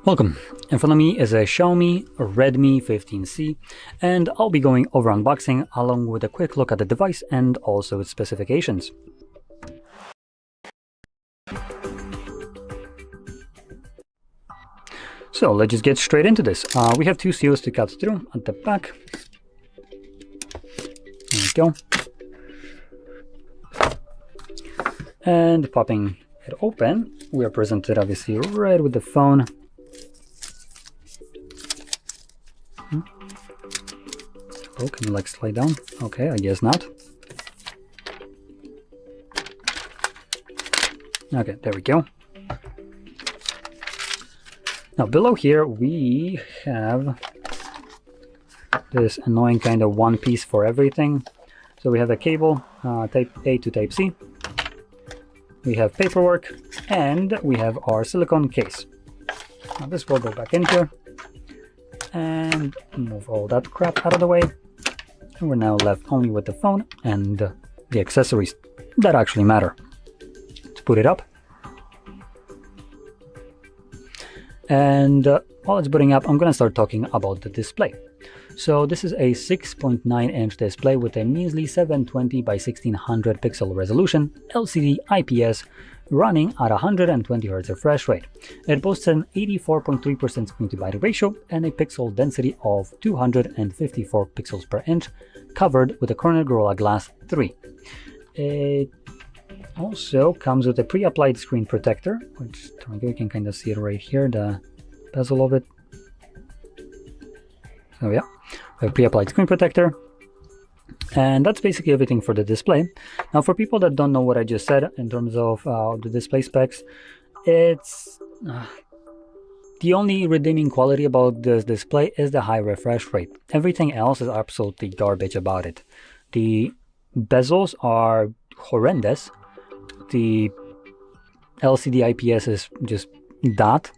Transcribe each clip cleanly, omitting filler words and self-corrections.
Welcome. In front of me is a Xiaomi Redmi 15C, and I'll be going over unboxing along with a quick look at the device and also its specifications. So let's just get straight into this. We have two seals to cut through at the back. There we go. And popping it open, we are presented obviously right with the phone. Oh, can you like slide down? Okay, I guess not. Okay, there we go. Now below here we have this annoying kind of one piece for everything. So we have a cable, type A to type C. We have paperwork, and we have our silicone case. Now this will go back in here and move all that crap out of the way. And we're now left only with the phone and the accessories that actually matter. Let's put it up. And while it's booting up, I'm going to start talking about the display. So this is a 6.9-inch display with a measly 720 by 1600 pixel resolution, LCD IPS, running at 120 Hz refresh rate. It boasts an 84.3% screen to body ratio and a pixel density of 254 pixels per inch, covered with a corner Gorilla Glass 3. It also comes with a pre-applied screen protector, which you can kind of see it right here, the bezel of it. So yeah, we have pre-applied screen protector. And that's basically everything for the display. Now, for people that don't know what I just said in terms of the display specs, it's the only redeeming quality about this display is the high refresh rate. Everything else is absolutely garbage about it. The bezels are horrendous. The LCD IPS is just that,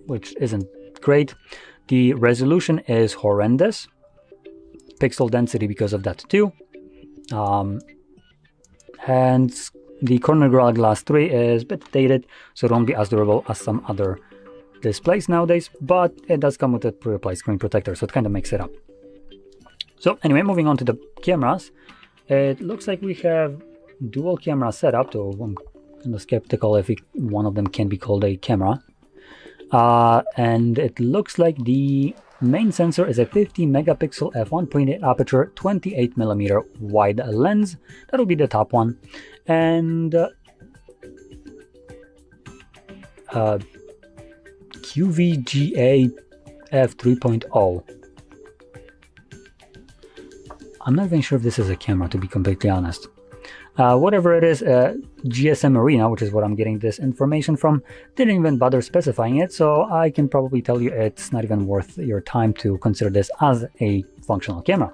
which isn't great. The resolution is horrendous. Pixel density because of that too. And the corner Gorilla Glass 3 is a bit dated, so it won't be as durable as some other displays nowadays, but it does come with a pre-applied screen protector, so it kind of makes it up. So anyway, moving on to the cameras, it looks like we have dual camera setup, so I'm kind of skeptical if one of them can be called a camera. And it looks like the main sensor is a 50 megapixel f1.8 aperture 28mm wide lens. That'll be the top one. And QVGA f3.0. I'm not even sure if this is a camera, to be completely honest. Whatever it is, GSM Arena, which is what I'm getting this information from, didn't even bother specifying it, so I can probably tell you it's not even worth your time to consider this as a functional camera.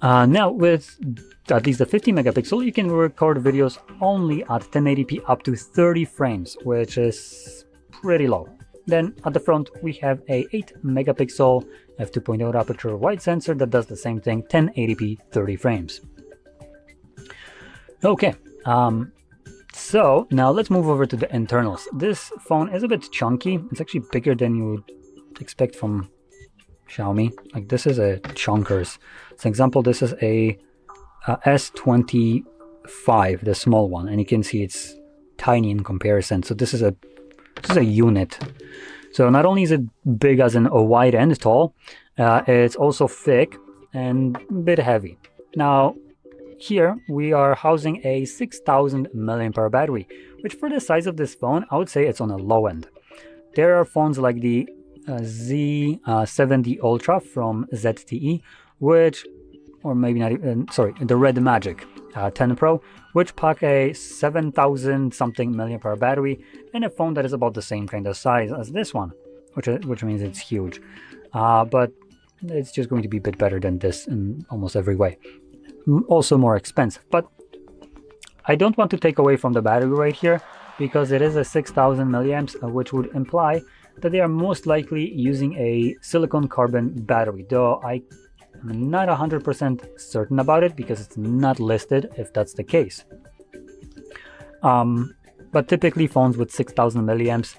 Now, with at least the 50 megapixel, you can record videos only at 1080p up to 30 frames, which is pretty low. Then at the front, we have a 8 megapixel f2.0 aperture wide sensor that does the same thing, 1080p 30 frames. Okay, so now let's move over to the internals. This phone is a bit chunky. It's actually bigger than you would expect from Xiaomi. Like, this is a chunkers. For example, this is a S25, the small one, and you can see it's tiny in comparison. So this is a unit. So not only is it big as in a wide and tall, it's also thick and a bit heavy. Now, here we are housing a 6000 mAh battery, which for the size of this phone, I would say it's on a low end. There are phones like the Z70 Ultra from ZTE, which, or maybe not even, sorry, the Red Magic 10 Pro, which pack a 7000 something mAh battery in a phone that is about the same kind of size as this one, which means it's huge. But it's just going to be a bit better than this in almost every way. Also more expensive, but I don't want to take away from the battery right here, because it is a 6000 milliamps, which would imply that they are most likely using a silicon carbon battery, though I'm not 100% certain about it because it's not listed if that's the case. But typically phones with 6000 milliamps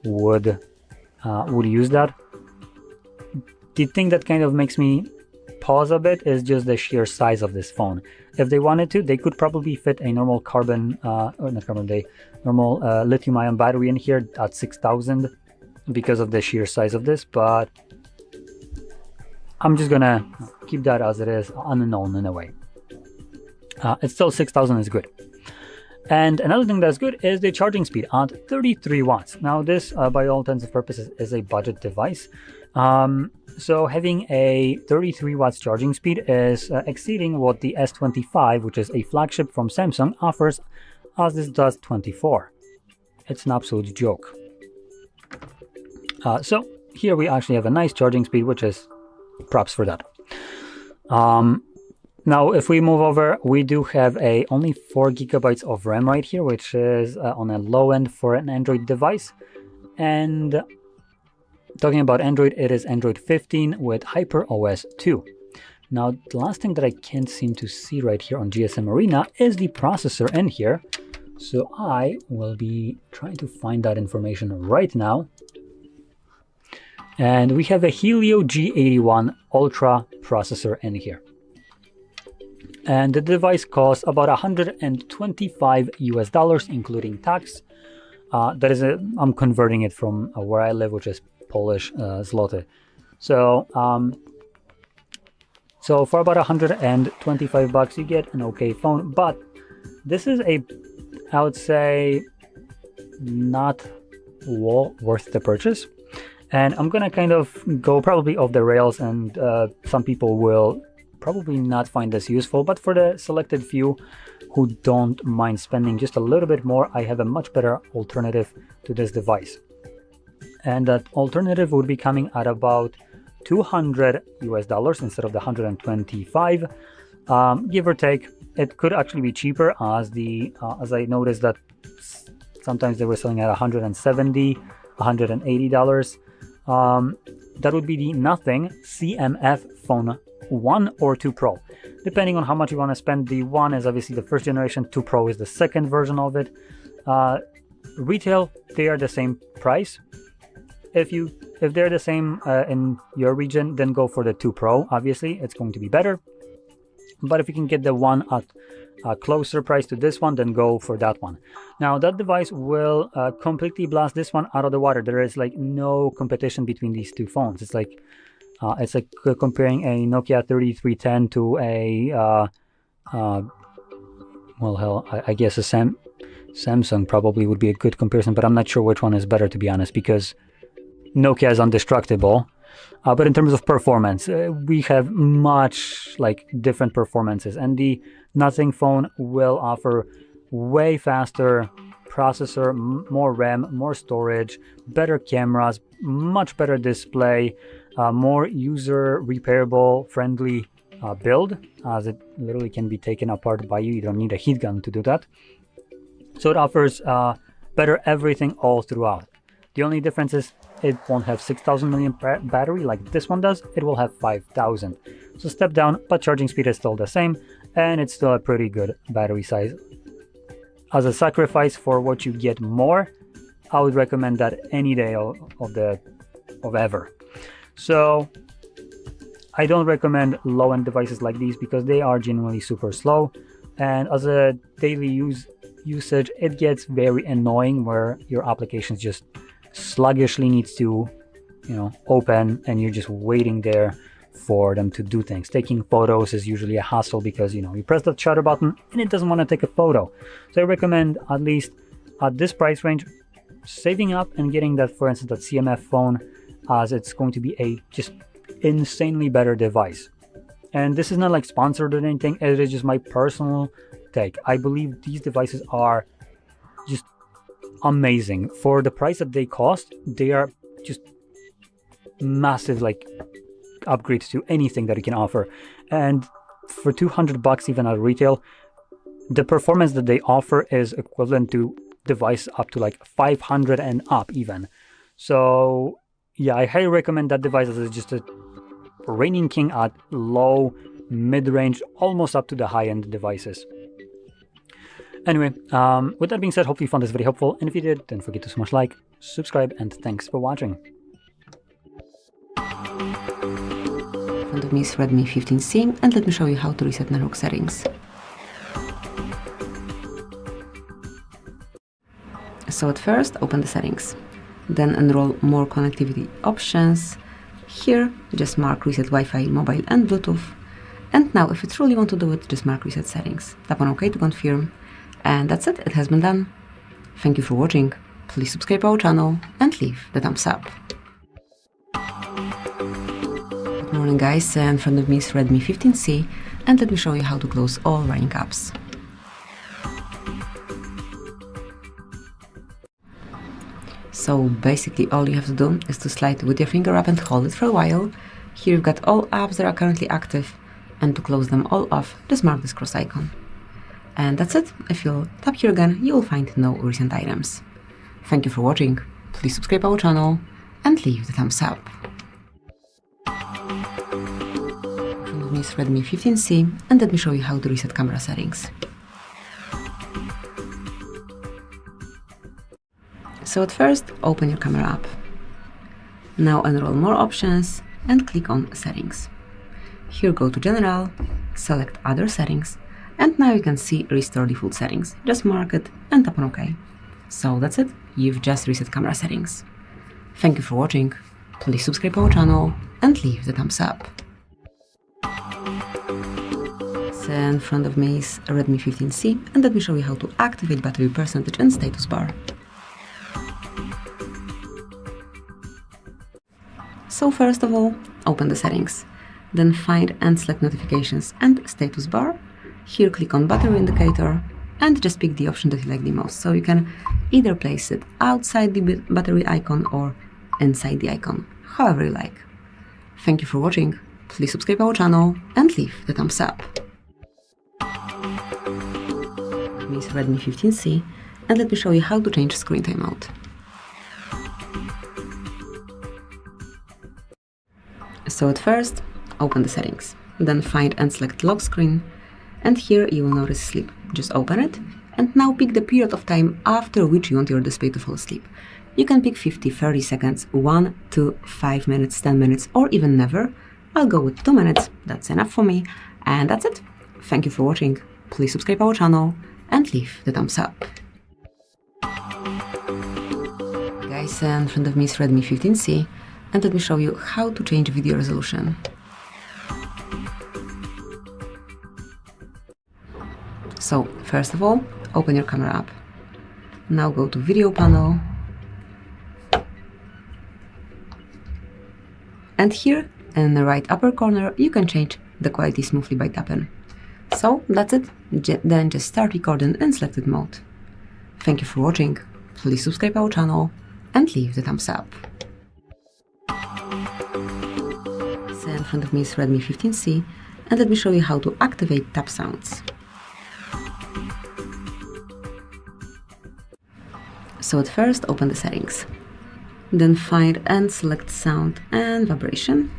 would would use that. The thing that kind of makes me pause a bit is just the sheer size of this phone. If they wanted to, they could probably fit a normal normal lithium-ion battery in here at 6,000 because of the sheer size of this, but I'm just gonna keep that as it is, unknown in a way. It's still 6,000 is good. And another thing that's good is the charging speed at 33 watts. Now this, by all intents and purposes, is a budget device. So having a 33 watts charging speed is exceeding what the S25, which is a flagship from Samsung, offers, as this does 24. It's an absolute joke. So here we actually have a nice charging speed, which is props for that. Now, if we move over, we do have only 4 gigabytes of RAM right here, which is on a low end for an Android device. And talking about Android, it is Android 15 with HyperOS 2. Now, the last thing that I can't seem to see right here on GSM Arena is the processor in here. So I will be trying to find that information right now. And we have a Helio G81 Ultra processor in here. And the device costs about $125 US, including tax. That is, I'm converting it from where I live, which is Polish zloty. So, so for about 125 bucks, you get an okay phone. But this is I would say, not worth the purchase. And I'm gonna kind of go probably off the rails, and some people will probably not find this useful, but for the selected few who don't mind spending just a little bit more, I have a much better alternative to this device. And that alternative would be coming at about $200 US instead of the 125, give or take. It could actually be cheaper, as I noticed that sometimes they were selling at $170, $180. That would be the Nothing CMF Phone 1 or 2 Pro, depending on how much you want to spend. The 1 is obviously the first generation, 2 Pro is the second version of it. Retail, they are the same price. If they're the same in your region, then go for the 2 Pro. Obviously, it's going to be better. But if you can get the 1 at a closer price to this one, then go for that one. Now, that device will completely blast this one out of the water. There is like no competition between these two phones. It's like comparing a Nokia 3310 to a well, hell, I guess a Samsung probably would be a good comparison, but I'm not sure which one is better, to be honest, because Nokia is indestructible. But in terms of performance, we have much different performances, and the Nothing phone will offer way faster processor, more RAM, more storage, better cameras, much better display, more user repairable friendly build, as it literally can be taken apart by you. You don't need a heat gun to do that. So it offers better everything all throughout. The only difference is it won't have 6,000 milliamp battery like this one does. It will have 5,000. So step down, but charging speed is still the same, and it's still a pretty good battery size. As a sacrifice for what you get more, I would recommend that any day of ever. So I don't recommend low-end devices like these because they are genuinely super slow, and as a daily usage, it gets very annoying where your applications just sluggishly needs to open, and you're just waiting there for them to do things. Taking photos is usually a hassle because you press the shutter button and it doesn't want to take a photo. So I recommend, at least at this price range, saving up and getting that, for instance, that CMF phone, as it's going to be a just insanely better device. And this is not sponsored or anything, it is just my personal take. I believe these devices are just amazing for the price that they cost. They are just massive upgrades to anything that you can offer, and for 200 bucks even at retail, the performance that they offer is equivalent to device up to 500 and up even. So yeah, I highly recommend that device as just a reigning king at low, mid-range, almost up to the high-end devices. Anyway, with that being said, hopefully you found this very helpful, and if you did, don't forget to smash like, subscribe, and thanks for watching. front of me is Redmi 15C, and let me show you how to reset network settings. So at first, open the settings, then enroll more connectivity options. Here, just mark reset Wi-Fi, mobile and Bluetooth. And now, if you truly want to do it, just mark reset settings. Tap on OK to confirm. And that's it, it has been done. Thank you for watching. Please subscribe our channel and leave the thumbs up. Good morning guys, in front of me is Redmi 15C, and let me show you how to close all running apps. So basically all you have to do is to slide with your finger up and hold it for a while. Here you've got all apps that are currently active, and to close them all off, just mark this cross icon. And that's it. If you'll tap here again, you will find no recent items. Thank you for watching. Please subscribe our channel and leave the thumbs up. In front of me is Redmi 15C, and let me show you how to reset camera settings. So at first, open your camera app. Now enroll more options and click on Settings. Here go to General, select Other Settings, and now you can see Restore Default Settings. Just mark it and tap on OK. So that's it, you've just reset camera settings. Thank you for watching. Please subscribe our channel and leave the thumbs up. So in front of me is Redmi 15C, and let me show you how to activate battery percentage and status bar. So first of all, open the settings, then find and select notifications and status bar. Here click on battery indicator and just pick the option that you like the most. So you can either place it outside the battery icon or inside the icon, however you like. Thank you for watching. Please subscribe our channel and leave the thumbs up. This is Redmi 15C, and let me show you how to change screen timeout. So at first, open the settings, then find and select lock screen, and here you will notice sleep. Just open it, and now pick the period of time after which you want your display to fall asleep. You can pick 50, 30 seconds, 1 to 5 minutes, 10 minutes, or even never. I'll go with 2 minutes, that's enough for me, and that's it. Thank you for watching. Please subscribe our channel and leave the thumbs up. Guys, in front of me is Redmi 15C, and let me show you how to change video resolution. So, first of all, open your camera app. Now go to Video panel. And here, in the right upper corner, you can change the quality smoothly by tapping. So, that's it. Then just start recording in selected mode. Thank you for watching. Please subscribe our channel and leave the thumbs up. So in front of me is Redmi 15C, and let me show you how to activate tap sounds. So at first, open the settings, then find and select sound and vibration.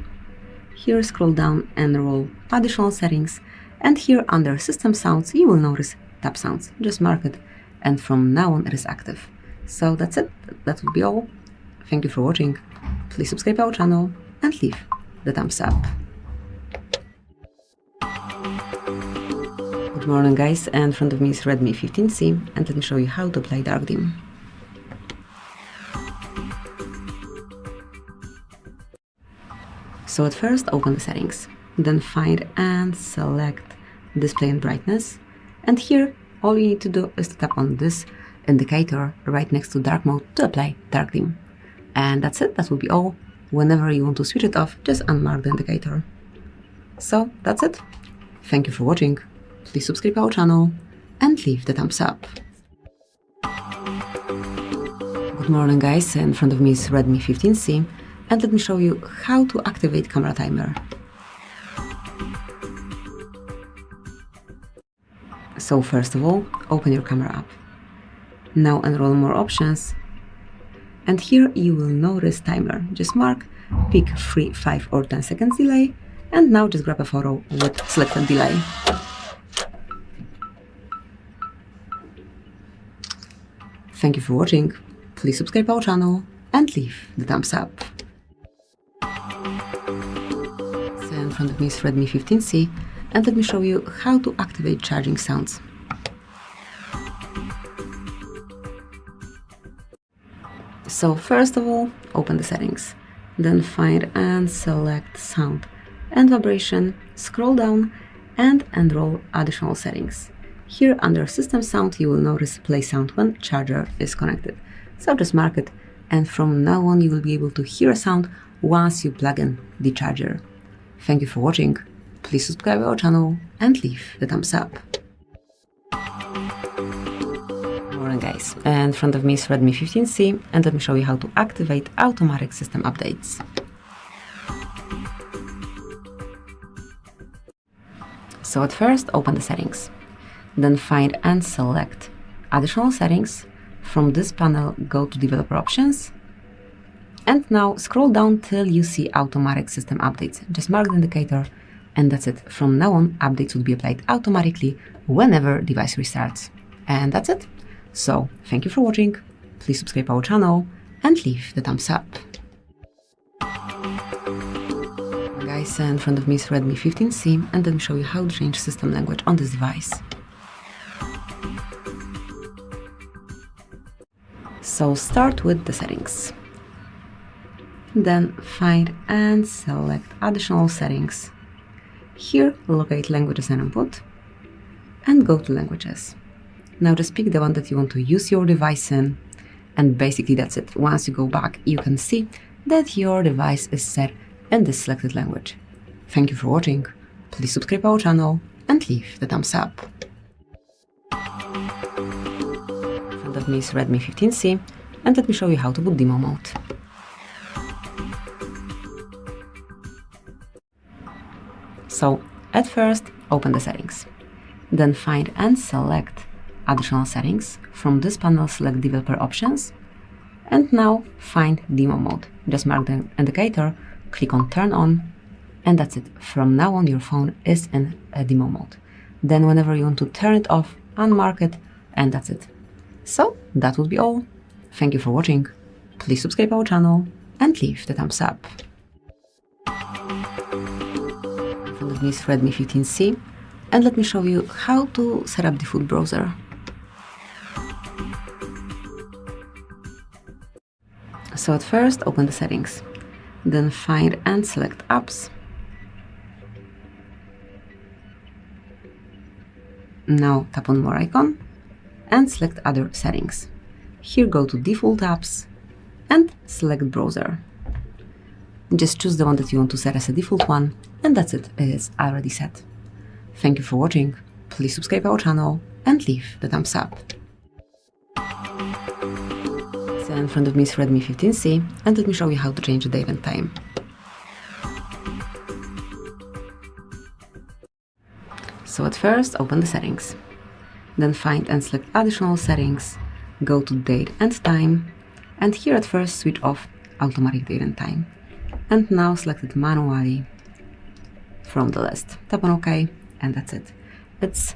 Here scroll down and enroll additional settings, and here under system sounds you will notice tap sounds. Just mark it, and from now on it is active. So that's it, that will be all. Thank you for watching. Please subscribe our channel and leave the thumbs up. Good morning guys, and in front of me is Redmi 15C, and let me show you how to apply dark dim. So at first, open the settings, then find and select display and brightness, and here all you need to do is to tap on this indicator right next to dark mode to apply dark dim. And that's it, that will be all. Whenever you want to switch it off, just unmark the indicator. So that's it. Thank you for watching. Please subscribe our channel and leave the thumbs up. Good morning guys, in front of me is Redmi 15C, and let me show you how to activate camera timer. So first of all, open your camera app. Now enroll more options, and here you will notice timer. Just mark, pick 3, 5 or 10 seconds delay, and now just grab a photo with selected delay. Thank you for watching. Please subscribe our channel and leave the thumbs up. front of me is Redmi 15C, and let me show you how to activate charging sounds. So first of all, open the settings, then find and select sound and vibration, scroll down and enroll additional settings. Here under system sound, you will notice play sound when charger is connected. So just mark it, and from now on you will be able to hear a sound once you plug in the charger. Thank you for watching. Please subscribe to our channel and leave the thumbs up. Morning guys, in front of me is Redmi 15C, and let me show you how to activate automatic system updates. So at first, open the settings, then find and select additional settings. From this panel, go to developer options, and now scroll down till you see automatic system updates. Just mark the indicator, and that's it. From now on, updates will be applied automatically whenever device restarts. And that's it. So, thank you for watching. Please subscribe to our channel and leave the thumbs up. Guys, in front of me is Redmi 15C, and let me show you how to change system language on this device. So start with the settings. Then find and select additional settings. Here, locate languages and input, and go to languages. Now just pick the one that you want to use your device in, and basically that's it. Once you go back, you can see that your device is set in this selected language. Thank you for watching. Please subscribe to our channel and leave the thumbs up. In front of me is Redmi 15C, and let me show you how to boot demo mode. So at first, open the settings, then find and select additional settings. From this panel, select developer options, and now find demo mode. Just mark the indicator, click on turn on, and that's it. From now on, your phone is in a demo mode. Then whenever you want to turn it off, unmark it, and that's it. So that would be all. Thank you for watching. Please subscribe to our channel and leave the thumbs up. In front of me is Redmi 15C, and let me show you how to set up the food browser. So at first, open the settings, then find and select apps. Now tap on more icon and select other settings. Here go to default apps and select browser. Just choose the one that you want to set as a default one, and that's it. It is already set. Thank you for watching. Please subscribe to our channel and leave the thumbs up. So in front of me is Redmi 15C, and let me show you how to change the date and time. So at first, open the settings, then find and select additional settings, go to date and time, and here at first switch off automatic date and time, and now select it manually from the list. Tap on OK, and that's it. It's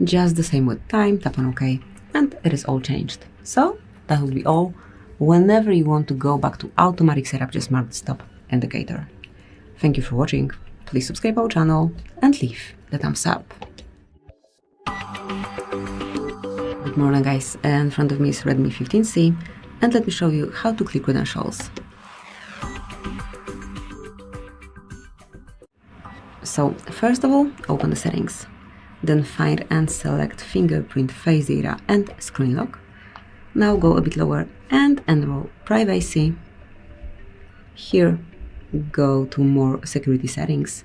just the same with time. Tap on OK, and it is all changed. So that will be all. Whenever you want to go back to automatic setup, just mark the stop indicator. Thank you for watching. Please subscribe to our channel and leave the thumbs up. Good morning guys, in front of me is Redmi 15C, and let me show you how to click credentials. So first of all, open the settings, then find and select fingerprint, face data and screen lock. Now go a bit lower and enroll privacy. Here go to more security settings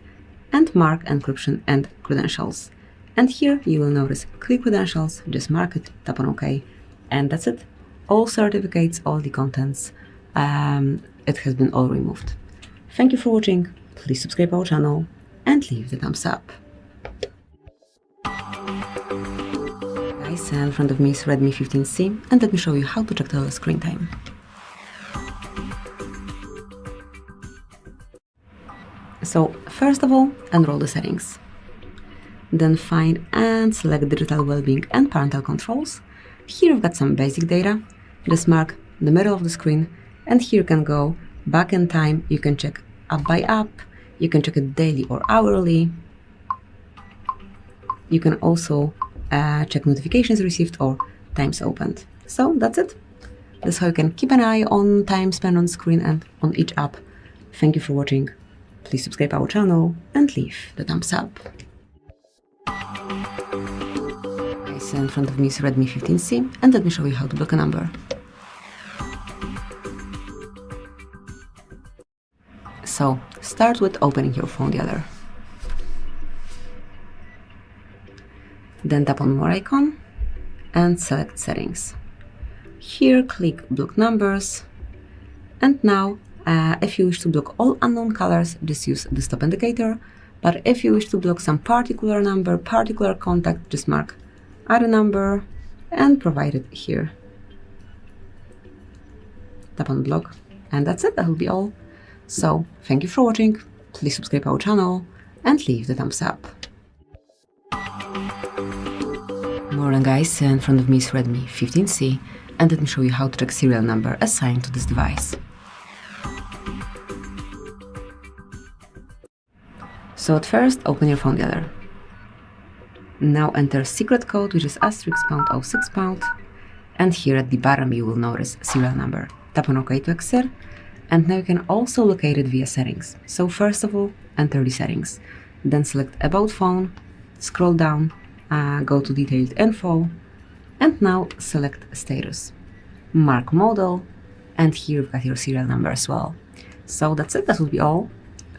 and mark encryption and credentials. And here you will notice click credentials, just mark it, tap on OK, and that's it. All certificates, all the contents, it has been all removed. Thank you for watching. Please subscribe to our channel and leave the thumbs up. Guys, in front of me is Redmi 15C, and let me show you how to check the screen time. So first of all, enroll the settings. Then find and select digital well-being and parental controls. Here we've got some basic data. Just mark the middle of the screen, and here you can go back in time. You can check app by app. You can check it daily or hourly. You can also check notifications received or times opened. So that's it. That's how you can keep an eye on time spent on screen and on each app. Thank you for watching. Please subscribe our channel and leave the thumbs up. Guys, in front of me is Redmi 15C, and let me show you how to block a number. So start with opening your phone dealer. Then tap on More icon and select Settings. Here click Block Numbers, and now if you wish to block all unknown colors, just use the stop indicator, but if you wish to block some particular number, particular contact, just mark Add a number and provide it here. Tap on Block, and that's it, that will be all. So thank you for watching, please subscribe our channel and leave the thumbs up. Morning guys, in front of me is Redmi 15C, and let me show you how to check serial number assigned to this device. So at first, open your phone dealer. Now enter secret code, which is *#06#, and here at the bottom you will notice serial number. Tap on OK to exit, and now you can also locate it via settings. So first of all, enter the settings, then select About Phone, scroll down, go to Detailed Info, and now select Status. Mark Model, and here you've got your serial number as well. So that's it, that will be all.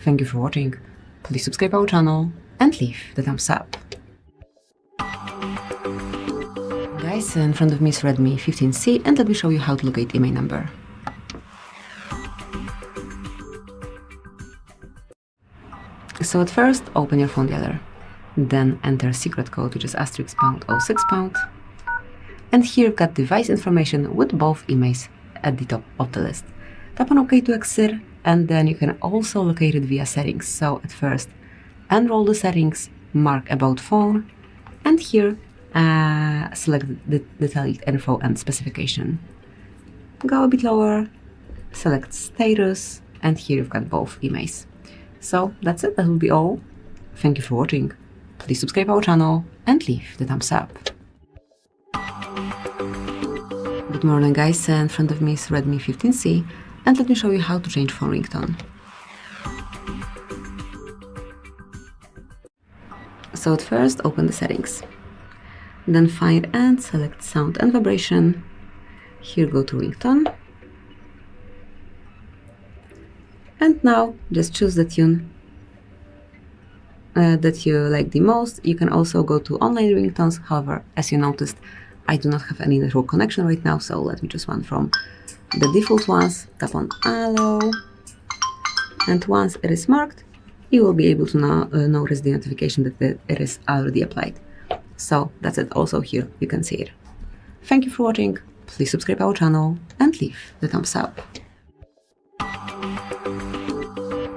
Thank you for watching. Please subscribe our channel and leave the thumbs up. Guys, in front of me is Redmi 15C, and let me show you how to locate IMEI number. So at first, open your phone dealer. Then enter secret code, which is *#06#, and here you've got device information with both IMEIs at the top of the list. Tap on OK to exit, and then you can also locate it via settings. So at first, enroll the settings, mark About Phone, and here select the detailed info and specification. Go a bit lower, select Status, and here you've got both IMEIs. So that's it, that will be all. Thank you for watching. Please subscribe our channel and leave the thumbs up. Good morning guys, in front of me is Redmi 15C, and let me show you how to change phone ringtone. So at first, open the settings. Then find and select Sound and Vibration. Here go to Ringtone. And now just choose the tune that you like the most. You can also go to online ringtones. However, as you noticed, I do not have any network connection right now, so let me choose one from the default ones. Tap on Allow, and once it is marked, you will be able to notice the notification that it is already applied. So that's it, also here you can see it. Thank you for watching, please subscribe our channel and leave the thumbs up.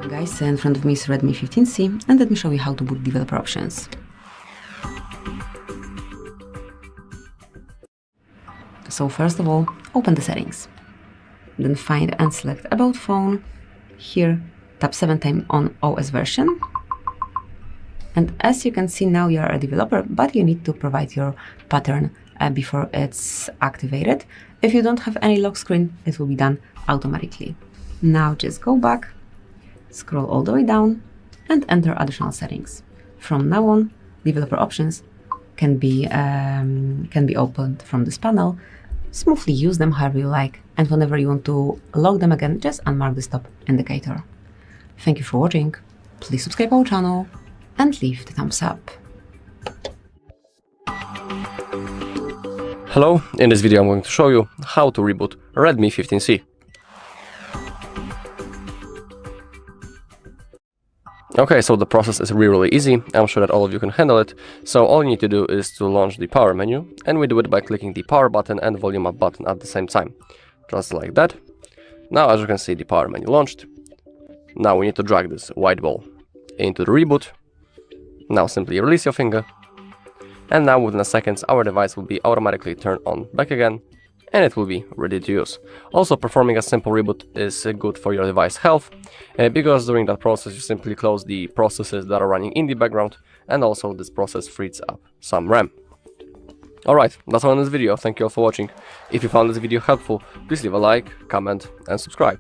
Guys, in front of me is Redmi 15C, and let me show you how to boot developer options. So first of all, open the settings. Then find and select About Phone. Here, tap 7 times on OS version. And as you can see, now you are a developer, but you need to provide your pattern before it's activated. If you don't have any lock screen, it will be done automatically. Now just go back, scroll all the way down, and enter additional settings. From now on, developer options can be opened from this panel. Smoothly use them however you like, and whenever you want to lock them again, just unmark the stop indicator. Thank you for watching, please subscribe our channel and leave the thumbs up. Hello, in this video I'm going to show you how to reboot Redmi 15C. Okay, so the process is really easy. I'm sure that all of you can handle it. So all you need to do is to launch the power menu, and we do it by clicking the power button and volume up button at the same time. Just like that. Now as you can see, the power menu launched. Now we need to drag this white ball into the reboot. Now simply release your finger. And now within a second our device will be automatically turned on back again. and it will be ready to use. Also, performing a simple reboot is good for your device health, because during that process you simply close the processes that are running in the background, and also this process frees up some RAM. Alright, that's all in this video. Thank you all for watching. If you found this video helpful, please leave a like, comment and subscribe.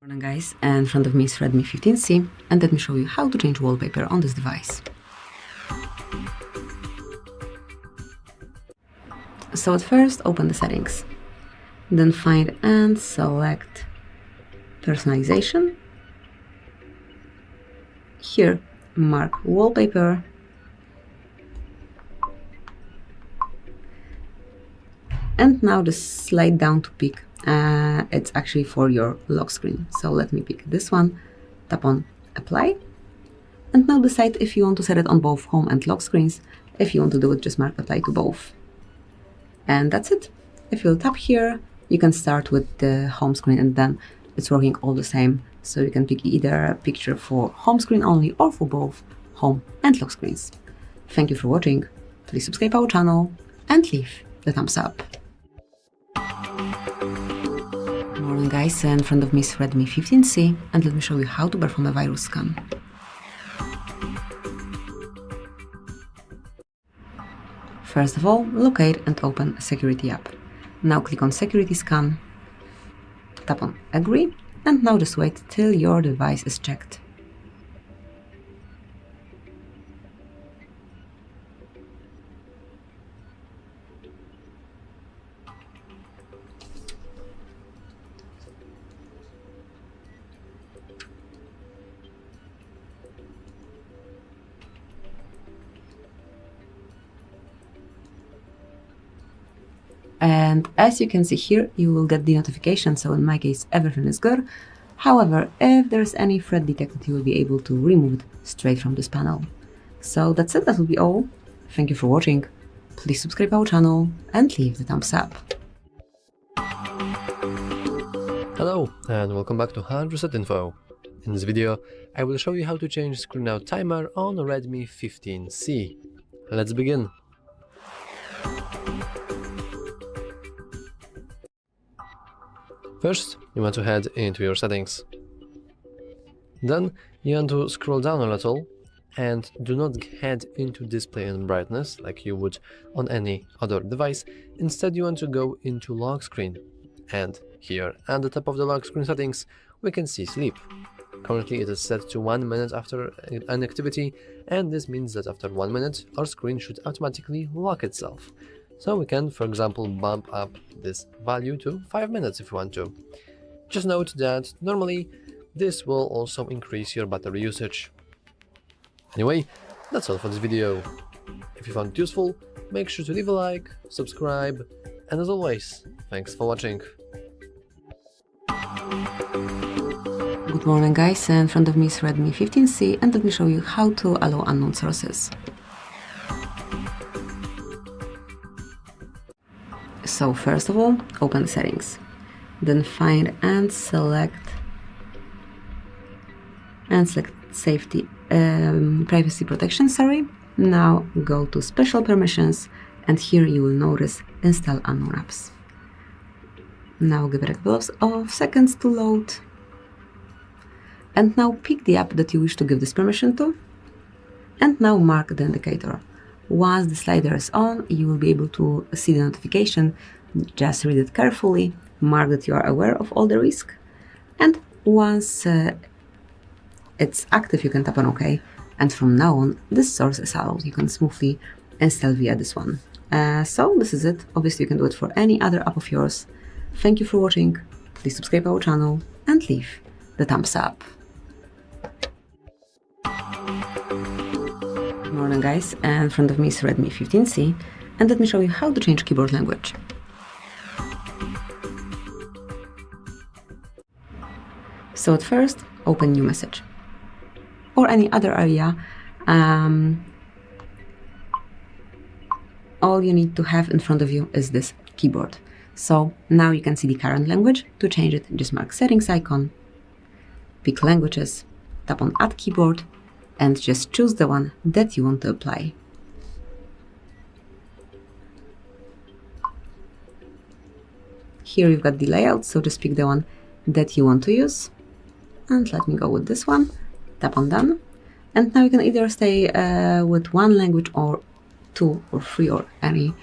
Morning guys, and in front of me is Redmi 15C, and let me show you how to change wallpaper on this device. So at first, open the settings, then find and select personalization. Here, mark wallpaper, and now just slide down to pick. It's actually for your lock screen. So let me pick this one, tap on apply, and now decide if you want to set it on both home and lock screens. If you want to do it, just mark apply to both. And that's it. If you'll tap here, you can start with the home screen and then it's working all the same. So you can pick either a picture for home screen only or for both home and lock screens. Thank you for watching. Please subscribe our channel and leave the thumbs up. Good morning guys, in front of me is Redmi 15C, and let me show you how to perform a virus scan. First of all, locate and open a security app. Now click on security scan, tap on agree, and now just wait till your device is checked. And as you can see here, you will get the notification, so in my case everything is good. However, if there's any threat detected, you will be able to remove it straight from this panel. So that's it, that will be all. Thank you for watching. Please subscribe our channel and leave the thumbs up. Hello and welcome back to HardReset.Info. In this video, I will show you how to change screen out timer on a Redmi 15C. Let's begin. First, you want to head into your settings. Then, you want to scroll down a little and do not head into display and brightness like you would on any other device. Instead, you want to go into lock screen. And here at the top of the lock screen settings, we can see sleep. Currently, it is set to 1 minute after an activity, and this means that after 1 minute, our screen should automatically lock itself. So we can, for example, bump up this value to 5 minutes if we want to. Just note that normally this will also increase your battery usage. Anyway, that's all for this video. If you found it useful, make sure to leave a like, subscribe, and as always, thanks for watching. Good morning guys, in front of me is Redmi 15C, and let me show you how to allow unknown sources. So first of all, open the settings, then find and select safety, privacy protection, Now go to special permissions, and here you will notice install unknown apps. Now give it a couple of seconds to load. And now pick the app that you wish to give this permission to, and now mark the indicator. Once the slider is on, you will be able to see the notification. Just read it carefully, mark that you are aware of all the risk, and once it's active, you can tap on OK, and from now on, this source is allowed. You can smoothly install via this one. So this is it. Obviously, you can do it for any other app of yours. Thank you for watching. Please subscribe our channel and leave the thumbs up. Good morning guys, and in front of me is Redmi 15C, and let me show you how to change keyboard language. So at first, open new message or any other area. All you need to have in front of you is this keyboard. So now you can see the current language. To change it, just mark settings icon, pick languages, tap on add keyboard, and just choose the one that you want to apply. Here you've got the layout, so just pick the one that you want to use. And let me go with this one, tap on done. And now you can either stay with one language or 2 or 3 or any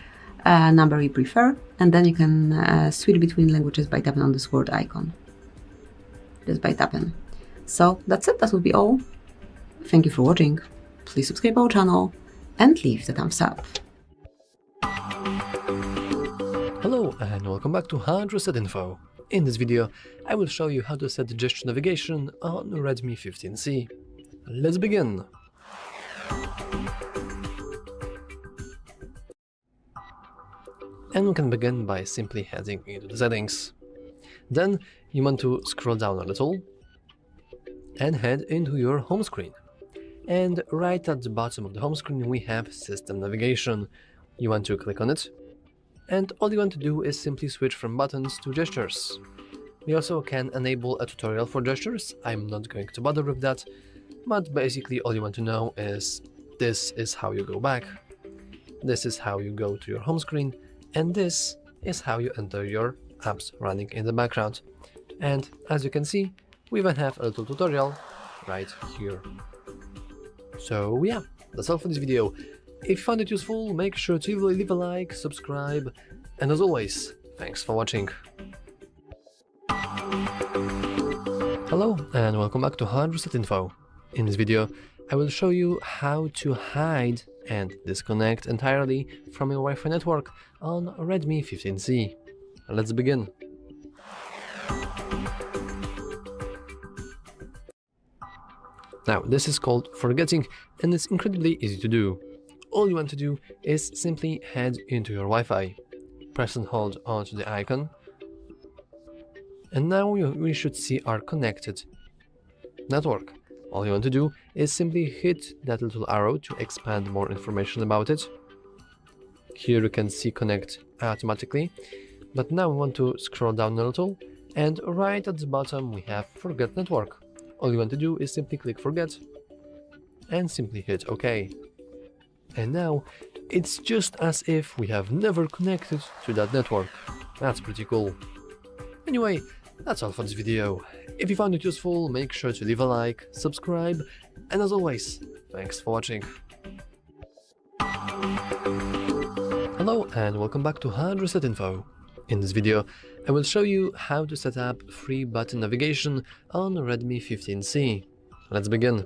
number you prefer. And then you can switch between languages by tapping on this word icon. Just by tapping. So that's it, that will be all. Thank you for watching. Please subscribe our channel and leave the thumbs up. Hello and welcome back to HardReset.Info. In this video, I will show you how to set gesture navigation on Redmi 15C. Let's begin! And we can begin by simply heading into the settings. Then you want to scroll down a little and head into your home screen. And right at the bottom of the home screen we have System Navigation. You want to click on it, and all you want to do is simply switch from buttons to gestures. We also can enable a tutorial for gestures. I'm not going to bother with that, but basically all you want to know is this is how you go back, this is how you go to your home screen, and this is how you enter your apps running in the background. And as you can see, we even have a little tutorial right here. So yeah, that's all for this video. If you found it useful, make sure to leave a like, subscribe, and as always, thanks for watching. Hello and welcome back to HardReset.Info. In this video, I will show you how to hide and disconnect entirely from your Wi-Fi network on Redmi 15C. Let's begin. Now, this is called forgetting, and it's incredibly easy to do. All you want to do is simply head into your Wi-Fi, press and hold onto the icon, and now we should see our connected network. All you want to do is simply hit that little arrow to expand more information about it. Here you can see connect automatically, but now we want to scroll down a little, and right at the bottom we have forget network. All you want to do is simply click forget and simply hit OK. And now it's just as if we have never connected to that network. That's pretty cool. Anyway, that's all for this video. If you found it useful, make sure to leave a like, subscribe, and as always, thanks for watching. Hello and welcome back to HardReset.Info. In this video, I will show you how to set up free button navigation on Redmi 15C. Let's begin.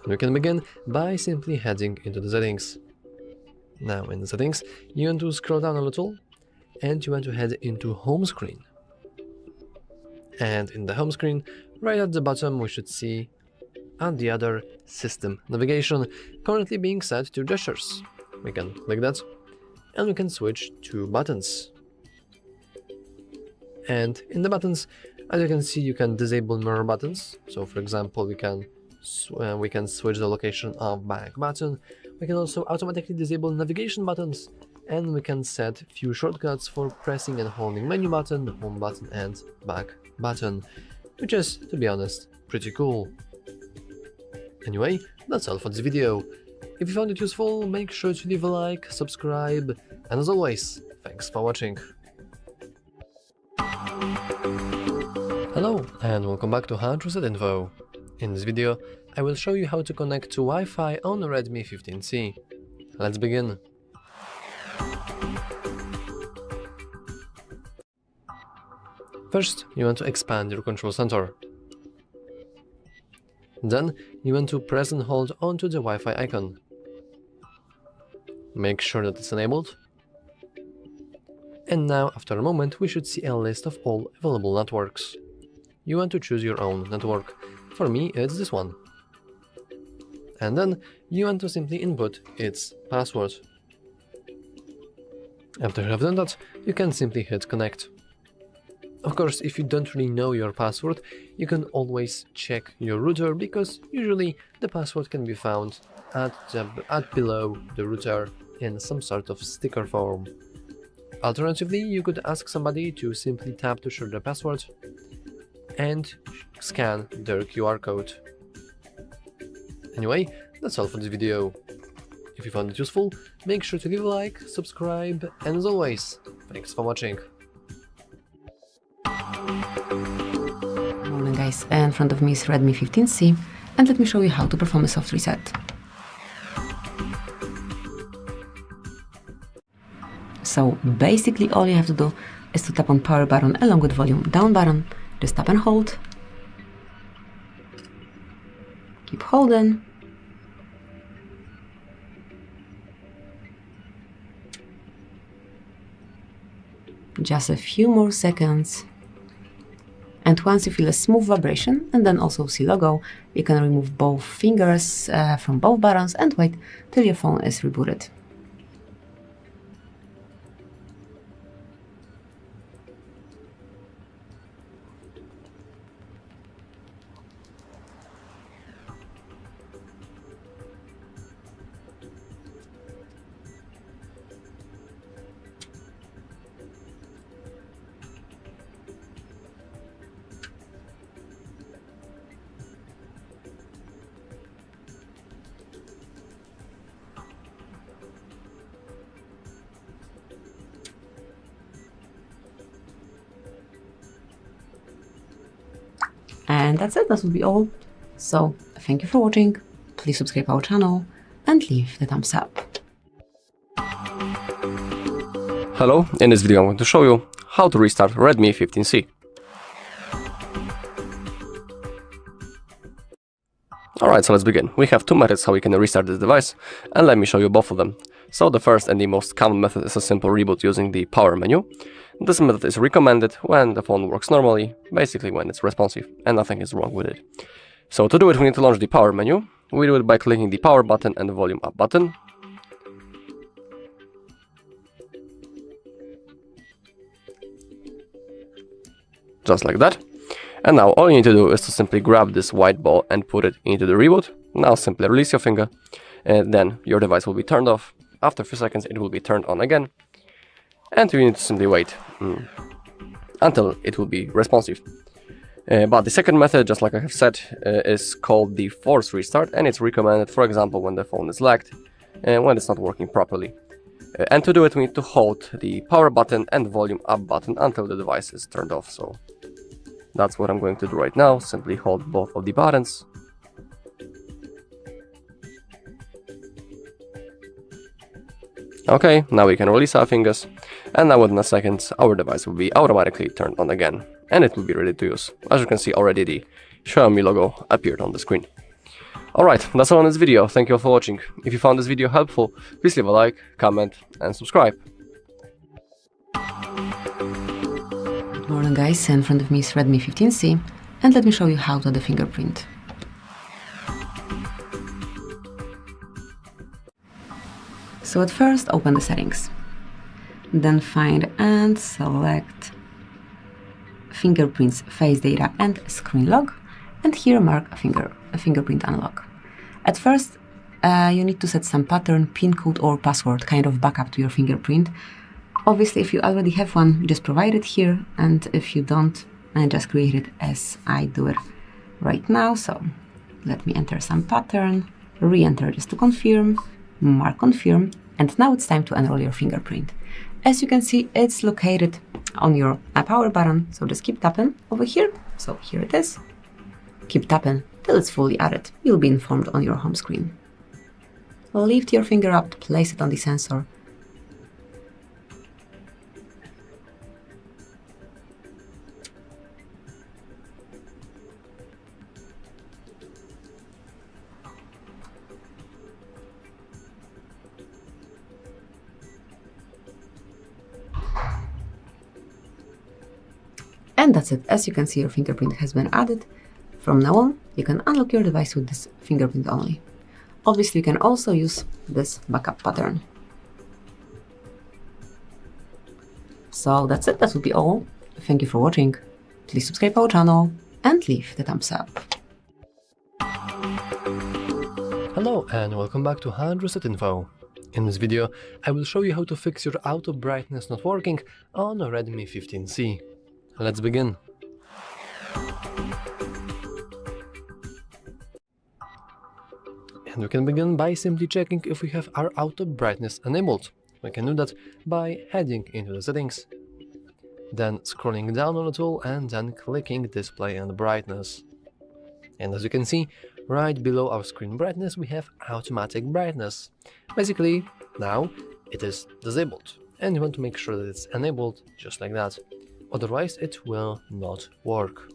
We can begin by simply heading into the settings. Now in the settings, you want to scroll down a little and you want to head into home screen. And in the home screen, right at the bottom we should see and the other system navigation currently being set to gestures. We can click that and we can switch to buttons. And in the buttons, as you can see, you can disable mirror buttons. So for example, we can switch the location of back button. We can also automatically disable navigation buttons, and we can set few shortcuts for pressing and holding menu button, home button and back button, which is, to be honest, pretty cool. Anyway, that's all for this video. If you found it useful, make sure to leave a like, subscribe, and as always, thanks for watching. Hello and welcome back to HardReset.Info. In this video, I will show you how to connect to Wi-Fi on Redmi 15C. Let's begin. First, you want to expand your control center. Then, you want to press and hold onto the Wi-Fi icon. make sure that it's enabled. And now, after a moment, we should see a list of all available networks. You want to choose your own network. For me, it's this one. And then you want to simply input its password. After you have done that, you can simply hit connect. Of course, if you don't really know your password, you can always check your router, because usually the password can be found at below the router in some sort of sticker form. Alternatively, you could ask somebody to simply tap to share the password and scan their QR code. Anyway, that's all for this video. If you found it useful, make sure to leave a like, subscribe, and as always, thanks for watching. Morning guys, in front of me is Redmi 15C, and let me show you how to perform a soft reset. So basically all you have to do is to tap on power button along with volume down button, just tap and hold, keep holding, just a few more seconds, and once you feel a smooth vibration and then also see logo, you can remove both fingers from both buttons and wait till your phone is rebooted. And that's it, that will be all. So, thank you for watching, please subscribe our channel and leave the thumbs up. Hello, in this video I'm going to show you how to restart Redmi 15C. Alright, so let's begin. We have two methods how we can restart this device, and let me show you both of them. So the first and the most common method is a simple reboot using the power menu. This method is recommended when the phone works normally, basically when it's responsive, and nothing is wrong with it. So to do it, we need to launch the power menu. We do it by clicking the power button and the volume up button. Just like that. And now all you need to do is to simply grab this white ball and put it into the reboot. Now simply release your finger, and then your device will be turned off. After a few seconds it will be turned on again, and you need to simply wait until it will be responsive. But the second method, just like I have said, is called the force restart, and it's recommended, for example, when the phone is lagged and when it's not working properly. And to do it we need to hold the power button and volume up button until the device is turned off. So that's what I'm going to do right now. Simply hold both of the buttons. Okay, now we can release our fingers, and now within a second our device will be automatically turned on again, and it will be ready to use. As you can see already, the Xiaomi logo appeared on the screen. Alright, that's all on this video. Thank you all for watching. If you found this video helpful, please leave a like, comment and subscribe. Good morning guys, in front of me is Redmi 15C, and let me show you how to add the fingerprint. So at first open the settings, then find and select fingerprints, face data and screen lock, and here mark a fingerprint unlock. At first you need to set some pattern, pin code or password, kind of backup to your fingerprint. Obviously if you already have one, just provide it here, and if you don't, just create it as I do it right now. So let me enter some pattern, re-enter just to confirm, mark confirm, and now it's time to enroll your fingerprint. As you can see, it's located on your power button, so just keep tapping over here. So here it is. Keep tapping till it's fully added. You'll be informed on your home screen. Lift your finger up to place it on the sensor. And that's it. As you can see, your fingerprint has been added. From now on, you can unlock your device with this fingerprint only. Obviously, you can also use this backup pattern. So that's it. That will be all. Thank you for watching. Please subscribe our channel and leave the thumbs up. Hello and welcome back to HardReset.Info. In this video, I will show you how to fix your auto brightness not working on a Redmi 15C. Let's begin. And we can begin by simply checking if we have our auto brightness enabled. We can do that by heading into the settings, then scrolling down on the tool and then clicking display and brightness. And as you can see, right below our screen brightness we have automatic brightness. Basically, now it is disabled and you want to make sure that it's enabled just like that, otherwise it will not work.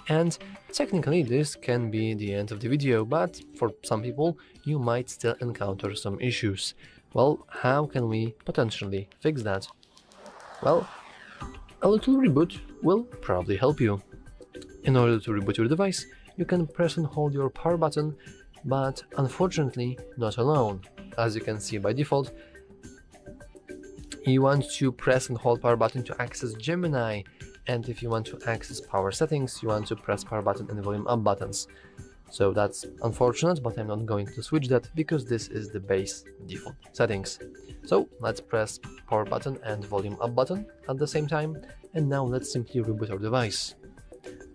And technically this can be the end of the video, but for some people you might still encounter some issues. Well, how can we potentially fix that? Well, a little reboot will probably help you. In order to reboot your device, you can press and hold your power button, but unfortunately not alone. As you can see by default, you want to press and hold power button to access Gemini, and if you want to access power settings, you want to press power button and volume up buttons. So that's unfortunate, but I'm not going to switch that because this is the base default settings. So let's press power button and volume up button at the same time, and now let's simply reboot our device.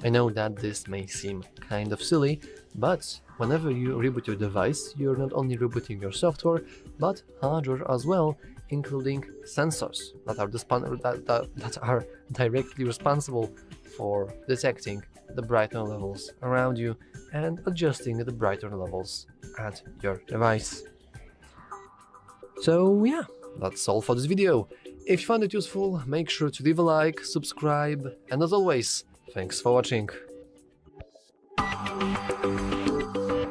I know that this may seem kind of silly, but whenever you reboot your device, you're not only rebooting your software, but hardware as well, including sensors that are directly responsible for detecting the brightness levels around you and adjusting the brightness levels at your device. So yeah, that's all for this video. If you found it useful, make sure to leave a like, subscribe, and as always, thanks for watching.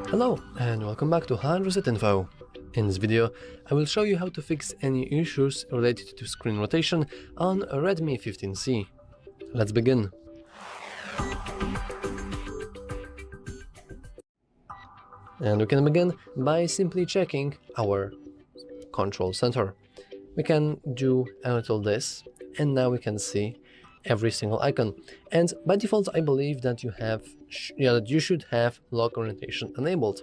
Hello and welcome back to HardReset.Info. In this video, I will show you how to fix any issues related to screen rotation on a Redmi 15C. Let's begin. And we can begin by simply checking our control center. We can do a little this, and now we can see every single icon. And by default, I believe that you should have lock orientation enabled.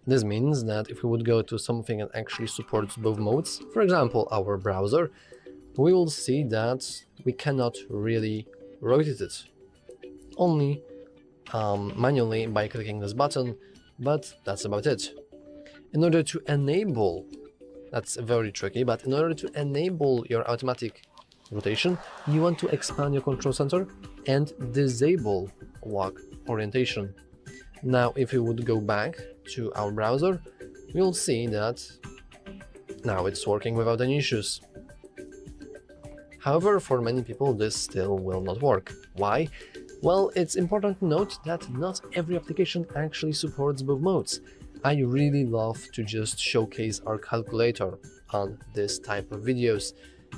This means that if we would go to something that actually supports both modes, for example our browser, we will see that we cannot really rotate it, only manually by clicking this button, but that's about it. In order to enable, that's very tricky, but in order to enable your automatic rotation, you want to expand your control center and disable lock orientation. Now if we would go back to our browser, we'll see that now it's working without any issues. However, for many people this still will not work. Why? Well, it's important to note that not every application actually supports both modes. I really love to just showcase our calculator on this type of videos,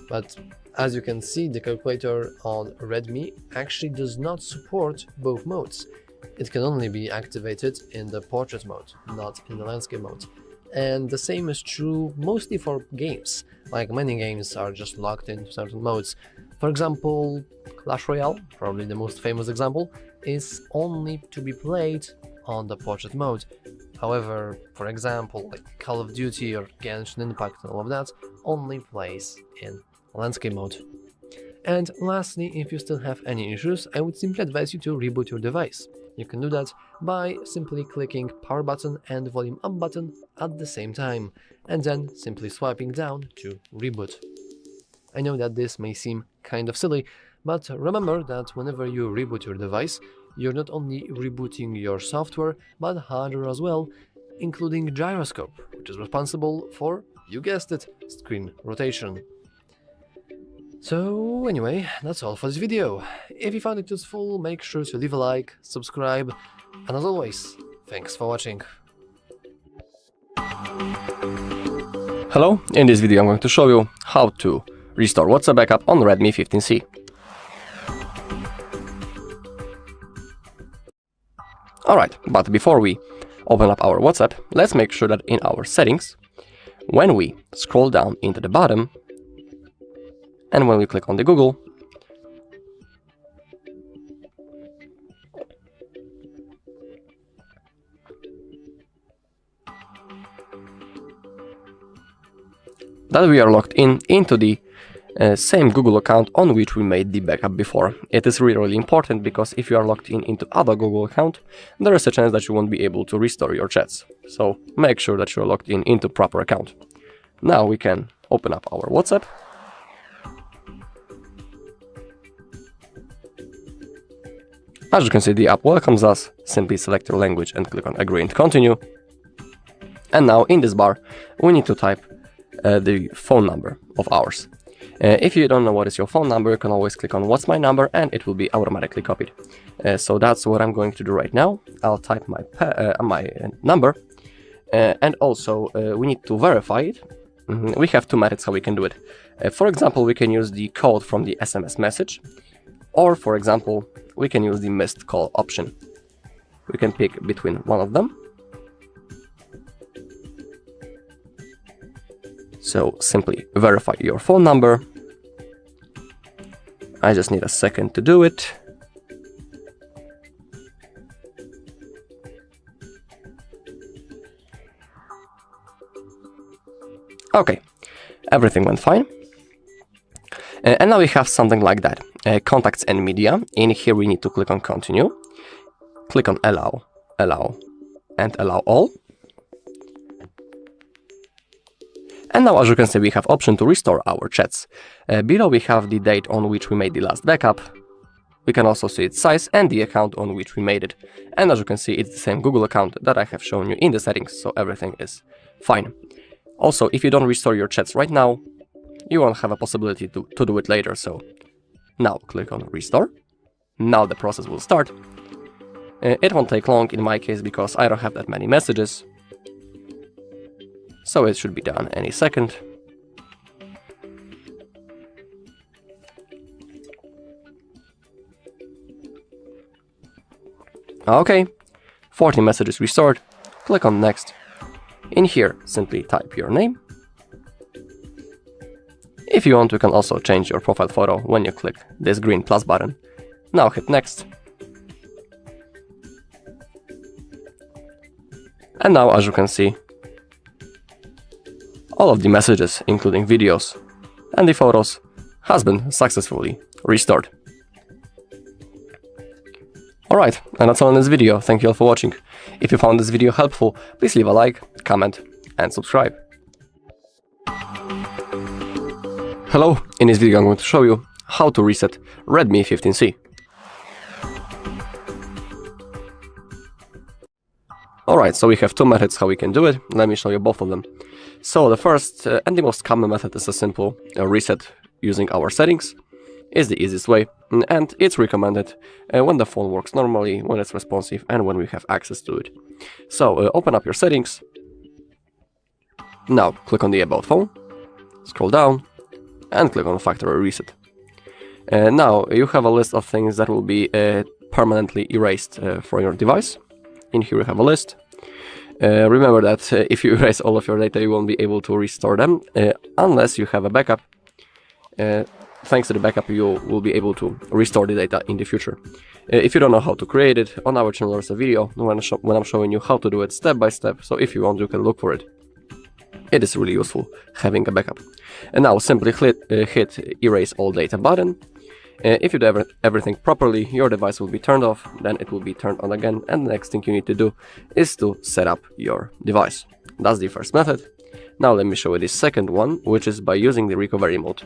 but as you can see, the calculator on Redmi actually does not support both modes. It can only be activated in the portrait mode, not in the landscape mode. And the same is true mostly for games, like many games are just locked in certain modes. For example, Clash Royale, probably the most famous example, is only to be played on the portrait mode. However, for example, like Call of Duty or Genshin Impact and all of that only plays in landscape mode. And lastly, if you still have any issues, I would simply advise you to reboot your device. You can do that by simply clicking power button and volume up button at the same time, and then simply swiping down to reboot. I know that this may seem kind of silly, but remember that whenever you reboot your device, you're not only rebooting your software, but hardware as well, including gyroscope, which is responsible for, you guessed it, screen rotation. So anyway, that's all for this video. If you found it useful, make sure to leave a like, subscribe, and as always, thanks for watching. Hello, in this video I'm going to show you how to restore WhatsApp backup on Redmi 15C. Alright, but before we open up our WhatsApp, let's make sure that in our settings, when we scroll down into the bottom, and when we click on the Google, that we are logged into the same Google account on which we made the backup before. It is really important because if you are logged into other Google account, there is a chance that you won't be able to restore your chats. So make sure that you are logged into proper account. Now we can open up our WhatsApp. As you can see, the app welcomes us. Simply select your language and click on Agree and Continue. And now in this bar, we need to type the phone number of ours. If you don't know what is your phone number, you can always click on What's My Number and it will be automatically copied. So that's what I'm going to do right now. I'll type my number and also we need to verify it. We have two methods how we can do it. For example, we can use the code from the SMS message, or for example, we can use the missed call option. We can pick between one of them. So simply verify your phone number. I just need a second to do it. Okay, everything went fine. And now we have something like that. Contacts and media. In here we need to click on Continue. Click on Allow, Allow, and Allow All. And now, as you can see, we have option to restore our chats. Below we have the date on which we made the last backup. We can also see its size and the account on which we made it. And as you can see, it's the same Google account that I have shown you in the settings, so everything is fine. Also, if you don't restore your chats right now, you won't have a possibility to do it later, so now click on Restore. Now the process will start. It won't take long in my case because I don't have that many messages. So it should be done any second. Okay, 40 messages restored. Click on Next. In here, simply type your name. If you want, you can also change your profile photo when you click this green plus button. Now hit Next. And now, as you can see, all of the messages, including videos and the photos, has been successfully restored. Alright, and that's all in this video. Thank you all for watching. If you found this video helpful, please leave a like, comment, and subscribe. Hello, in this video I'm going to show you how to reset Redmi 15C. Alright, so we have two methods how we can do it. Let me show you both of them. So the first and the most common method is a simple reset using our settings. Is the easiest way, and it's recommended when the phone works normally, when it's responsive, and when we have access to it. So open up your settings. Now click on the About phone, scroll down, and click on Factory Reset. Now you have a list of things that will be permanently erased for your device. In here you have a list. Remember that if you erase all of your data, you won't be able to restore them unless you have a backup. Thanks to the backup, you will be able to restore the data in the future. If you don't know how to create it, on our channel there's a video when I'm showing you how to do it step by step, so if you want, you can look for it. It is really useful having a backup. And now simply hit Erase All Data button. If you do everything properly, your device will be turned off, then it will be turned on again, and the next thing you need to do is to set up your device. That's the first method. Now let me show you the second one, which is by using the recovery mode.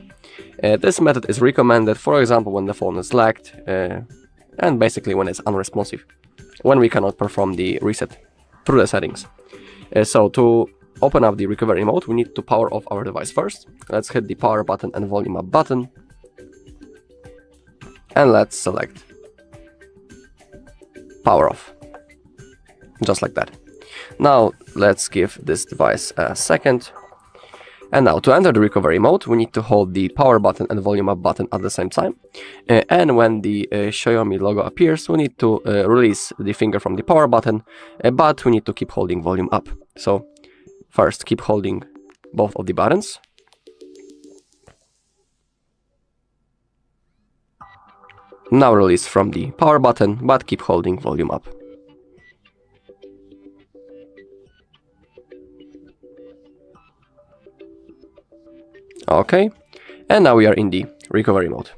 This method is recommended, for example, when the phone is lagged, and basically when it's unresponsive, when we cannot perform the reset through the settings. So to open up the recovery mode, we need to power off our device first. Let's hit the power button and volume up button. And let's select power off, just like that. Now let's give this device a second. And now to enter the recovery mode, we need to hold the power button and volume up button at the same time. And when the Xiaomi logo appears, we need to release the finger from the power button, but we need to keep holding volume up. So first keep holding both of the buttons. Now release from the power button, but keep holding volume up. Okay, and now we are in the recovery mode.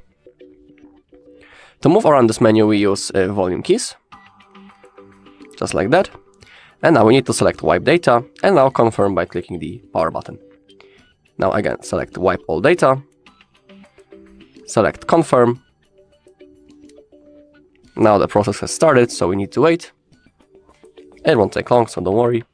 To move around this menu, we use volume keys, just like that. And now we need to select wipe data, and now confirm by clicking the power button. Now again, select wipe all data, select confirm. Now the process has started, so we need to wait. It won't take long, so don't worry.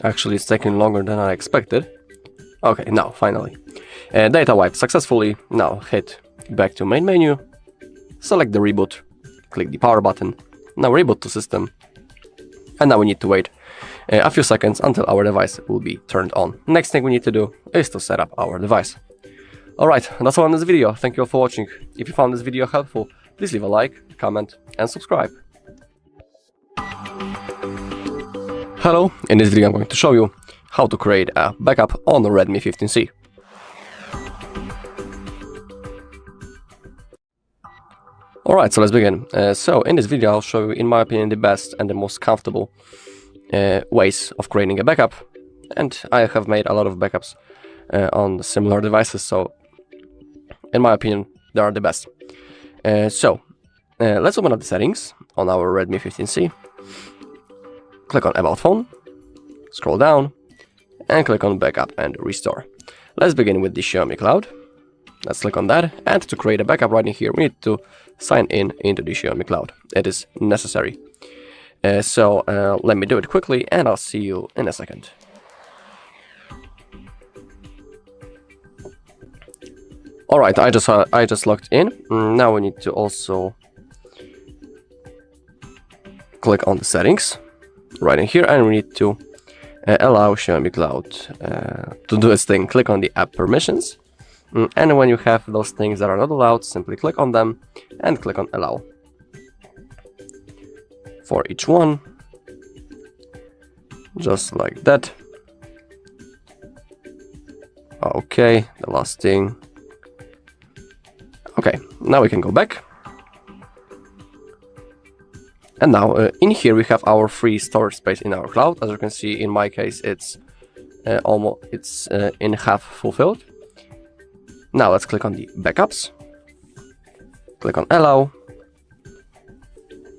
Actually, it's taking longer than I expected. Okay, now, finally. Data wipe successfully. Now, hit back to main menu. Select the reboot. Click the power button. Now, reboot to system. And now we need to wait a few seconds until our device will be turned on. Next thing we need to do is to set up our device. Alright, that's all on this video. Thank you all for watching. If you found this video helpful, please leave a like, comment, and subscribe. Hello, in this video I'm going to show you how to create a backup on the Redmi 15C. Alright, so let's begin. So in this video I'll show you, in my opinion, the best and the most comfortable ways of creating a backup. And I have made a lot of backups on similar devices, so in my opinion they are the best. Let's open up the settings on our Redmi 15C. Click on About Phone, scroll down, and click on Backup and Restore. Let's begin with the Xiaomi Cloud. Let's click on that, and to create a backup right in here, we need to sign in into the Xiaomi Cloud. It is necessary. Let me do it quickly, and I'll see you in a second. Alright, I just logged in. Now we need to also click on the settings right in here, and we need to allow Xiaomi Cloud to do its thing. Click on the app permissions, and when you have those things that are not allowed, simply click on them and click on allow for each one, just like that. Okay, the last thing. Okay, now we can go back. And now in here we have our free storage space in our cloud. As you can see, in my case it's in half fulfilled. Now let's click on the backups. Click on allow.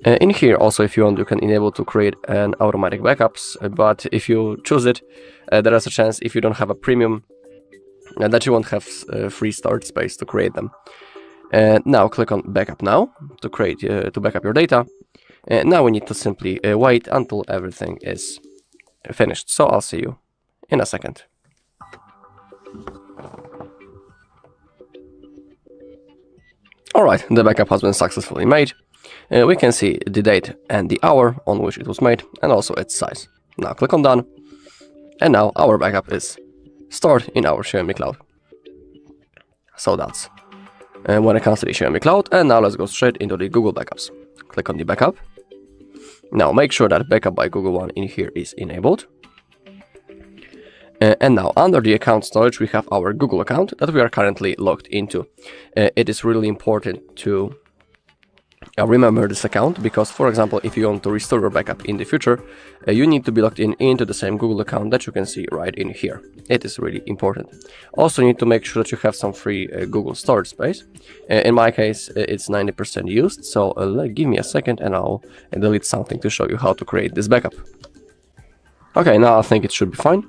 In here also, if you want, you can enable to create an automatic backups, but if you choose it, there is a chance, if you don't have a premium, that you won't have free storage space to create them. Now click on backup now to create to backup your data. Now we need to simply wait until everything is finished. So I'll see you in a second. Alright, the backup has been successfully made. We can see the date and the hour on which it was made, and also its size. Now click on done, and now our backup is stored in our Xiaomi Cloud. So that's when it comes to the Xiaomi Cloud. And now let's go straight into the Google backups. Click on the backup. Now make sure that backup by Google One in here is enabled. And now under the account storage we have our Google account that we are currently logged into. It is really important to remember this account, because for example, if you want to restore your backup in the future, you need to be logged in into the same Google account that you can see right in here. It is really important. Also, you need to make sure that you have some free Google storage space. In my case, it's 90% used, so give me a second and I'll delete something to show you how to create this backup. Okay, now I think it should be fine.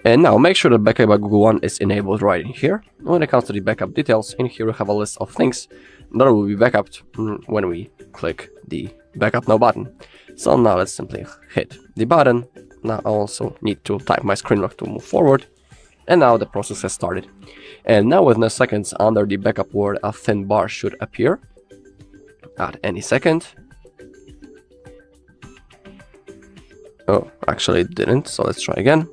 And now make sure that backup by Google One is enabled right in here. When it comes to the backup details, in here we have a list of things that will be backed when we click the backup now button. So now let's simply hit the button. Now I also need to type my screen lock to move forward. And now the process has started. And now within a second, under the backup word, a thin bar should appear at any second. Oh, actually it didn't, so let's try again.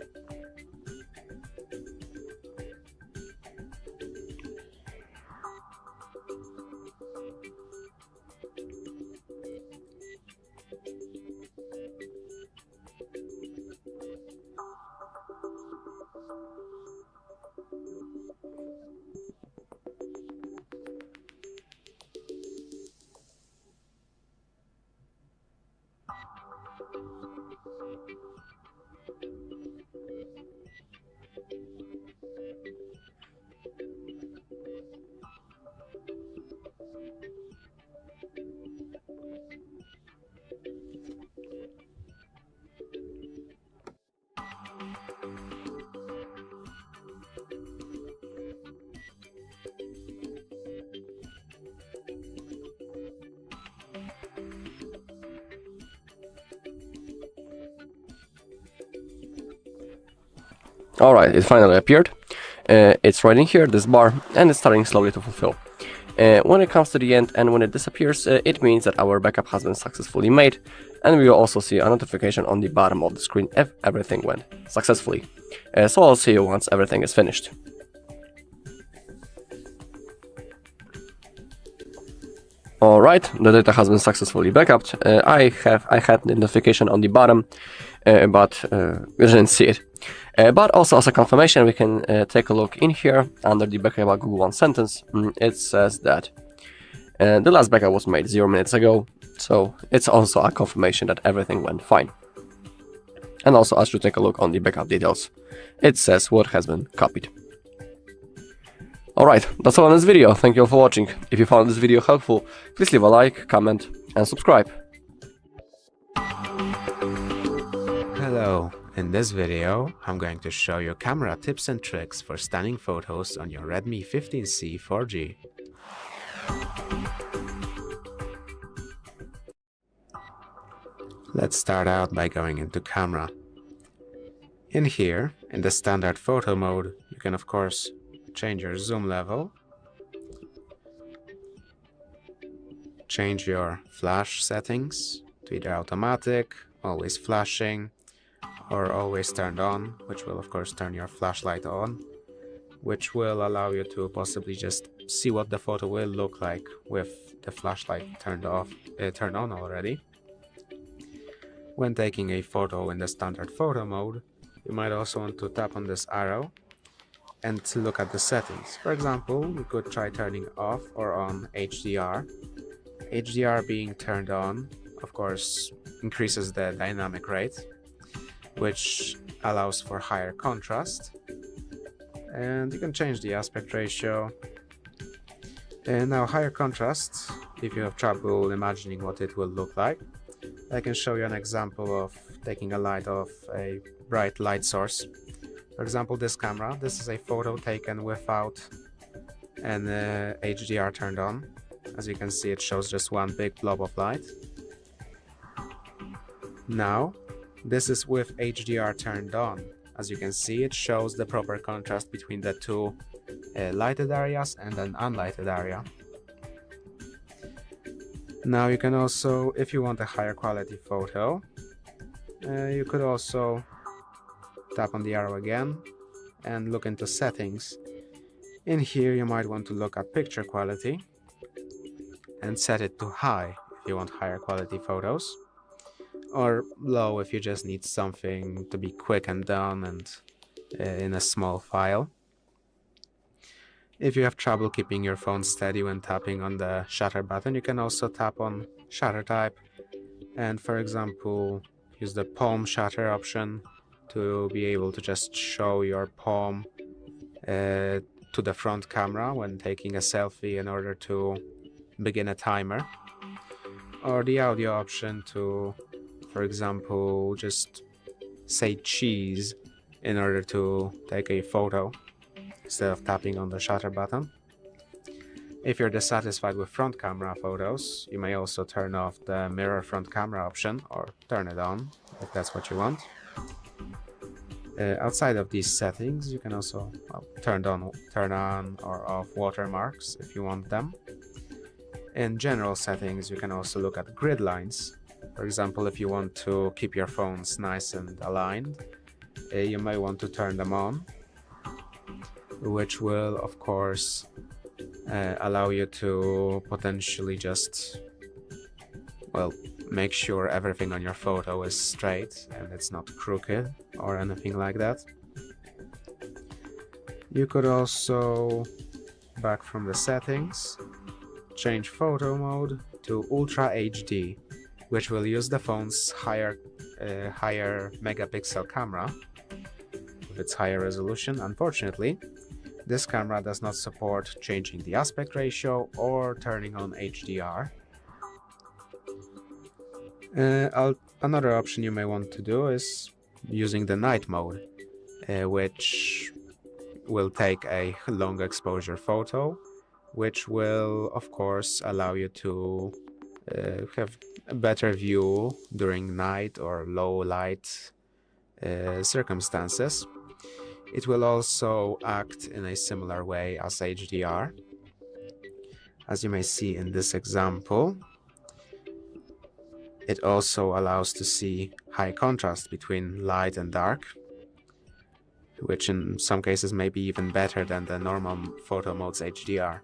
Alright, it finally appeared. It's right in here, this bar, and it's starting slowly to fulfill. When it comes to the end and when it disappears, it means that our backup has been successfully made, and we will also see a notification on the bottom of the screen if everything went successfully. So I'll see you once everything is finished. Alright, the data has been successfully backupped. I had the notification on the bottom, but we didn't see it. But also as a confirmation, we can take a look in here under the backup Google One sentence. It says that the last backup was made 0 minutes ago, so it's also a confirmation that everything went fine. And also as you take a look on the backup details, it says what has been copied. Alright, that's all on this video. Thank you all for watching. If you found this video helpful, please leave a like, comment and subscribe. Hello, in this video I'm going to show you camera tips and tricks for stunning photos on your Redmi 15C 4G. Let's start out by going into camera. In here, in the standard photo mode, you can of course change your zoom level, change your flash settings to either automatic, always flashing, or always turned on, which will of course turn your flashlight on, which will allow you to possibly just see what the photo will look like with the flashlight turned on already. When taking a photo in the standard photo mode, you might also want to tap on this arrow and to look at the settings. For example, you could try turning off or on HDR. HDR being turned on, of course, increases the dynamic rate, which allows for higher contrast. And you can change the aspect ratio. And now higher contrast, if you have trouble imagining what it will look like, I can show you an example of taking a light of a bright light source. For example, this camera, this is a photo taken without an HDR turned on. As you can see, it shows just one big blob of light. Now, this is with HDR turned on. As you can see, it shows the proper contrast between the two lighted areas and an unlighted area. Now you can also, if you want a higher quality photo, you could also tap on the arrow again and look into settings. In here you might want to look at picture quality and set it to high if you want higher quality photos, or low if you just need something to be quick and done and in a small file. If you have trouble keeping your phone steady when tapping on the shutter button, you can also tap on shutter type and, for example, use the palm shutter option to be able to just show your palm to the front camera when taking a selfie in order to begin a timer, or the audio option to, for example, just say cheese in order to take a photo instead of tapping on the shutter button. If you're dissatisfied with front camera photos, you may also turn off the mirror front camera option or turn it on if that's what you want. Outside of these settings, you can also turn on or off watermarks if you want them. In general settings, you can also look at grid lines. For example, if you want to keep your phones nice and aligned, you may want to turn them on, which will, of course, allow you to potentially just, well, make sure everything on your photo is straight and it's not crooked or anything like that. You could also, back from the settings, change photo mode to Ultra HD, which will use the phone's higher megapixel camera with its higher resolution. Unfortunately, this camera does not support changing the aspect ratio or turning on HDR. Another option you may want to do is using the night mode, which will take a long exposure photo, which will of course allow you to have a better view during night or low light circumstances. It will also act in a similar way as HDR. As you may see in this example, it also allows to see high contrast between light and dark, which in some cases may be even better than the normal photo mode's HDR.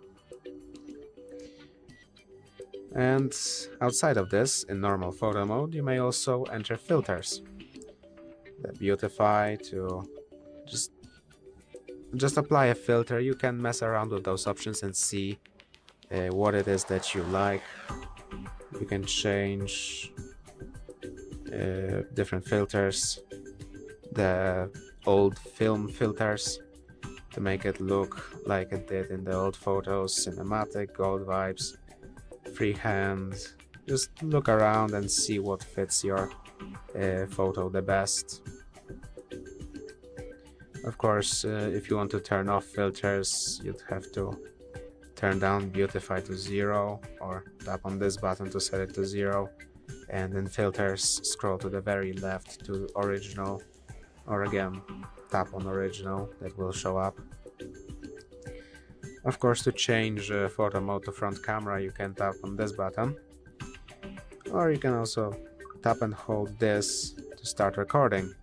And outside of this, in normal photo mode, you may also enter filters that beautify to just apply a filter. You can mess around with those options and see what it is that you like. You can change different filters, the old film filters, to make it look like it did in the old photos, cinematic, gold vibes, freehand. Just look around and see what fits your photo the best. Of course, if you want to turn off filters, you'd have to turn down Beautify to 0 or tap on this button to set it to 0, and in filters scroll to the very left to original, or again tap on original, that will show up. Of course, to change photo mode to front camera, you can tap on this button, or you can also tap and hold this to start recording,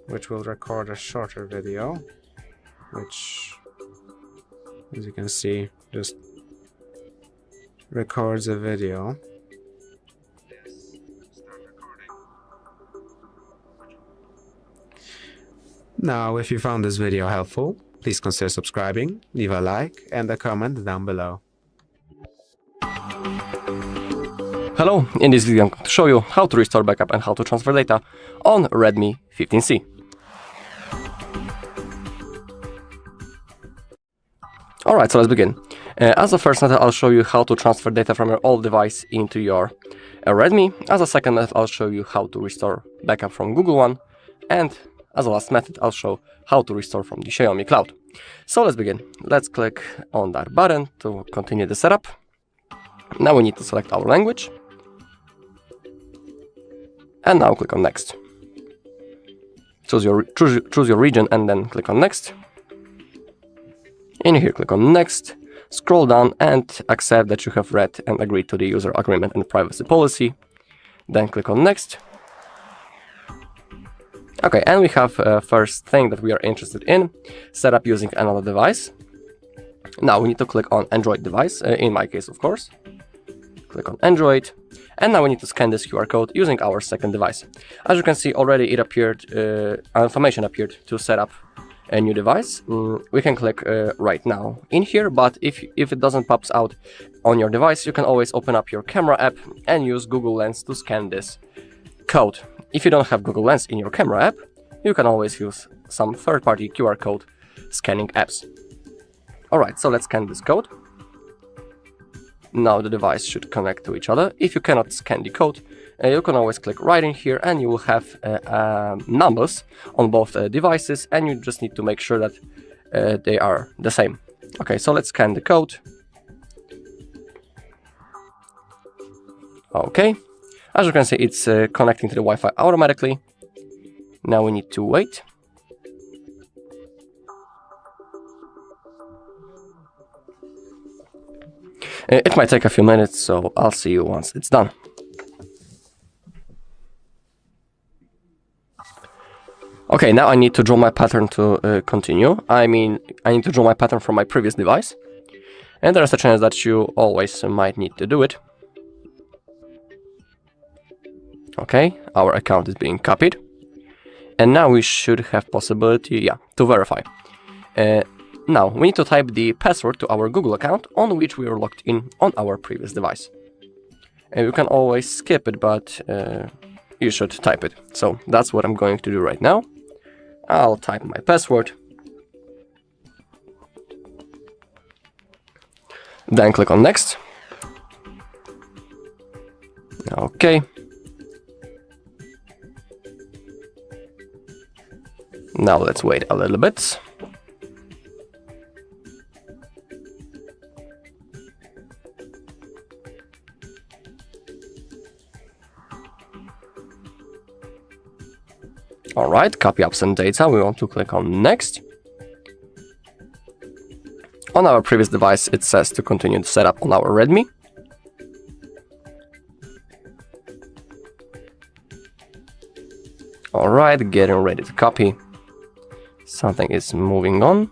which will record a shorter video, which, as you can see, just records a video. Now, if you found this video helpful, please consider subscribing, leave a like and a comment down below. Hello, in this video I'm going to show you how to restore backup and how to transfer data on Redmi 15C. Alright, so let's begin. As a first method, I'll show you how to transfer data from your old device into your Redmi. As a second method, I'll show you how to restore backup from Google One. And as a last method, I'll show how to restore from the Xiaomi Cloud. So let's begin. Let's click on that button to continue the setup. Now we need to select our language. And now click on Next. Choose your region and then click on Next. In here, click on Next, scroll down and accept that you have read and agreed to the user agreement and privacy policy. Then click on Next. Okay, and we have first thing that we are interested in, setup using another device. Now we need to click on Android device, in my case of course. Click on Android, and now we need to scan this QR code using our second device. As you can see already, it appeared, information appeared to set up a new device. We can click right now in here, but if it doesn't pop out on your device, you can always open up your camera app and use Google Lens to scan this code. If you don't have Google Lens in your camera app, you can always use some third-party QR code scanning apps. Alright, so let's scan this code. Now the device should connect to each other. If you cannot scan the code, you can always click right in here and you will have numbers on both devices, and you just need to make sure that they are the same. Okay, so let's scan the code. Okay, as you can see, it's connecting to the Wi-Fi automatically. Now we need to wait. It might take a few minutes, so I'll see you once it's done. Okay, now I need to draw my pattern to continue. I mean, I need to draw my pattern from my previous device. And there's a chance that you always might need to do it. Okay, our account is being copied. And now we should have possibility, to verify. Now, we need to type the password to our Google account on which we were logged in on our previous device. And you can always skip it, but you should type it. So that's what I'm going to do right now. I'll type my password. Then click on next. Okay. Now let's wait a little bit. Alright, copy apps and data, we want to click on next. On our previous device, it says to continue the setup on our Redmi. Alright, getting ready to copy. Something is moving on.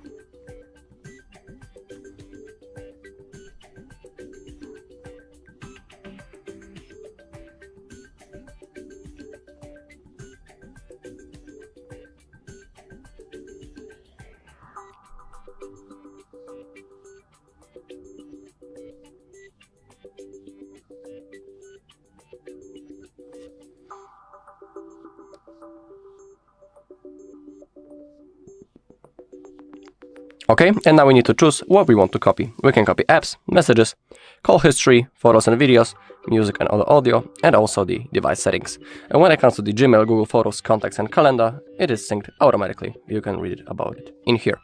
Okay, and now we need to choose what we want to copy. We can copy apps, messages, call history, photos and videos, music and other audio, and also the device settings. And when it comes to the Gmail, Google Photos, Contacts and Calendar, it is synced automatically. You can read about it in here.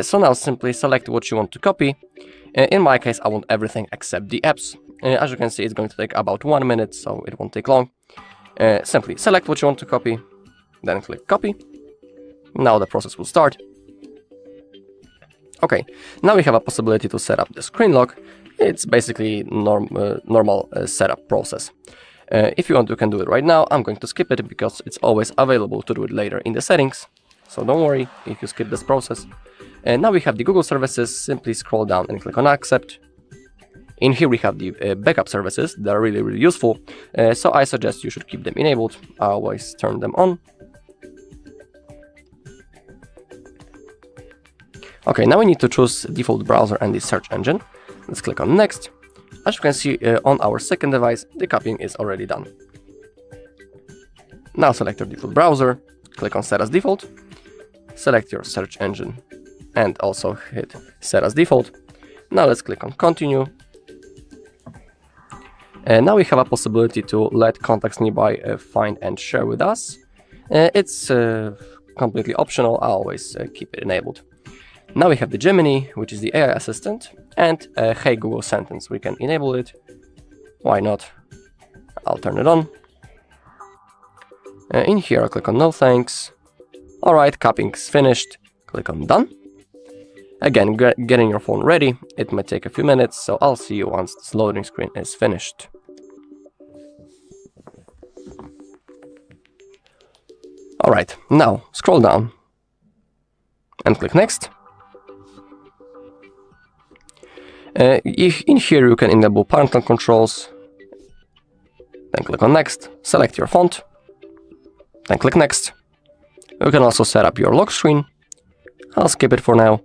So now simply select what you want to copy. In my case, I want everything except the apps. As you can see, it's going to take about 1 minute, so it won't take long. Simply select what you want to copy, then click copy. Now the process will start. Okay, now we have a possibility to set up the screen lock. It's basically normal setup process. If you want, you can do it right now. I'm going to skip it because it's always available to do it later in the settings. So don't worry if you skip this process. And now we have the Google services. Simply scroll down and click on accept. In here we have the backup services that are really useful. So I suggest you should keep them enabled. I always turn them on. Okay, now we need to choose default browser and the search engine. Let's click on next. As you can see on our second device, the copying is already done. Now select your default browser, click on set as default, select your search engine and also hit set as default. Now let's click on continue. And now we have a possibility to let contacts nearby find and share with us. It's completely optional, I always keep it enabled. Now we have the Gemini, which is the AI assistant, and Hey Google sentence. We can enable it. Why not? I'll turn it on. In here, I'll click on no thanks. Alright, copying is finished. Click on done. Again, getting your phone ready. It might take a few minutes, so I'll see you once this loading screen is finished. Alright, now scroll down and click next. In here you can enable parental controls, then click on next, select your font, then click next. You can also set up your lock screen. I'll skip it for now.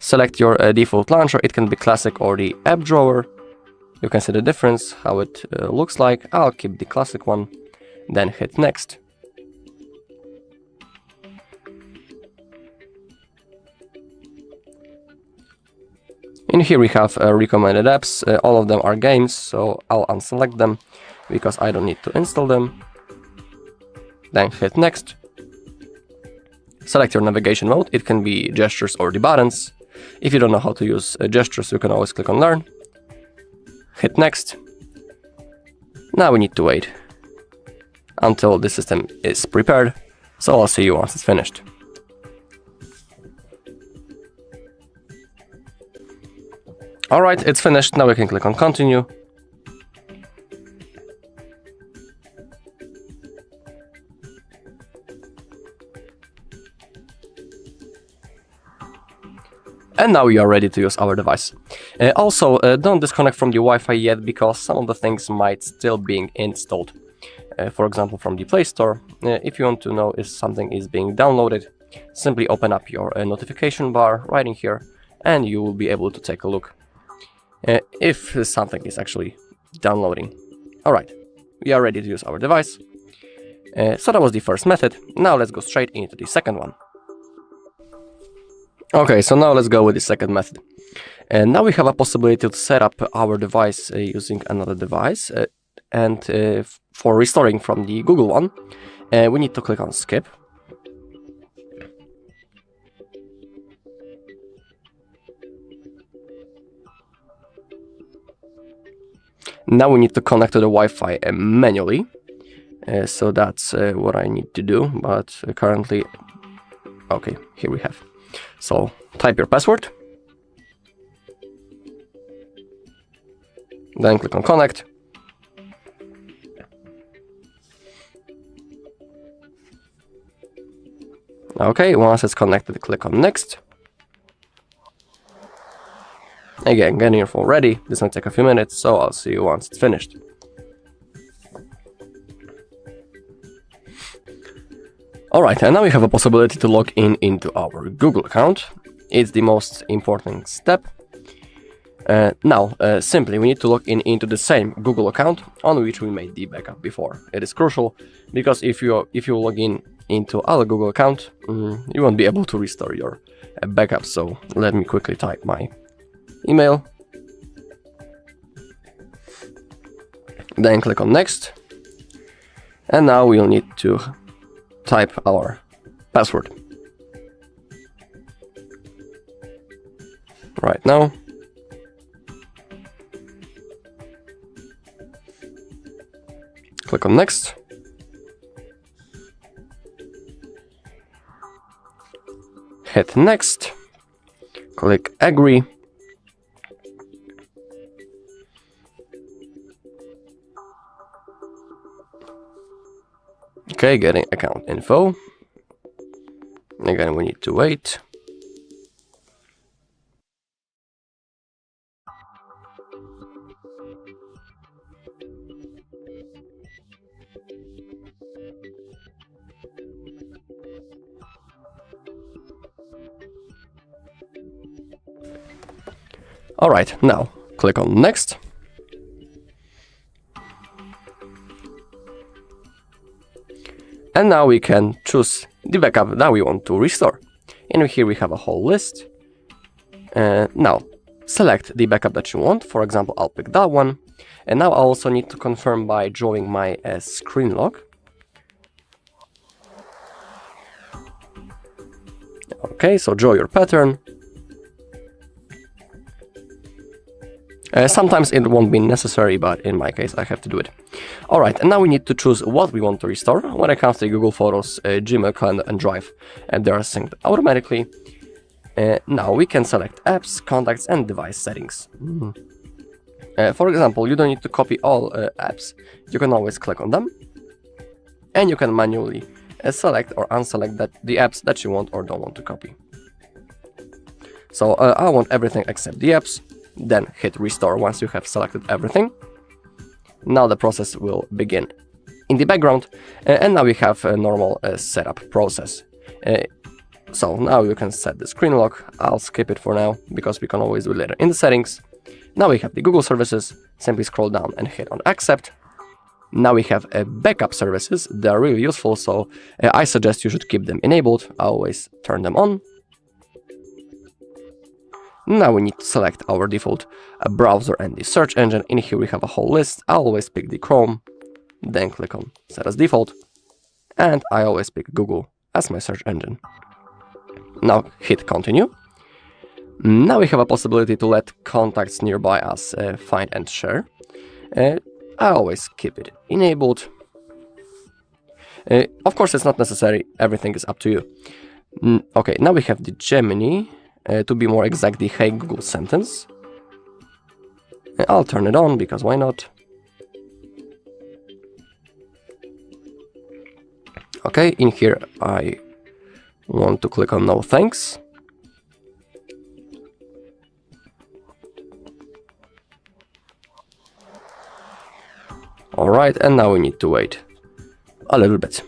Select your default launcher, it can be classic or the app drawer. You can see the difference, how it looks like. I'll keep the classic one, then hit next. In here we have recommended apps. All of them are games, so I'll unselect them because I don't need to install them. Then hit next. Select your navigation mode. It can be gestures or the buttons. If you don't know how to use gestures, you can always click on Learn, hit Next. Now we need to wait until the system is prepared, so I'll see you once it's finished. Alright, it's finished. Now we can click on Continue. And now we are ready to use our device. Also, don't disconnect from the Wi-Fi yet, because some of the things might still be installed. For example, from the Play Store. If you want to know if something is being downloaded, simply open up your notification bar right in here, and you will be able to take a look if something is actually downloading. Alright, we are ready to use our device. So that was the first method. Now let's go straight into the second one. Okay, so now let's go with the second method. And now we have a possibility to set up our device using another device. And for restoring from the Google one, we need to click on Skip. Now we need to connect to the Wi-Fi manually. So that's what I need to do, but currently... Okay, here we have. So type your password, then click on Connect. Okay, once it's connected, click on Next. Again, getting your phone ready. This might take a few minutes, so I'll see you once it's finished. Alright, and now we have a possibility to log in into our Google account. It's the most important step. Now, simply we need to log in into the same Google account on which we made the backup before. It is crucial, because if you log in into our Google account, you won't be able to restore your backup. So let me quickly type my email. Then click on Next. And now we'll need to type our password. Right now. Click on Next. Hit Next. Click Agree. Okay, getting account info. Again, we need to wait. Alright, now click on Next. And now we can choose the backup that we want to restore. And here we have a whole list. Now, select the backup that you want. For example, I'll pick that one. And now I also need to confirm by drawing my screen lock. Okay, so draw your pattern. Sometimes it won't be necessary, but in my case I have to do it. Alright, and now we need to choose what we want to restore. When it comes to Google Photos, Gmail, Calendar and Drive, and they are synced automatically. Now we can select apps, contacts and device settings. For example, you don't need to copy all apps. You can always click on them. And you can manually select or unselect the apps that you want or don't want to copy. So I want everything except the apps. Then hit restore once you have selected everything. Now the process will begin in the background, and now we have a normal setup process. So now you can set the screen lock. I'll skip it for now because we can always do it later in the settings. Now we have the Google services. Simply scroll down and hit on accept. Now we have backup services. They are really useful, so I suggest you should keep them enabled. I always turn them on. Now we need to select our default browser and the search engine. In here we have a whole list. I always pick the Chrome, then click on set as default, and I always pick Google as my search engine. Now hit continue. Now we have a possibility to let contacts nearby us find and share. I always keep it enabled. Of course, it's not necessary, everything is up to you. Okay, now we have the Gemini, to be more exact, the Hey Google sentence. I'll turn it on, because why not? Okay, in here I want to click on no thanks. Alright, and now we need to wait a little bit.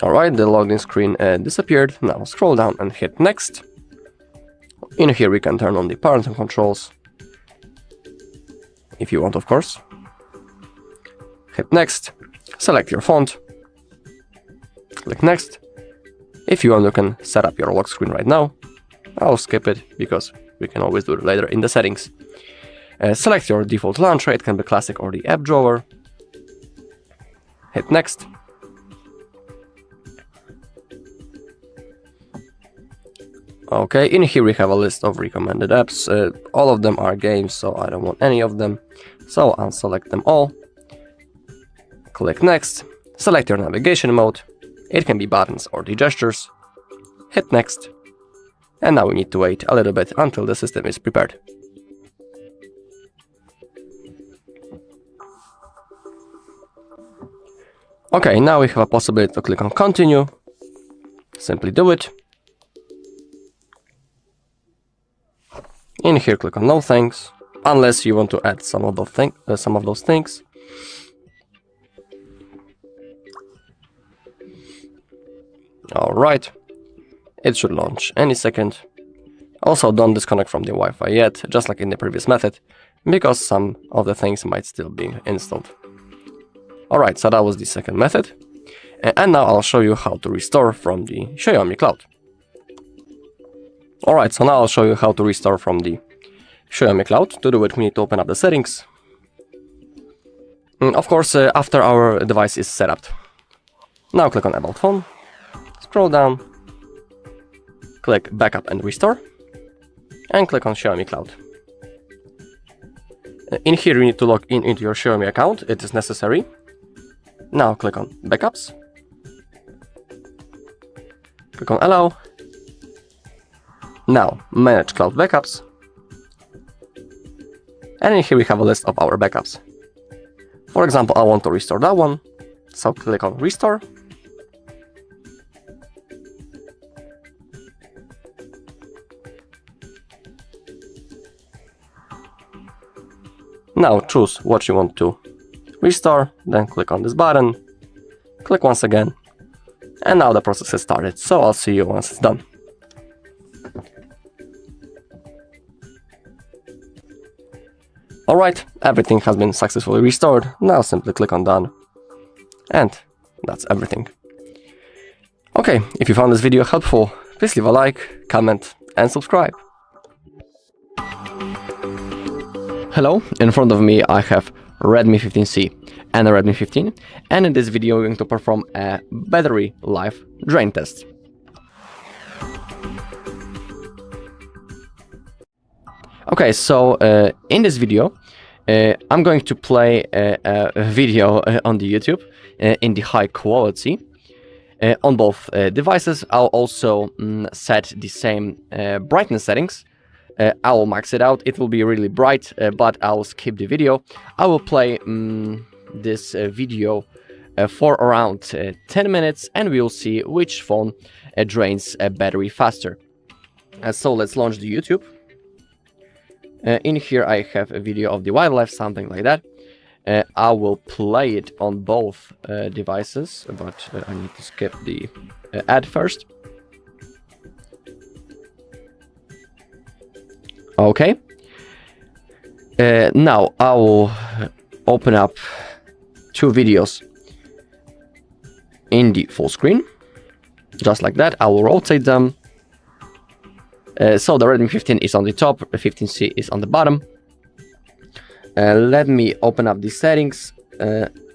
Alright, the login screen disappeared. Now scroll down and hit next. In here we can turn on the parental controls, if you want, of course. Hit next, select your font, click next. If you want, you can set up your lock screen right now. I'll skip it because we can always do it later in the settings. Select your default launcher, it can be classic or the app drawer. Hit next. Okay, in here we have a list of recommended apps. All of them are games, so I don't want any of them. So I'll select them all. Click next. Select your navigation mode. It can be buttons or the gestures. Hit next. And now we need to wait a little bit until the system is prepared. Okay, now we have a possibility to click on continue. Simply do it. In here, click on no thanks, unless you want to add some of those things. Alright, it should launch any second. Also, don't disconnect from the Wi-Fi yet, just like in the previous method, because some of the things might still be installed. Alright, so that was the second method. And now I'll show you how to restore from the Xiaomi Cloud. Alright, so now I'll show you how to restore from the Xiaomi Cloud. To do it, we need to open up the settings. Of course, after our device is set up. Now click on About Phone, scroll down, click Backup and Restore, and click on Xiaomi Cloud. In here you need to log in into your Xiaomi account, it is necessary. Now click on Backups, click on Allow. Now Manage Cloud Backups, and in here we have a list of our backups. For example, I want to restore that one, so click on Restore. Now choose what you want to restore, then click on this button, click once again, and now the process has started, so I'll see you once it's done. Alright, everything has been successfully restored. Now simply click on Done. And that's everything. Okay, if you found this video helpful, please leave a like, comment, and subscribe. Hello, in front of me I have Redmi 15C and a Redmi 15, and in this video we're going to perform a battery life drain test. Okay, so in this video, I'm going to play a video on the YouTube in the high quality on both devices. I'll also set the same brightness settings. I will max it out. It will be really bright, but I will skip the video. I will play this video for around 10 minutes, and we will see which phone drains a battery faster. So let's launch the YouTube. In here I have a video of the wildlife, something like that. I will play it on both devices, but I need to skip the ad first. Okay. Now I will open up two videos in the full screen, just like that. I will rotate them. So the Redmi 15 is on the top, the 15C is on the bottom. Let me open up the settings,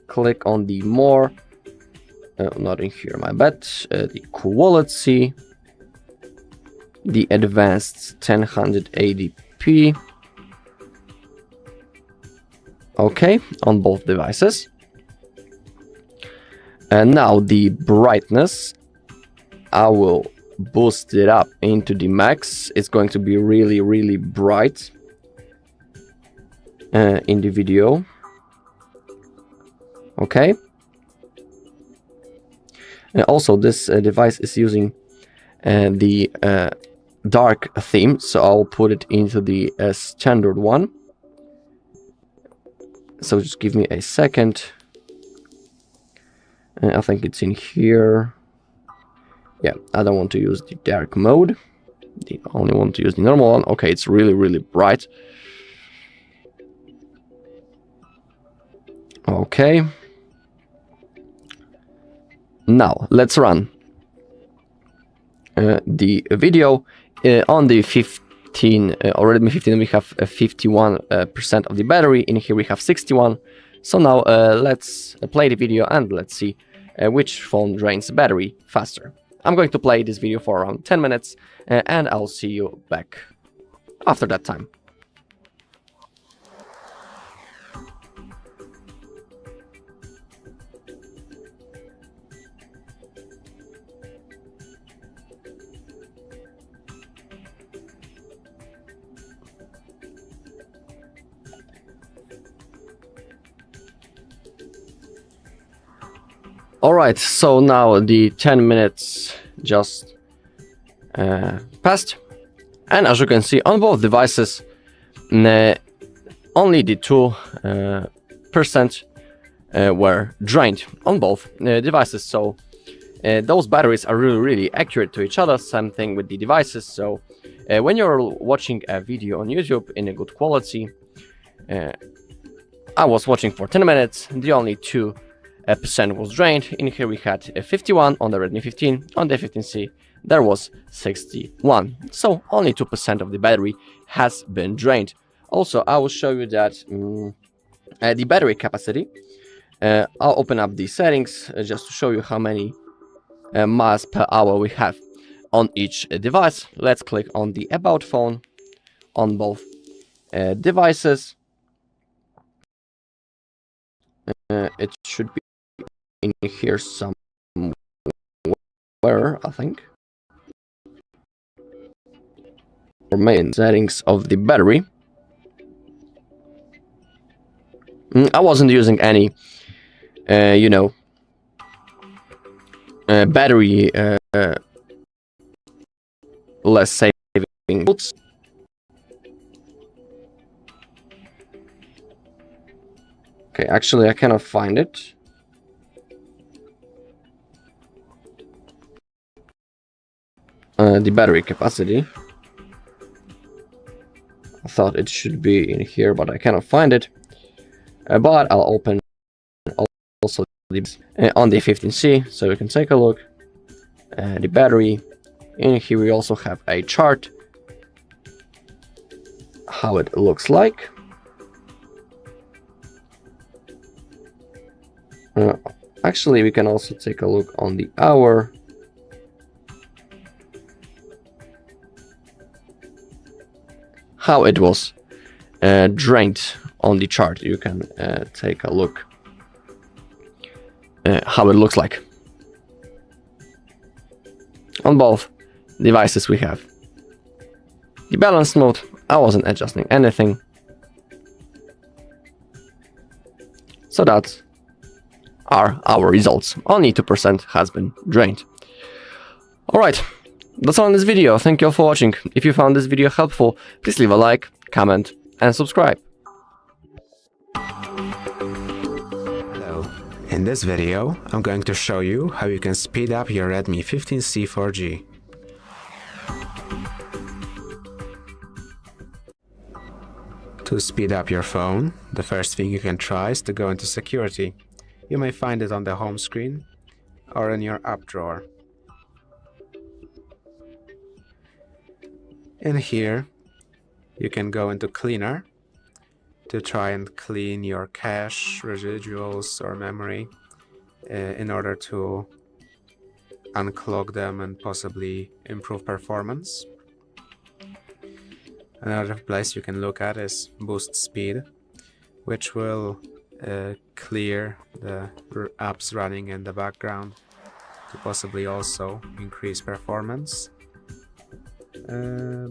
click on the more, not in here, my bad. The quality, the advanced 1080p. Okay, on both devices. And now the brightness, I will boost it up into the max. It's going to be really, really bright in the video. Okay. Also, this device is using the dark theme, so I'll put it into the standard one. So just give me a second. I think it's in here. Yeah, I don't want to use the dark mode. I only want to use the normal one. Okay, it's really, really bright. Okay. Now, let's run the video. On the 15, Redmi 15, we have 51% of the battery. In here we have 61. So now let's play the video and let's see which phone drains battery faster. I'm going to play this video for around 10 minutes and I'll see you back after that time. Alright, so now the 10 minutes just passed, and as you can see on both devices, only the 2% were drained on both devices. So those batteries are really, really accurate to each other. Same thing with the devices. So when you're watching a video on YouTube in a good quality, I was watching for 10 minutes, the only 2% was drained. In here we had 51 on the Redmi 15, on the 15C there was 61. So only 2% of the battery has been drained. Also, I will show you that the battery capacity. I'll open up the settings just to show you how many miles per hour we have on each device. Let's click on the About phone on both devices. It should be in here somewhere, I think. Or main settings of the battery. I wasn't using any, battery less saving modes. Okay, actually I cannot find it. The battery capacity. I thought it should be in here, but I cannot find it. But I'll open also on the 15C, so you can take a look. The battery. In here we also have a chart, how it looks like. Actually, we can also take a look on the hour. How it was drained on the chart. You can take a look how it looks like. On both devices we have the balance mode. I wasn't adjusting anything. So that are our results. Only 2% has been drained. Alright, that's all in this video. Thank you all for watching. If you found this video helpful, please leave a like, comment and subscribe. Hello. In this video, I'm going to show you how you can speed up your Redmi 15C 4G. To speed up your phone, the first thing you can try is to go into security. You may find it on the home screen or in your app drawer. In here, you can go into cleaner to try and clean your cache, residuals or memory. in order to unclog them and possibly improve performance. Another place you can look at is boost speed, which will clear the apps running in the background to possibly also increase performance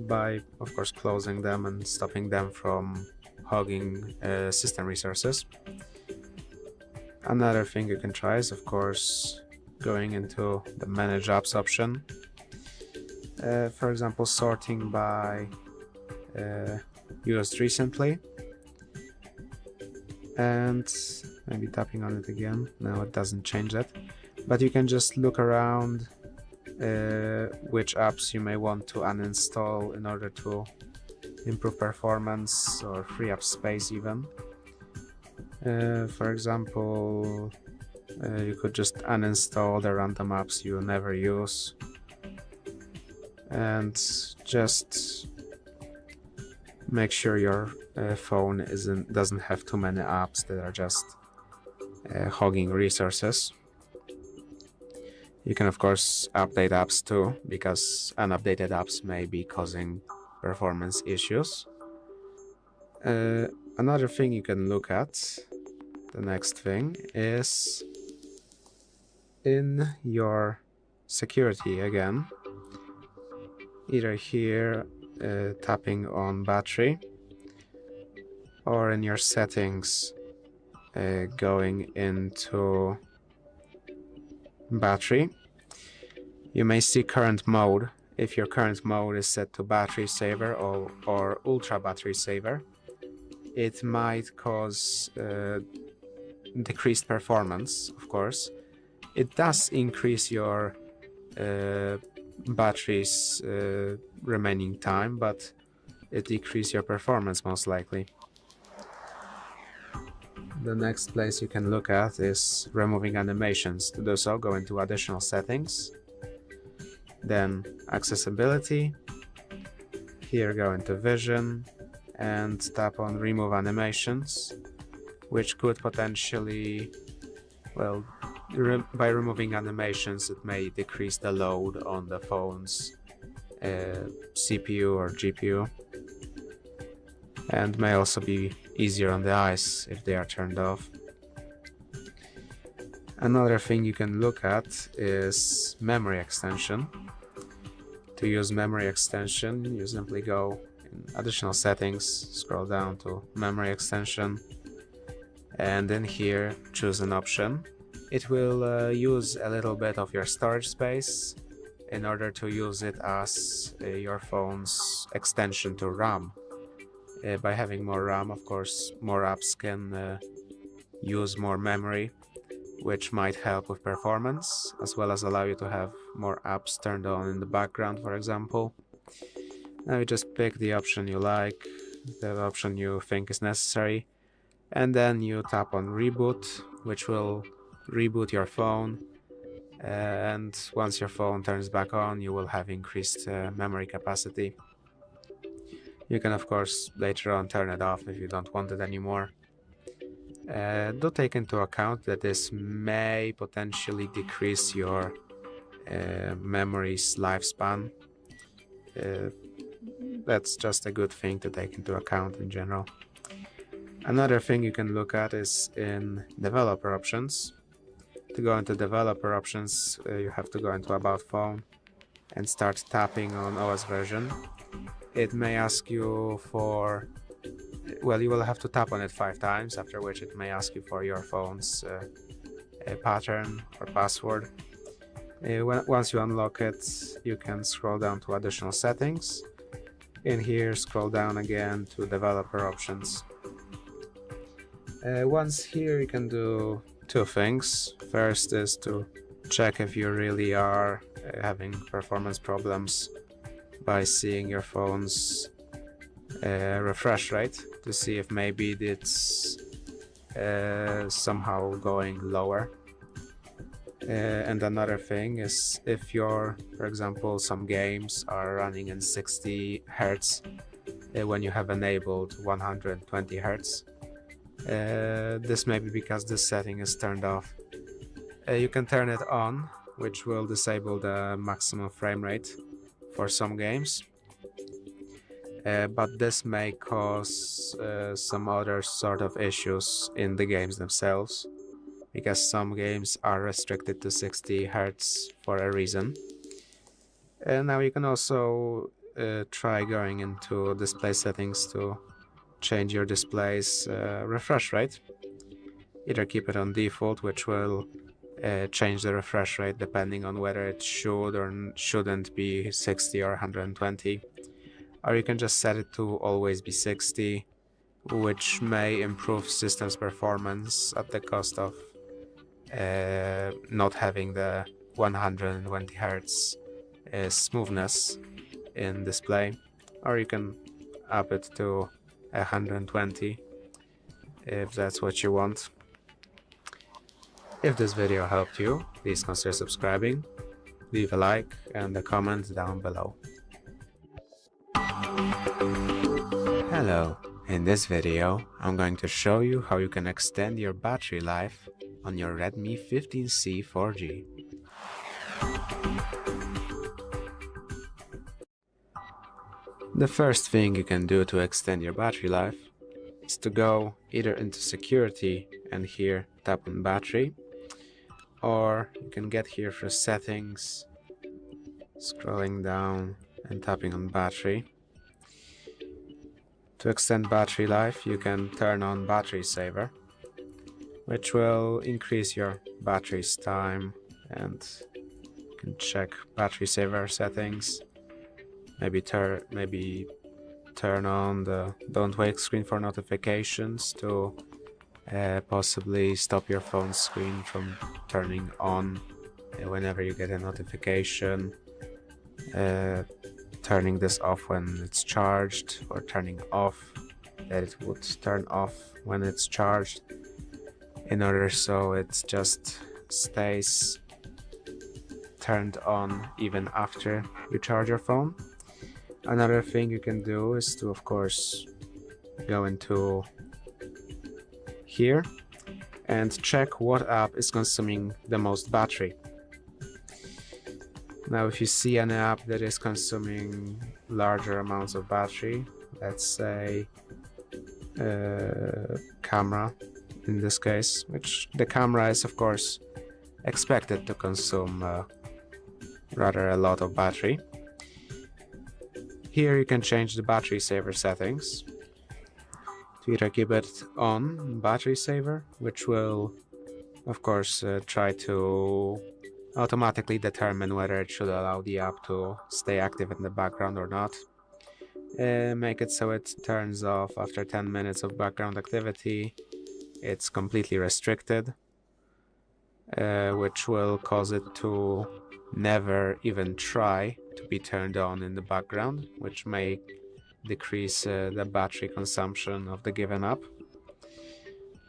by, of course, closing them and stopping them from hogging system resources. Another thing you can try is, of course, going into the Manage Apps option. For example, sorting by used recently, and maybe tapping on it again. No, it doesn't change that, but you can just look around which apps you may want to uninstall in order to improve performance or free up space even. For example, you could just uninstall the random apps you never use and just make sure your phone doesn't have too many apps that are just hogging resources. You can of course update apps too, because unupdated apps may be causing performance issues. Another thing you can look at, the next thing, is in your security again, either here tapping on battery, or in your settings going into battery. You may see current mode. If your current mode is set to battery saver or ultra battery saver, it might cause decreased performance, of course. It does increase your battery's remaining time, but it decreases your performance most likely. The next place you can look at is removing animations. To do so, go into additional settings, then accessibility. Here go into vision and tap on remove animations, which could potentially, well, by removing animations it may decrease the load on the phone's CPU or GPU, and may also be easier on the eyes if they are turned off. Another thing you can look at is memory extension. To use memory extension, you simply go in additional settings, scroll down to memory extension, and in here choose an option. It will use a little bit of your storage space in order to use it as your phone's extension to RAM. By having more RAM, of course, more apps can use more memory, which might help with performance, as well as allow you to have more apps turned on in the background, for example. Now you just pick the option you like, the option you think is necessary, and then you tap on Reboot, which will reboot your phone, and once your phone turns back on, you will have increased memory capacity. You can of course later on turn it off if you don't want it anymore. Do take into account that this may potentially decrease your memory's lifespan. That's just a good thing to take into account in general. Another thing you can look at is in developer options. To go into developer options, you have to go into About Phone and start tapping on OS version. It may ask you for, well, you will have to tap on it 5 times, after which it may ask you for your phone's pattern or password. Once you unlock it, you can scroll down to additional settings. In here, scroll down again to developer options. Once here, you can do 2 things. First is to check if you really are having performance problems by seeing your phone's refresh rate, to see if maybe it's somehow going lower. And another thing is if for example, some games are running in 60 Hz when you have enabled 120 Hz. This may be because this setting is turned off. You can turn it on, which will disable the maximum frame rate for some games. But this may cause some other sort of issues in the games themselves, because some games are restricted to 60 Hz for a reason. And now you can also try going into display settings to change your display's refresh rate. Either keep it on default, which will change the refresh rate depending on whether it should or shouldn't be 60 or 120. Or you can just set it to always be 60, which may improve system's performance at the cost of not having the 120 Hz smoothness in display. Or you can up it to 120 if that's what you want. If this video helped you, please consider subscribing, leave a like and a comment down below. Hello, in this video I'm going to show you how you can extend your battery life on your Redmi 15C 4G. The first thing you can do to extend your battery life is to go either into security and here tap on battery, or you can get here for settings, scrolling down and tapping on battery. To extend battery life, you can turn on battery saver, which will increase your battery's time, and you can check battery saver settings. Maybe turn on the don't wake screen for notifications to possibly stop your phone screen from turning on whenever you get a notification. Turning this off when it's charged, or turning off that it would turn off when it's charged, in order so it just stays turned on even after you charge your phone. Another thing you can do is to, of course, go into here and check what app is consuming the most battery. Now, if you see an app that is consuming larger amounts of battery, let's say camera in this case, which the camera is of course expected to consume rather a lot of battery. Here you can change the battery saver settings to either keep it on battery saver, which will of course try to automatically determine whether it should allow the app to stay active in the background or not. Make it so it turns off after 10 minutes of background activity. It's completely restricted, which will cause it to never even try to be turned on in the background, which may decrease the battery consumption of the given app.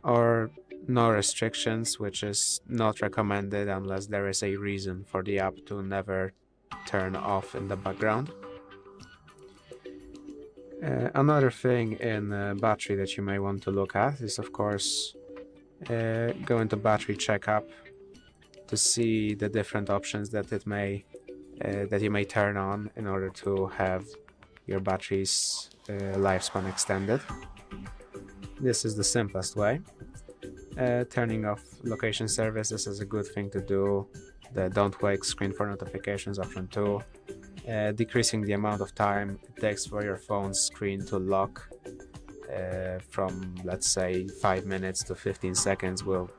Or no restrictions, which is not recommended unless there is a reason for the app to never turn off in the background. Another thing in battery that you may want to look at is, of course, go into battery checkup to see the different options that you may turn on in order to have your battery's lifespan extended. This is the simplest way. Turning off location service, this is a good thing to do. The don't wake screen for notifications option 2. Decreasing the amount of time it takes for your phone's screen to lock from, let's say, 5 minutes to 15 seconds will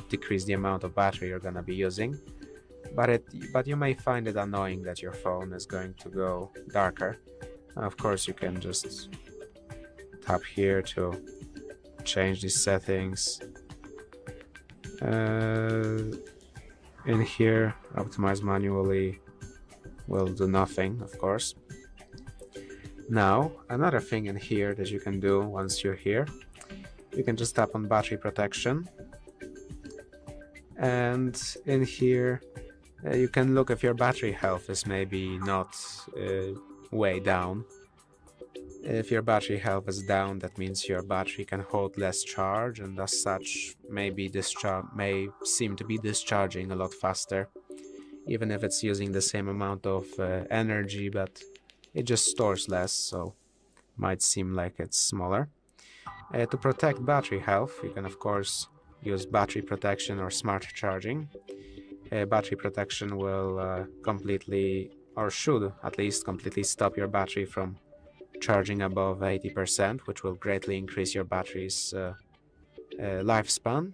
decrease the amount of battery you're gonna be using. But you may find it annoying that your phone is going to go darker. Of course, you can just tap here to change these settings. In here, optimize manually will do nothing, of course. Now, another thing in here that you can do once you're here, you can just tap on battery protection, and in here you can look if your battery health is maybe not way down. If your battery health is down, that means your battery can hold less charge, and as such may seem to be discharging a lot faster, even if it's using the same amount of energy, but it just stores less, so might seem like it's smaller. To protect battery health, you can of course use battery protection or smart charging. Battery protection will completely, or should at least completely, stop your battery from charging above 80%, which will greatly increase your battery's lifespan.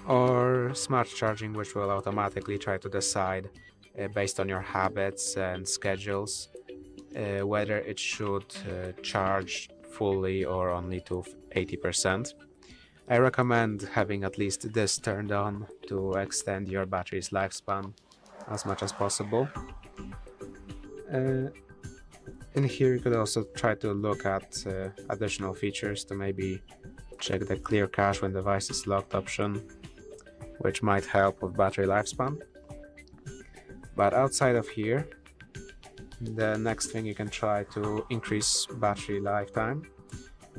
Or smart charging, which will automatically try to decide based on your habits and schedules whether it should charge fully or only to 80%. I recommend having at least this turned on to extend your battery's lifespan as much as possible. In here you could also try to look at additional features to maybe check the clear cache when device is locked option, which might help with battery lifespan. But outside of here, the next thing you can try to increase battery lifetime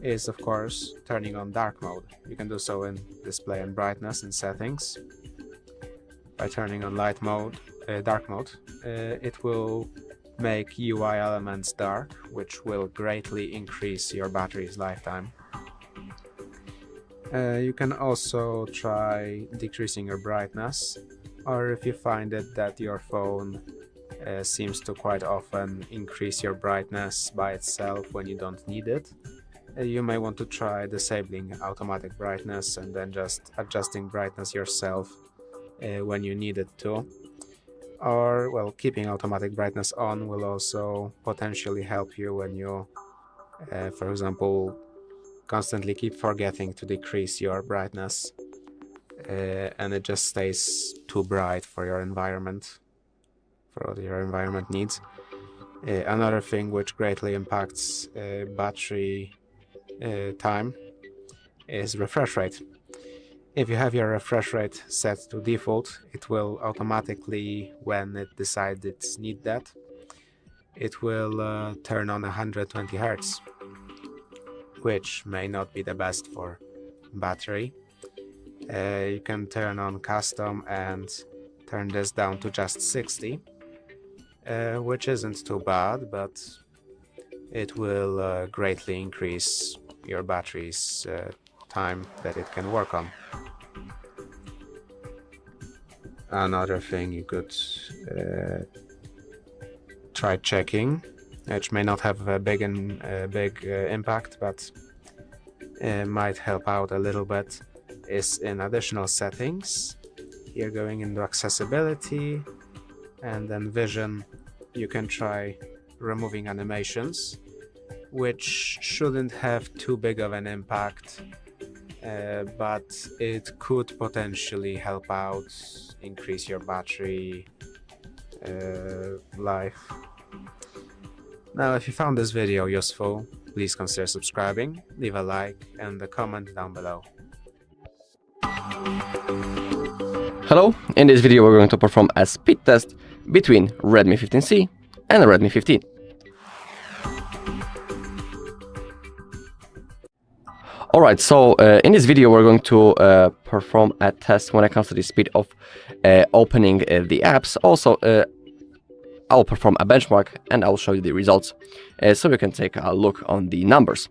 is of course turning on dark mode. You can do so in display and brightness in settings. By turning on dark mode, it will make UI elements dark, which will greatly increase your battery's lifetime. You can also try decreasing your brightness, or if you find it that your phone seems to quite often increase your brightness by itself when you don't need it, you may want to try disabling automatic brightness and then just adjusting brightness yourself when you need it to. Or, well, keeping automatic brightness on will also potentially help you when you, for example, constantly keep forgetting to decrease your brightness and it just stays too bright for your environment, for what your environment needs. Another thing which greatly impacts battery time is refresh rate. If you have your refresh rate set to default, it will automatically, when it decides it needs that, it will turn on 120 Hz, which may not be the best for battery. You can turn on custom and turn this down to just 60, which isn't too bad, but it will greatly increase your battery's time that it can work on. Another thing you could try checking, which may not have a big impact, but might help out a little bit, is in additional settings. Here, going into accessibility and then vision, you can try removing animations, which shouldn't have too big of an impact, but it could potentially help out increase your battery life. Now, if you found this video useful, please consider subscribing, leave a like and a comment down below. Hello, in this video we're going to perform a speed test between Redmi 15C and Redmi 15. Alright, so in this video we're going to perform a test when it comes to the speed of opening the apps. Also, I'll perform a benchmark and I'll show you the results so you can take a look on the numbers.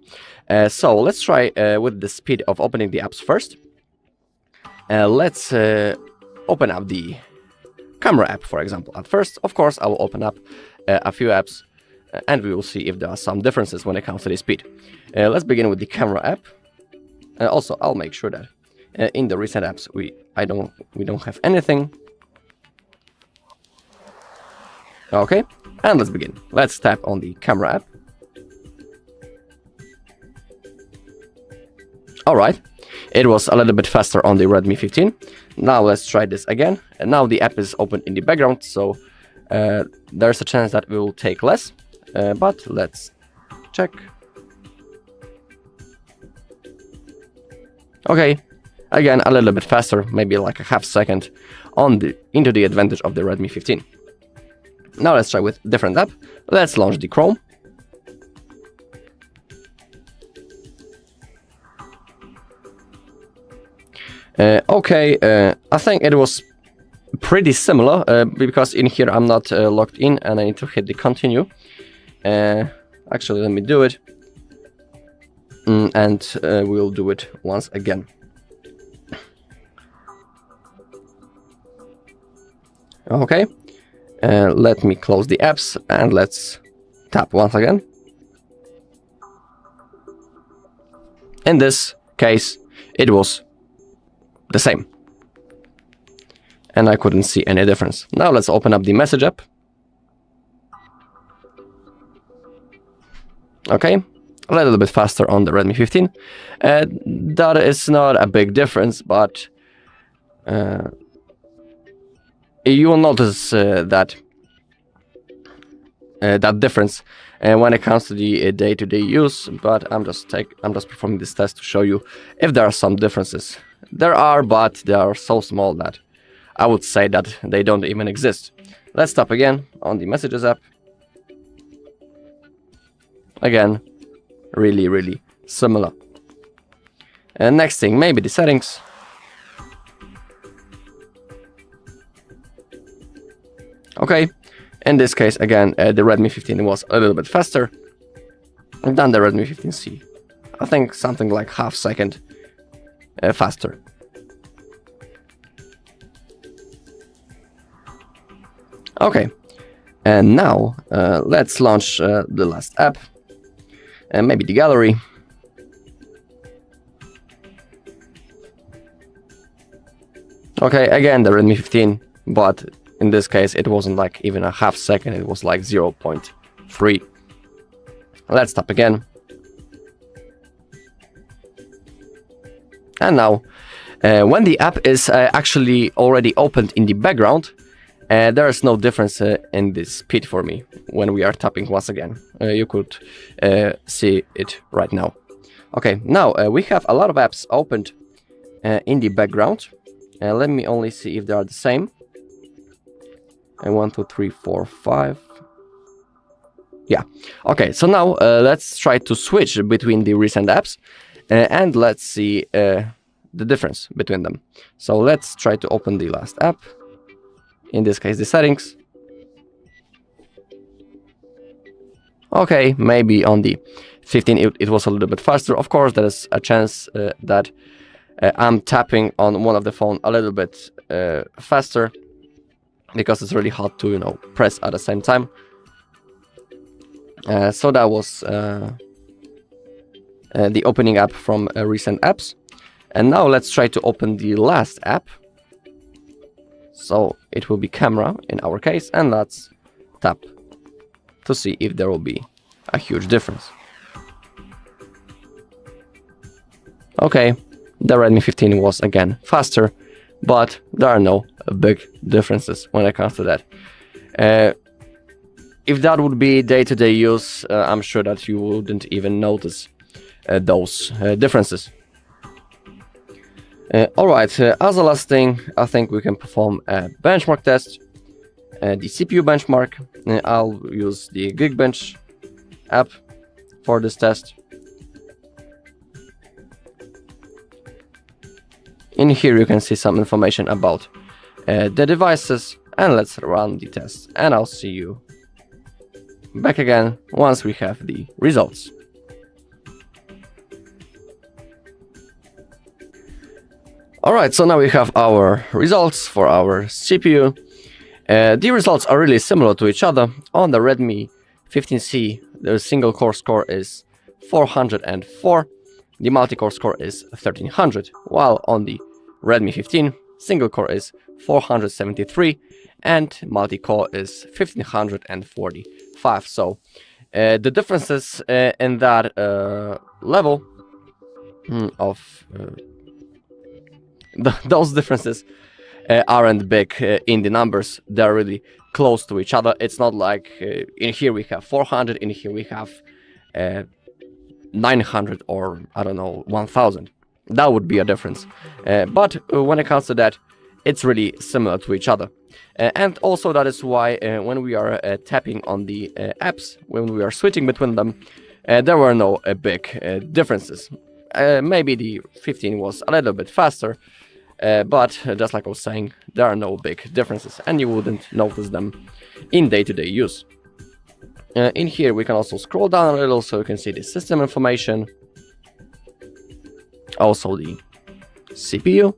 So let's try with the speed of opening the apps first. Let's open up the camera app, for example. At first, of course, I will open up a few apps and we will see if there are some differences when it comes to the speed. Let's begin with the camera app. Also, I'll make sure that in the recent apps we don't have anything. Okay, and let's begin. Let's tap on the camera app. Alright, it was a little bit faster on the Redmi 15. Now let's try this again. And now the app is open in the background, so there's a chance that it will take less. But let's check. Okay, again a little bit faster, maybe like a half second into the advantage of the Redmi 15. Now let's try with different app. Let's launch the Chrome. Okay, I think it was pretty similar because in here I'm not logged in and I need to hit the continue. Actually, let me do it. And we'll do it once again. Okay, let me close the apps and let's tap once again. In this case, it was the same. And I couldn't see any difference. Now let's open up the message app. Okay, a little bit faster on the Redmi 15. That is not a big difference, but you will notice that difference when it comes to the day-to-day use. But I'm just performing this test to show you if there are some differences. There are, but they are so small that I would say that they don't even exist. Let's tap again on the Messages app. Again, really similar. And next thing, maybe the settings. Okay, in this case, again, the Redmi 15 was a little bit faster than the Redmi 15C. I think something like half second faster. Okay, and now let's launch the last app, and maybe the gallery. Okay, again the Redmi 15, but in this case it wasn't like even a half second, it was like 0.3. Let's tap again. And now, when the app is actually already opened in the background, there is no difference in the speed for me when we are tapping once again. You could see it right now. Okay, now we have a lot of apps opened in the background. Let me only see if they are the same. 1, 2, 3, 4, 5. Yeah. Okay, so now let's try to switch between the recent apps and let's see the difference between them. So let's try to open the last app. In this case, the settings. Okay, maybe on the 15 it was a little bit faster. Of course, there is a chance that I'm tapping on one of the phone a little bit faster because it's really hard to, press at the same time. So that was the opening app from recent apps. And now let's try to open the last app. So it will be camera in our case, and let's tap to see if there will be a huge difference. Okay, the Redmi 15 was again faster, but there are no big differences when it comes to that. If that would be day-to-day use, I'm sure that you wouldn't even notice those differences. Alright, as a last thing, I think we can perform a benchmark test. The CPU benchmark. I'll use the Geekbench app for this test. In here you can see some information about the devices, and let's run the test, and I'll see you back again once we have the results. Alright, so now we have our results for our CPU. The results are really similar to each other. On the Redmi 15C, the single core score is 404, the multi-core score is 1300, while on the Redmi 15, single core is 473 and multi-core is 1545. So the differences in that level of those differences aren't big in the numbers. They're really close to each other. It's not like in here we have 400, in here we have 900 or I don't know 1000. That would be a difference. But when it comes to that, it's really similar to each other. And also that is why when we are tapping on the apps, when we are switching between them, there were no big differences. Maybe the 15 was a little bit faster, but just like I was saying, there are no big differences and you wouldn't notice them in day-to-day use. In here we can also scroll down a little so you can see the system information, also the CPU,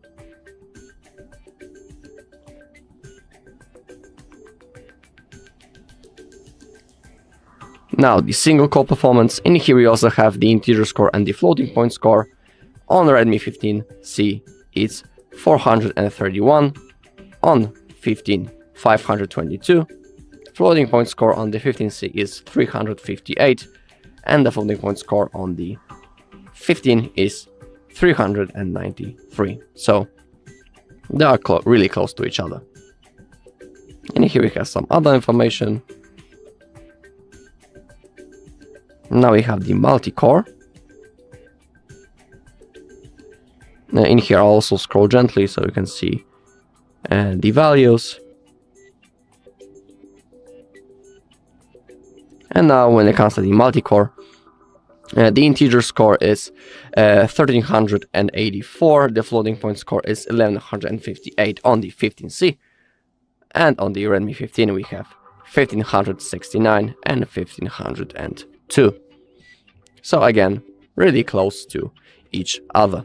now the single core performance. In here we also have the integer score and the floating point score. On the Redmi 15C it's 431, on 15 522, floating point score on the 15C is 358, and the floating point score on the 15 is 393. So they are really close to each other. And here we have some other information. Now we have the multi-core. In here I'll also scroll gently so you can see the values. And now when it comes to the multi-core, the integer score is 1384, the floating point score is 1158 on the 15C, and on the Redmi 15 we have 1569 and 1502. So again, really close to each other.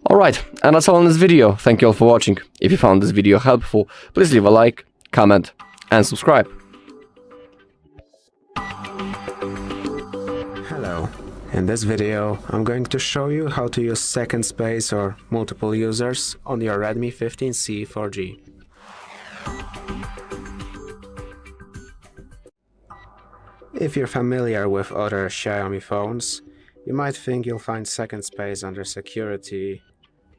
Alright, and that's all in this video. Thank you all for watching. If you found this video helpful, please leave a like, comment, and subscribe. Hello. In this video, I'm going to show you how to use second space or multiple users on your Redmi 15C 4G. If you're familiar with other Xiaomi phones, you might think you'll find second space under security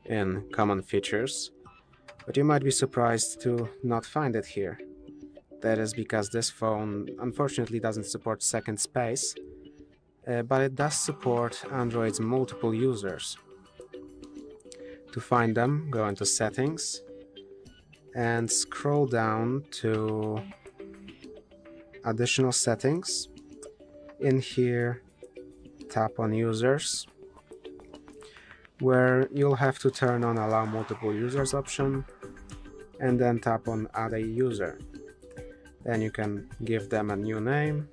in common features, but you might be surprised to not find it here. That is because this phone unfortunately doesn't support second space, but it does support Android's multiple users. To find them, go into Settings and scroll down to Additional Settings. In here, tap on Users, where you'll have to turn on Allow Multiple Users option, and then tap on Add a User. Then you can give them a new name.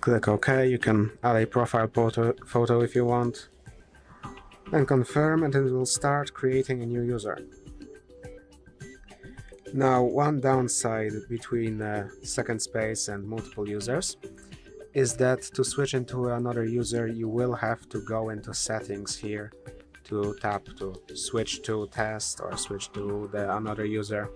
Click OK. You can add a profile photo if you want. Then confirm, and it will start creating a new user. Now, one downside between second space and multiple users is that to switch into another user, you will have to go into Settings here to tap to switch to test or switch to another user,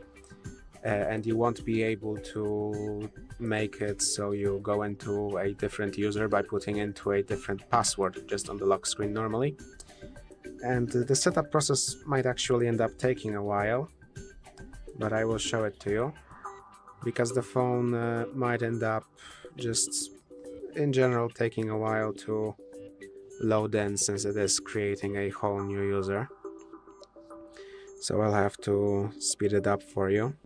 and you won't be able to make it so you go into a different user by putting into a different password just on the lock screen normally. And the setup process might actually end up taking a while, but I will show it to you, because the phone might end up just in general taking a while to load in, since it is creating a whole new user. So I'll have to speed it up for you.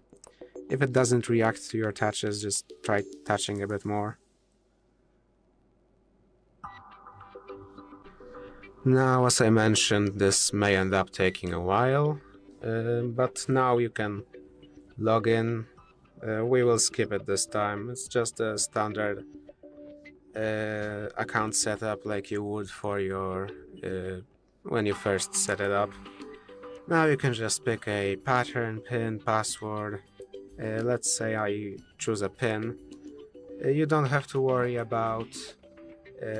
If it doesn't react to your touches, just try touching a bit more. Now, as I mentioned, this may end up taking a while, but now you can log in. We will skip it this time. It's just a standard account setup like you would for your when you first set it up. Now you can just pick a pattern, pin, password. Let's say I choose a pin. You don't have to worry about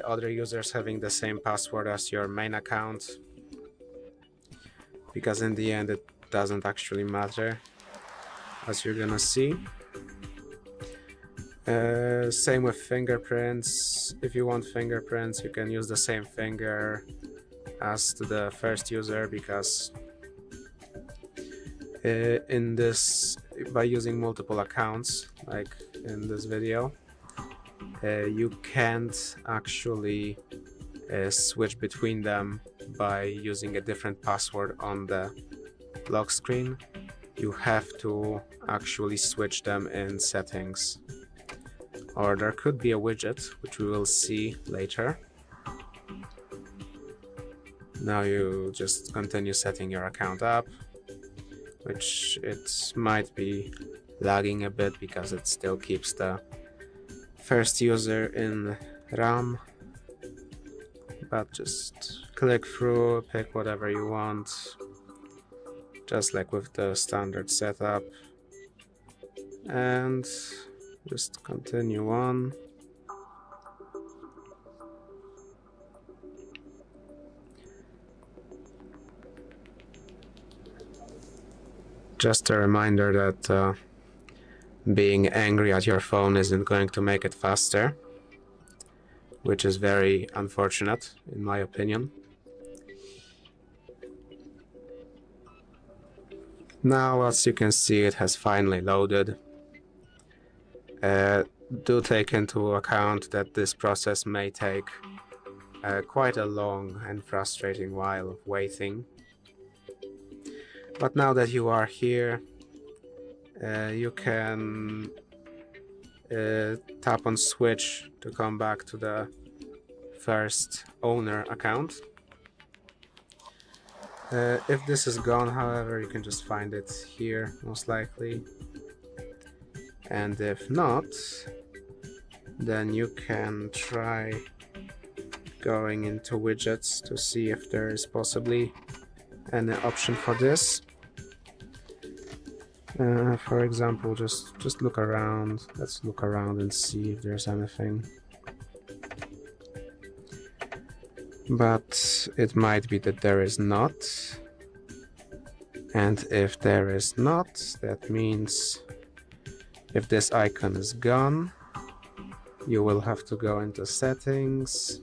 other users having the same password as your main account, because in the end it doesn't actually matter, as you're gonna see. Same with fingerprints. If you want fingerprints, you can use the same finger as to the first user, because in this, by using multiple accounts like in this video, you can't actually switch between them by using a different password on the lock screen. you have to actually switch them in settings. Or there could be a widget, which we will see later. Now you just continue setting your account up, which it might be lagging a bit because it still keeps the first user in RAM. But just click through, pick whatever you want, just like with the standard setup, and just continue on. Just a reminder that being angry at your phone isn't going to make it faster, which is very unfortunate in my opinion. Now, as you can see, it has finally loaded. Do take into account that this process may take quite a long and frustrating while of waiting. But now that you are here, you can tap on switch to come back to the first owner account. If this is gone, however, you can just find it here most likely, and if not, then you can try going into widgets to see if there is possibly an option for this. For example, just look around. Let's look around and see if there's anything. But it might be that there is not. And if there is not, that means if this icon is gone, you will have to go into settings,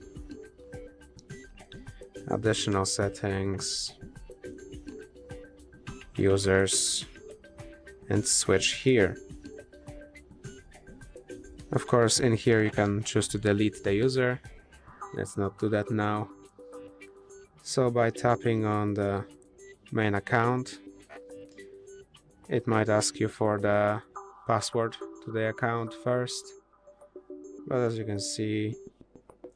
additional settings, users, and switch here. Of course, in here you can choose to delete the user. Let's not do that now. So by tapping on the main account, it might ask you for the password to the account first. But as you can see,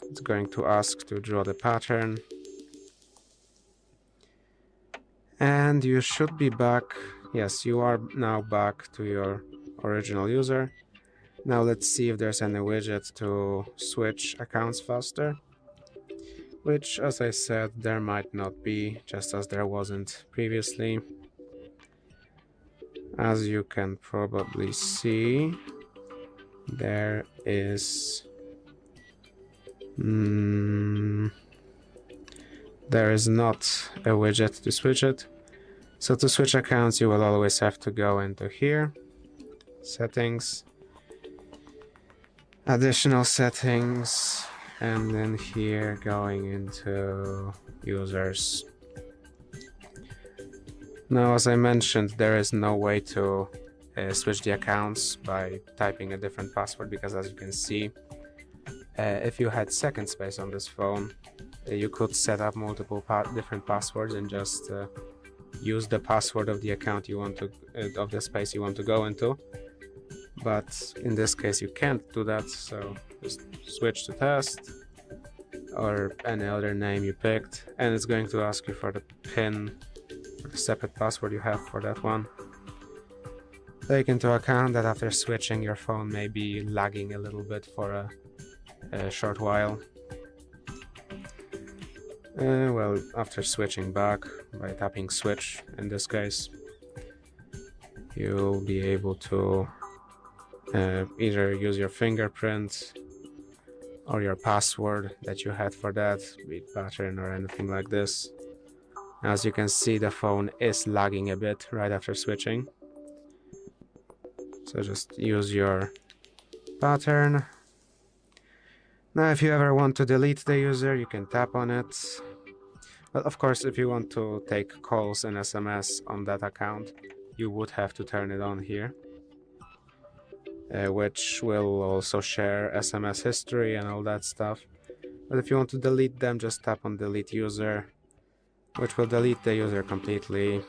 it's going to ask to draw the pattern. And you should be back. Yes, you are now back to your original user. Now let's see if there's any widget to switch accounts faster. Which, as I said, there might not be, just as there wasn't previously. As you can probably see, there is not a widget to switch it. So to switch accounts, you will always have to go into here, settings, additional settings, and then here going into users. Now, as I mentioned, there is no way to switch the accounts by typing a different password, because as you can see, if you had second space on this phone, you could set up multiple different passwords and just use the password of the account you want to, of the space you want to go into. But in this case you can't do that, so just switch to test or any other name you picked, and it's going to ask you for the PIN or the separate password you have for that one. Take into account that after switching, your phone may be lagging a little bit for a short while. Well, after switching back by tapping switch, in this case, you'll be able to either use your fingerprint or your password that you had for that, be it pattern or anything like this. As you can see, the phone is lagging a bit right after switching. So just use your pattern. Now, if you ever want to delete the user, you can tap on it. But of course, if you want to take calls and SMS on that account, you would have to turn it on here, which will also share SMS history and all that stuff. But if you want to delete them, just tap on delete user, which will delete the user completely.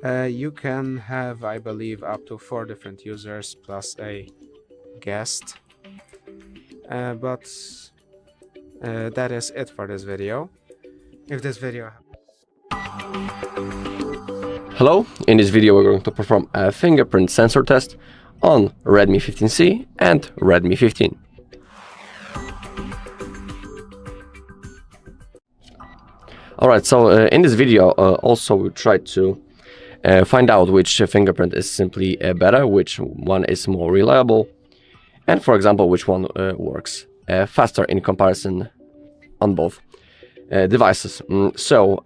You can have, I believe, up to 4 different users plus a guest. But that is it for this video. If this video... Hello, in this video we're going to perform a fingerprint sensor test on Redmi 15C and Redmi 15. Alright, so in this video also we tried to find out which fingerprint is simply better, which one is more reliable, and for example which one works faster in comparison on both devices. So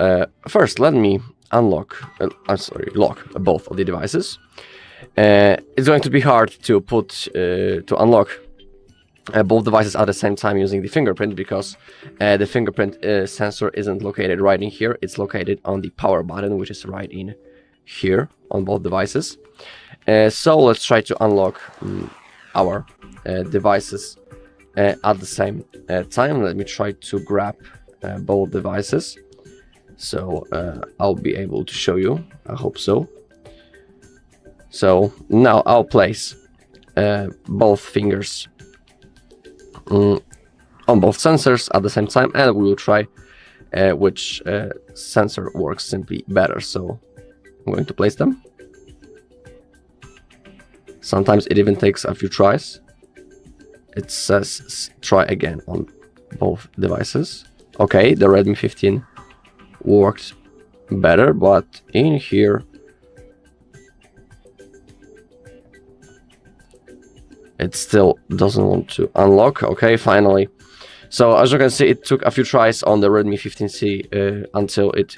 first let me lock both of the devices. It's going to be hard to unlock both devices at the same time using the fingerprint, because the fingerprint sensor isn't located right in here. It's located on the power button, which is right in here on both devices. So let's try to unlock our devices at the same time. Let me try to grab both devices, so I'll be able to show you. I hope so. So now I'll place both fingers on both sensors at the same time, and we will try which sensor works simply better. So I'm going to place them. Sometimes it even takes a few tries. It says try again on both devices. Okay, the Redmi 15 worked better, but in here it still doesn't want to unlock. Okay, finally. So as you can see, it took a few tries on the Redmi 15C until it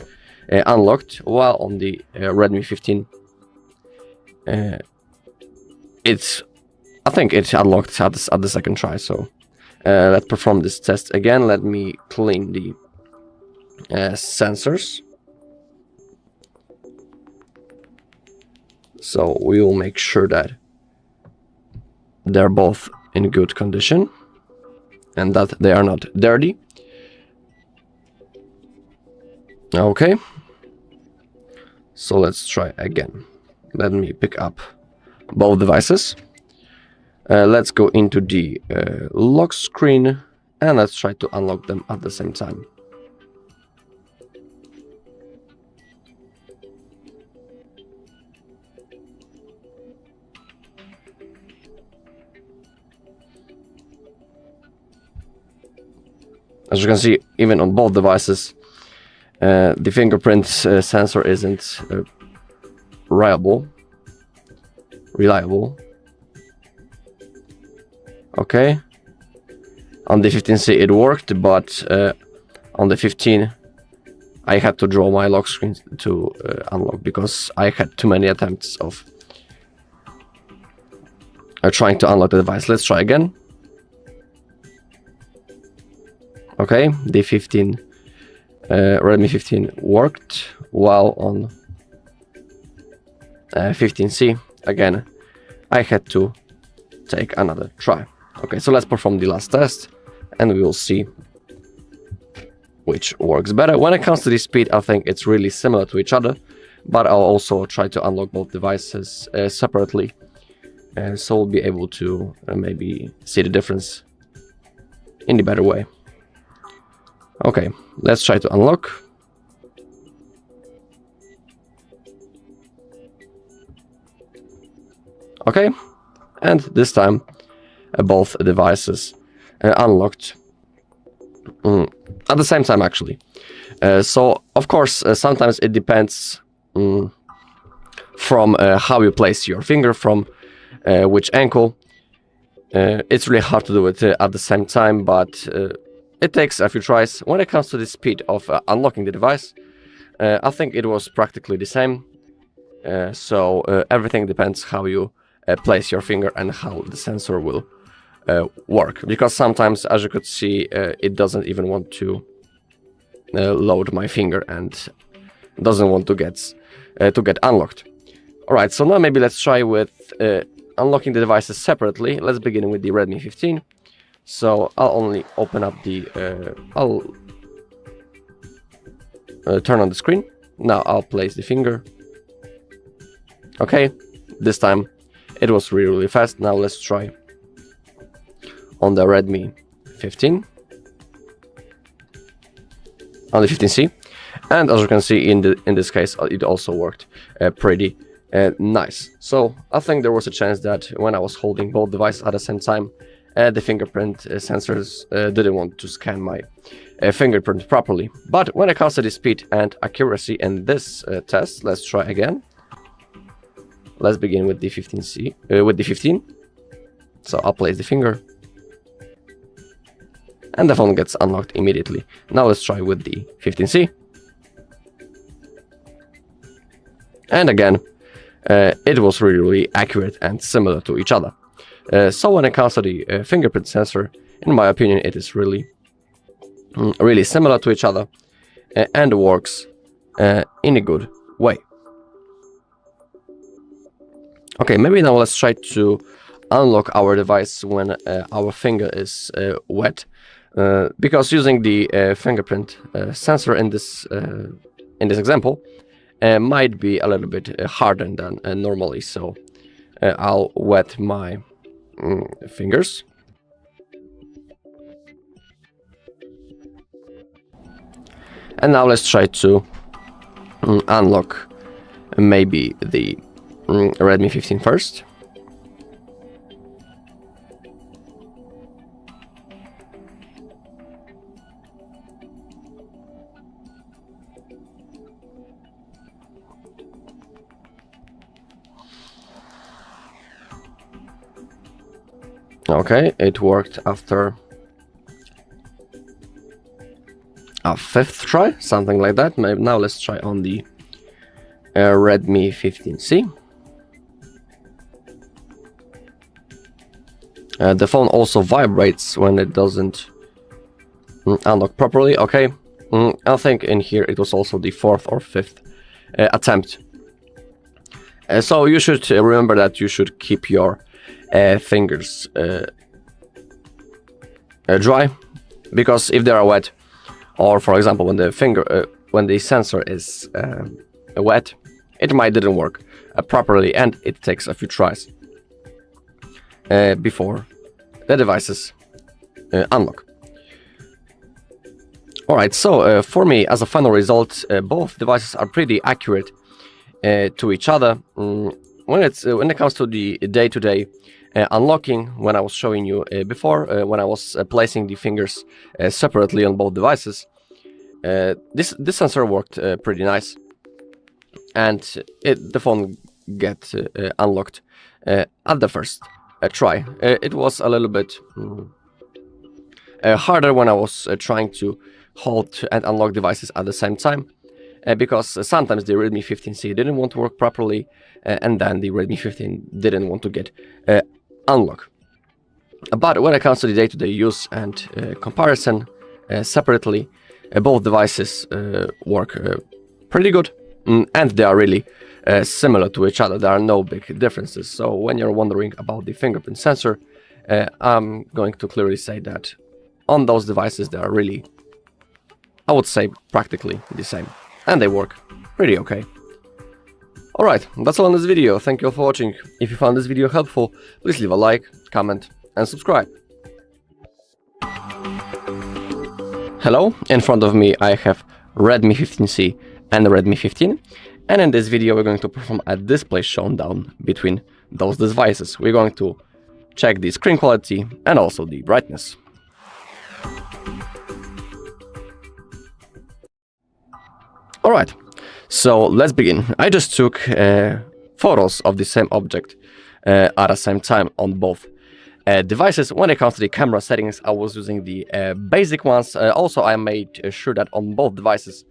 unlocked, while on the Redmi 15 I think it unlocked at the second try. So let's perform this test again. Let me clean the sensors. So we will make sure that they're both in good condition and that they are not dirty. Okay, so let's try again. Let me pick up both devices. Let's go into the lock screen and let's try to unlock them at the same time. As you can see, even on both devices, the fingerprint sensor isn't reliable. Okay, on the 15C it worked, but on the 15 I had to draw my lock screen to unlock, because I had too many attempts of trying to unlock the device. Let's try again. Okay, the Redmi 15 worked, while on 15C again I had to take another try. Okay, so let's perform the last test and we will see which works better. When it comes to the speed, I think it's really similar to each other, but I'll also try to unlock both devices separately, so we'll be able to maybe see the difference in the better way. Okay, let's try to unlock. Okay, and this time both devices unlocked at the same time, actually. So of course sometimes it depends from how you place your finger, from which angle. It's really hard to do it at the same time, but it takes a few tries. When it comes to the speed of unlocking the device, I think it was practically the same. So everything depends how you place your finger and how the sensor will work. Because sometimes, as you could see, it doesn't even want to load my finger and doesn't want to get unlocked. Alright, so now maybe let's try with unlocking the devices separately. Let's begin with the Redmi 15. So I'll only open up the I'll turn on the screen. Now I'll place the finger Okay, this time it was really fast. Now let's try on the Redmi 15, on the 15C, and as you can see in this case it also worked pretty nice. So I think there was a chance that when I was holding both devices at the same time, the fingerprint sensors didn't want to scan my fingerprint properly. But when it comes to the speed and accuracy in this test, let's try again. Let's begin with the 15C, with the 15. So I'll place the finger, and the phone gets unlocked immediately. Now let's try with the 15C. And again, it was really accurate and similar to each other. So when it comes to the fingerprint sensor, in my opinion, it is really similar to each other and works in a good way. Okay, maybe now let's try to unlock our device when our finger is wet, because using the fingerprint sensor in this example might be a little bit harder than normally. So I'll wet my fingers. And now let's try to unlock maybe the Redmi 15 first. Okay, it worked after a 5th try, something like that. Maybe now let's try on the Redmi 15C. The phone also vibrates when it doesn't unlock properly. Okay, I think in here it was also the 4th or 5th attempt. So you should remember that you should keep your fingers dry, because if they are wet, or for example when the sensor is wet, it might didn't work properly, and it takes a few tries before the devices unlock. Alright, so for me, as a final result, both devices are pretty accurate to each other. When it comes to the day-to-day unlocking, when I was showing you before, when I was placing the fingers separately on both devices, this sensor worked pretty nice, and the phone get unlocked at the first try. It was a little bit harder when I was trying to hold and unlock devices at the same time, because sometimes the Redmi 15C didn't want to work properly, and then the Redmi 15 didn't want to get unlocked. But when it comes to the day-to-day use and comparison separately, both devices work pretty good, and they are really similar to each other. There are no big differences. So when you're wondering about the fingerprint sensor, I'm going to clearly say that on those devices they are really, I would say, practically the same, and they work pretty okay. Alright, that's all in this video. Thank you all for watching. If you found this video helpful, please leave a like, comment and subscribe. Hello, in front of me I have Redmi 15C and Redmi 15, and in this video we're going to perform a display showdown between those devices. We're going to check the screen quality and also the brightness. Alright, so let's begin. I just took photos of the same object at the same time on both devices. When it comes to the camera settings, I was using the basic ones. Also, I made sure that on both devices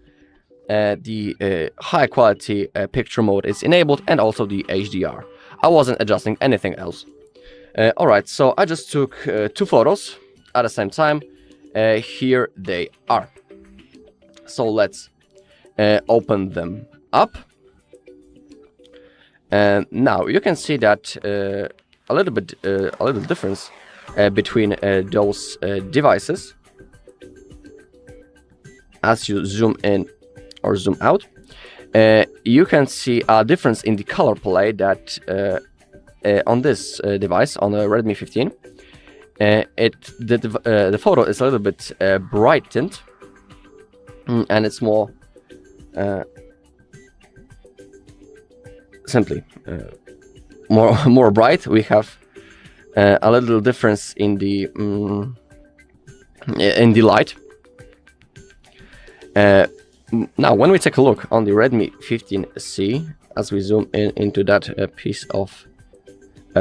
the high quality picture mode is enabled, and also the HDR. I wasn't adjusting anything else. Alright, so I just took 2 photos at the same time. Here they are. So let's open them up, and now you can see that a little difference between those devices as you zoom in or zoom out. you can see a difference in the color palette that on this device, on a Redmi 15. The photo is a little bit brightened, and it's more simply more bright. We have a little difference in the light. Now, when we take a look on the Redmi 15C, as we zoom into that piece of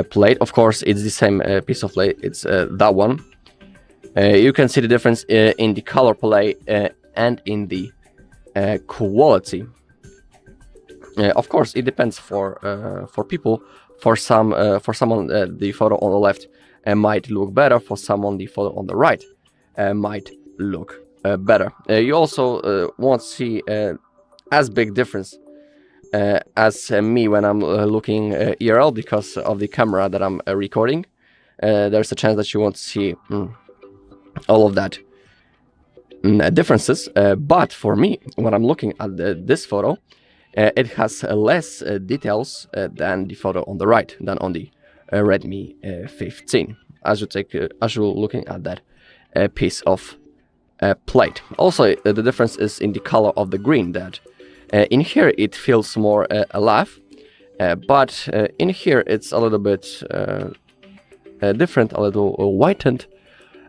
plate, of course, it's the same piece of plate. It's that one. You can see the difference in the color palette and in the quality. Of course, it depends for people. For someone, the photo on the left might look better. For someone, the photo on the right might look better. You also won't see as big difference as me when I'm looking IRL because of the camera that I'm recording. There's a chance that you won't see all of that differences. But for me, when I'm looking at this photo, it has less details than the photo on the right, than on the Redmi 15. As you're looking at that piece of plate. Also, the difference is in the color of the green. That in here it feels more alive, but in here it's a little bit different, a little whitened.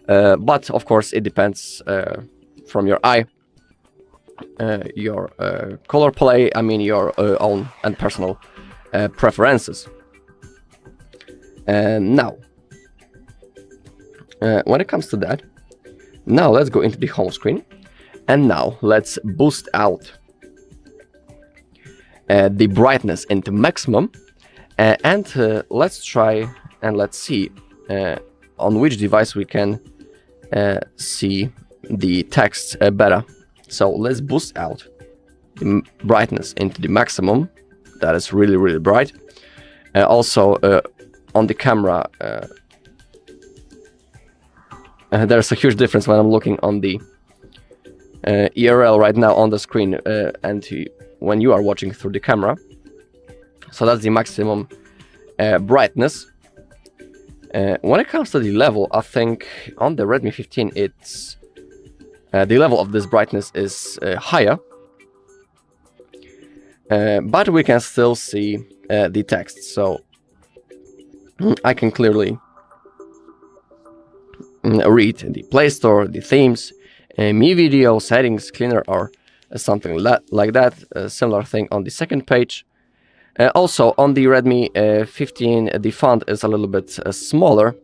But of course, it depends from your eye, your color palette. I mean, your own and personal preferences. Now, when it comes to that. Now let's go into the home screen, and now let's boost out the brightness into maximum, and let's try and let's see on which device we can see the text better. So let's boost out the brightness into the maximum. That is really, really bright. Also on the camera, there's a huge difference when I'm looking on the IRL right now on the screen and when you are watching through the camera. So that's the maximum brightness. When it comes to the level, I think on the Redmi 15 it's the level of this brightness is higher, but we can still see the text, so I can clearly read the Play Store, the themes, Mi Video, settings, cleaner, or something like that. A similar thing on the second page. Also on the Redmi 15, the font is a little bit smaller,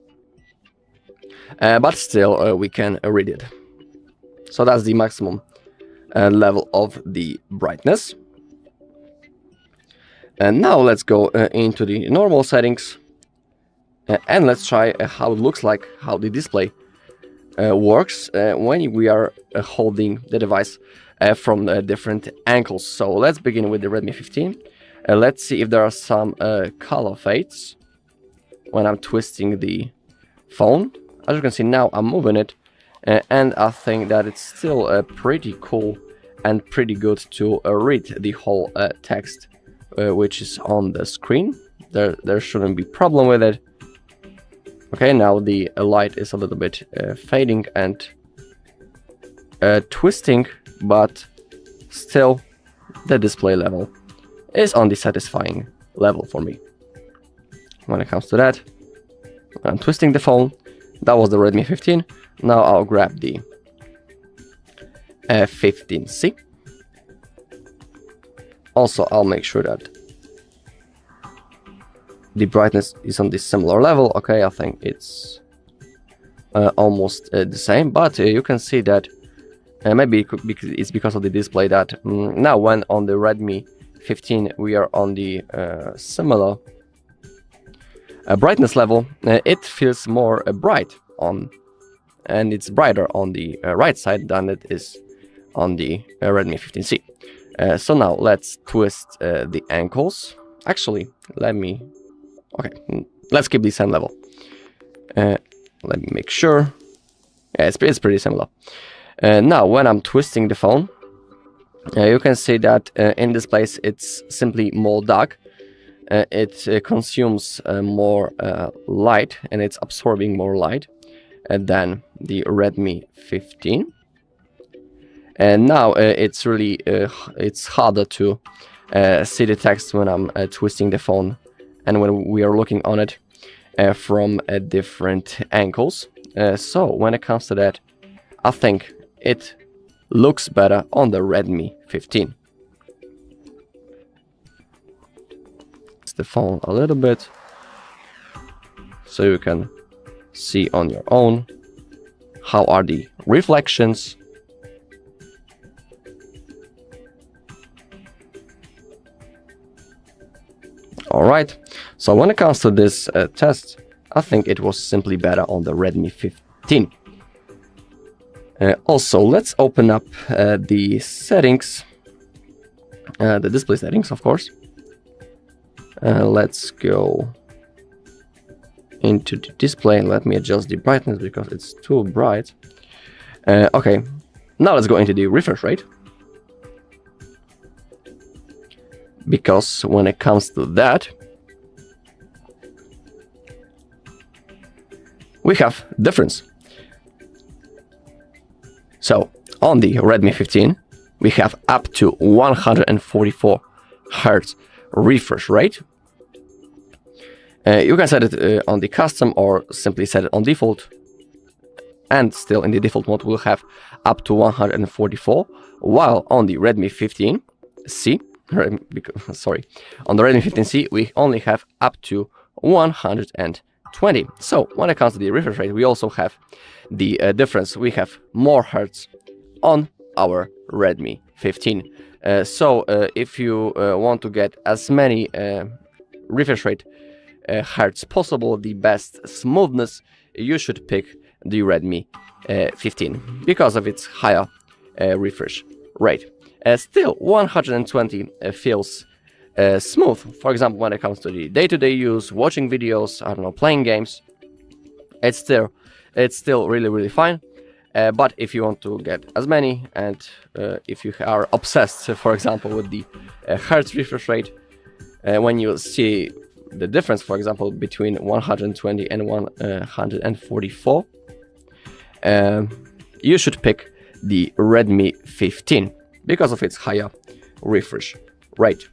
but still we can read it. So that's the maximum level of the brightness. And now let's go into the normal settings. And let's try how it looks like, how the display works when we are holding the device from different angles. So let's begin with the Redmi 15. Let's see if there are some color fades when I'm twisting the phone. As you can see now, I'm moving it, and I think that it's still pretty cool and pretty good to read the whole text which is on the screen. There shouldn't be problem with it. Okay, now the light is a little bit fading and twisting, but still the display level is on the satisfying level for me. When it comes to that, I'm twisting the phone. That was the Redmi 15. Now I'll grab the 15C. Also, I'll make sure that the brightness is on this similar level. Okay, I think it's almost the same, but you can see that maybe it's because of the display that now when on the Redmi 15 we are on the similar brightness level, it feels more bright on, and it's brighter on the right side than it is on the Redmi 15C. So now let's twist the ankles. Actually, let's keep the same level. Let me make sure. Yeah, it's pretty similar. Now when I'm twisting the phone, You can see that in this place it's simply more dark. It consumes more light, and it's absorbing more light than the Redmi 15. And now it's really it's harder to see the text when I'm twisting the phone and when we are looking on it from different angles. So when it comes to that, I think it looks better on the Redmi 15. The phone a little bit so you can see on your own how are the reflections. Alright, so when it comes to this test, I think it was simply better on the Redmi 15. Also, let's open up the settings, the display settings, of course. Let's go into the display. Let me adjust the brightness because it's too bright. Okay, now let's go into the refresh rate. Because when it comes to that, we have difference. So on the Redmi 15, we have up to 144 Hz refresh rate. You can set it on the custom or simply set it on default, and still in the default mode we'll have up to 144, while on the Redmi 15C, on the Redmi 15C we only have up to 120. So when it comes to the refresh rate, we also have the difference. We have more hertz on our Redmi 15. So if you want to get as many refresh rate hertz possible, the best smoothness, you should pick the Redmi 15 because of its higher refresh rate. Still 120 feels smooth. For example, when it comes to the day-to-day use, watching videos, I don't know, playing games, it's still really fine. But if you want to get as many, and if you are obsessed, for example, with the hertz refresh rate, when you see the difference, for example, between 120 and 144, you should pick the Redmi 15 because of its higher refresh rate.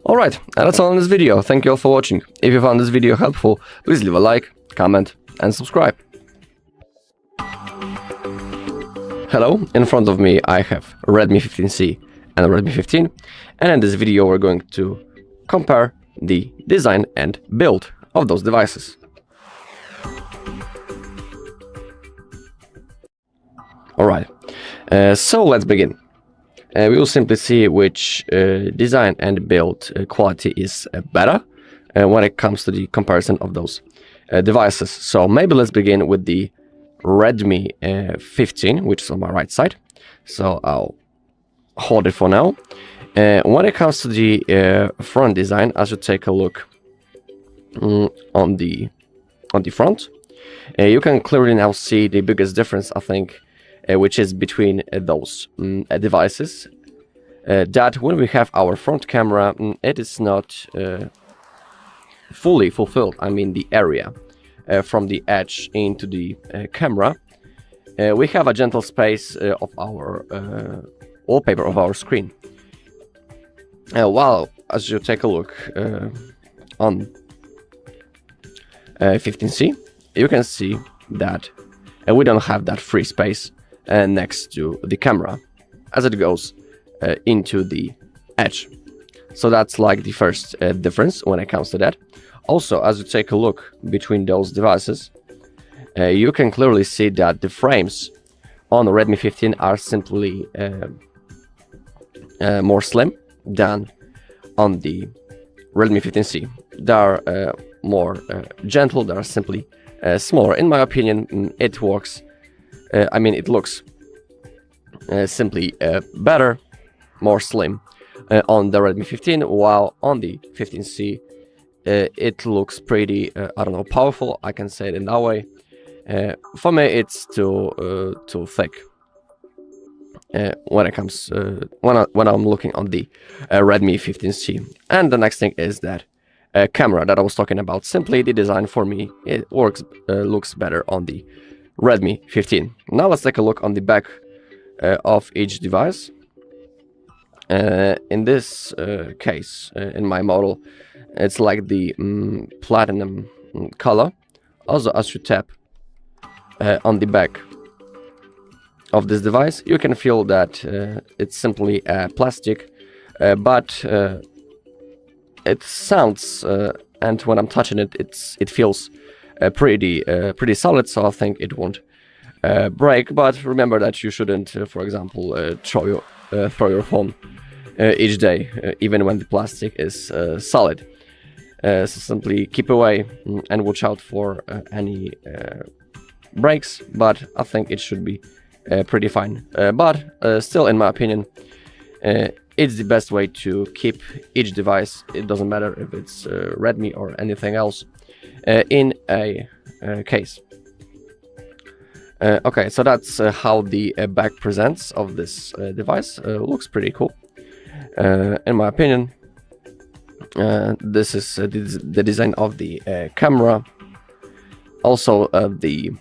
Alright, and that's all in this video. Thank you all for watching. If you found this video helpful, please leave a like, comment and subscribe. Hello, in front of me I have a Redmi 15C and a Redmi 15, and in this video we're going to compare the design and build of those devices. Alright, so let's begin. We will simply see which design and build quality is better when it comes to the comparison of those devices. So maybe let's begin with the Redmi 15, which is on my right side. So I'll hold it for now. When it comes to the front design, I should take a look on the front. You can clearly now see the biggest difference, I think, which is between those devices. That when we have our front camera, it is not fully fulfilled. I mean, the area from the edge into the camera. We have a gentle space of our wallpaper of our screen. While as you take a look on 15C, you can see that we don't have that free space next to the camera as it goes into the edge. So that's like the first difference when it comes to that. Also, as you take a look between those devices, you can clearly see that the frames on the Redmi 15 are simply more slim than on the Redmi 15C. They are more gentle, they are simply smaller. In my opinion, it works. I mean, it looks simply better, more slim on the Redmi 15, while on the 15C it looks pretty, I don't know, powerful, I can say it in that way. For me, it's too thick. When it comes when I'm looking on the Redmi 15C. And the next thing is that camera that I was talking about. Simply the design for me, it looks better on the Redmi 15. Now let's take a look on the back of each device. In this case, in my model, it's like the platinum color. Also, as you tap on the back of this device, you can feel that it's simply plastic, but it sounds and when I'm touching it, it feels pretty solid. So I think it won't break. But remember that you shouldn't, for example, throw your phone each day, even when the plastic is solid. So simply keep away and watch out for any breaks. But I think it should be pretty fine. But still, in my opinion, it's the best way to keep each device. It doesn't matter if it's Redmi or anything else in a case. Okay, so that's how the back presents of this device. Looks pretty cool, in my opinion. This is the design of the camera. Also, the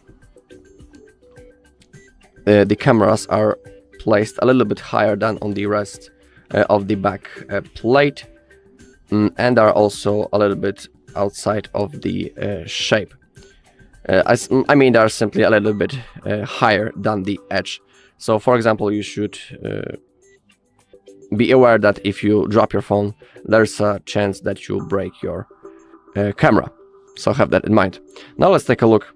cameras are placed a little bit higher than on the rest of the back plate, and are also a little bit outside of the shape. I mean, they're simply a little bit higher than the edge. So, for example, you should be aware that if you drop your phone, there's a chance that you'll break your camera. So have that in mind. Now let's take a look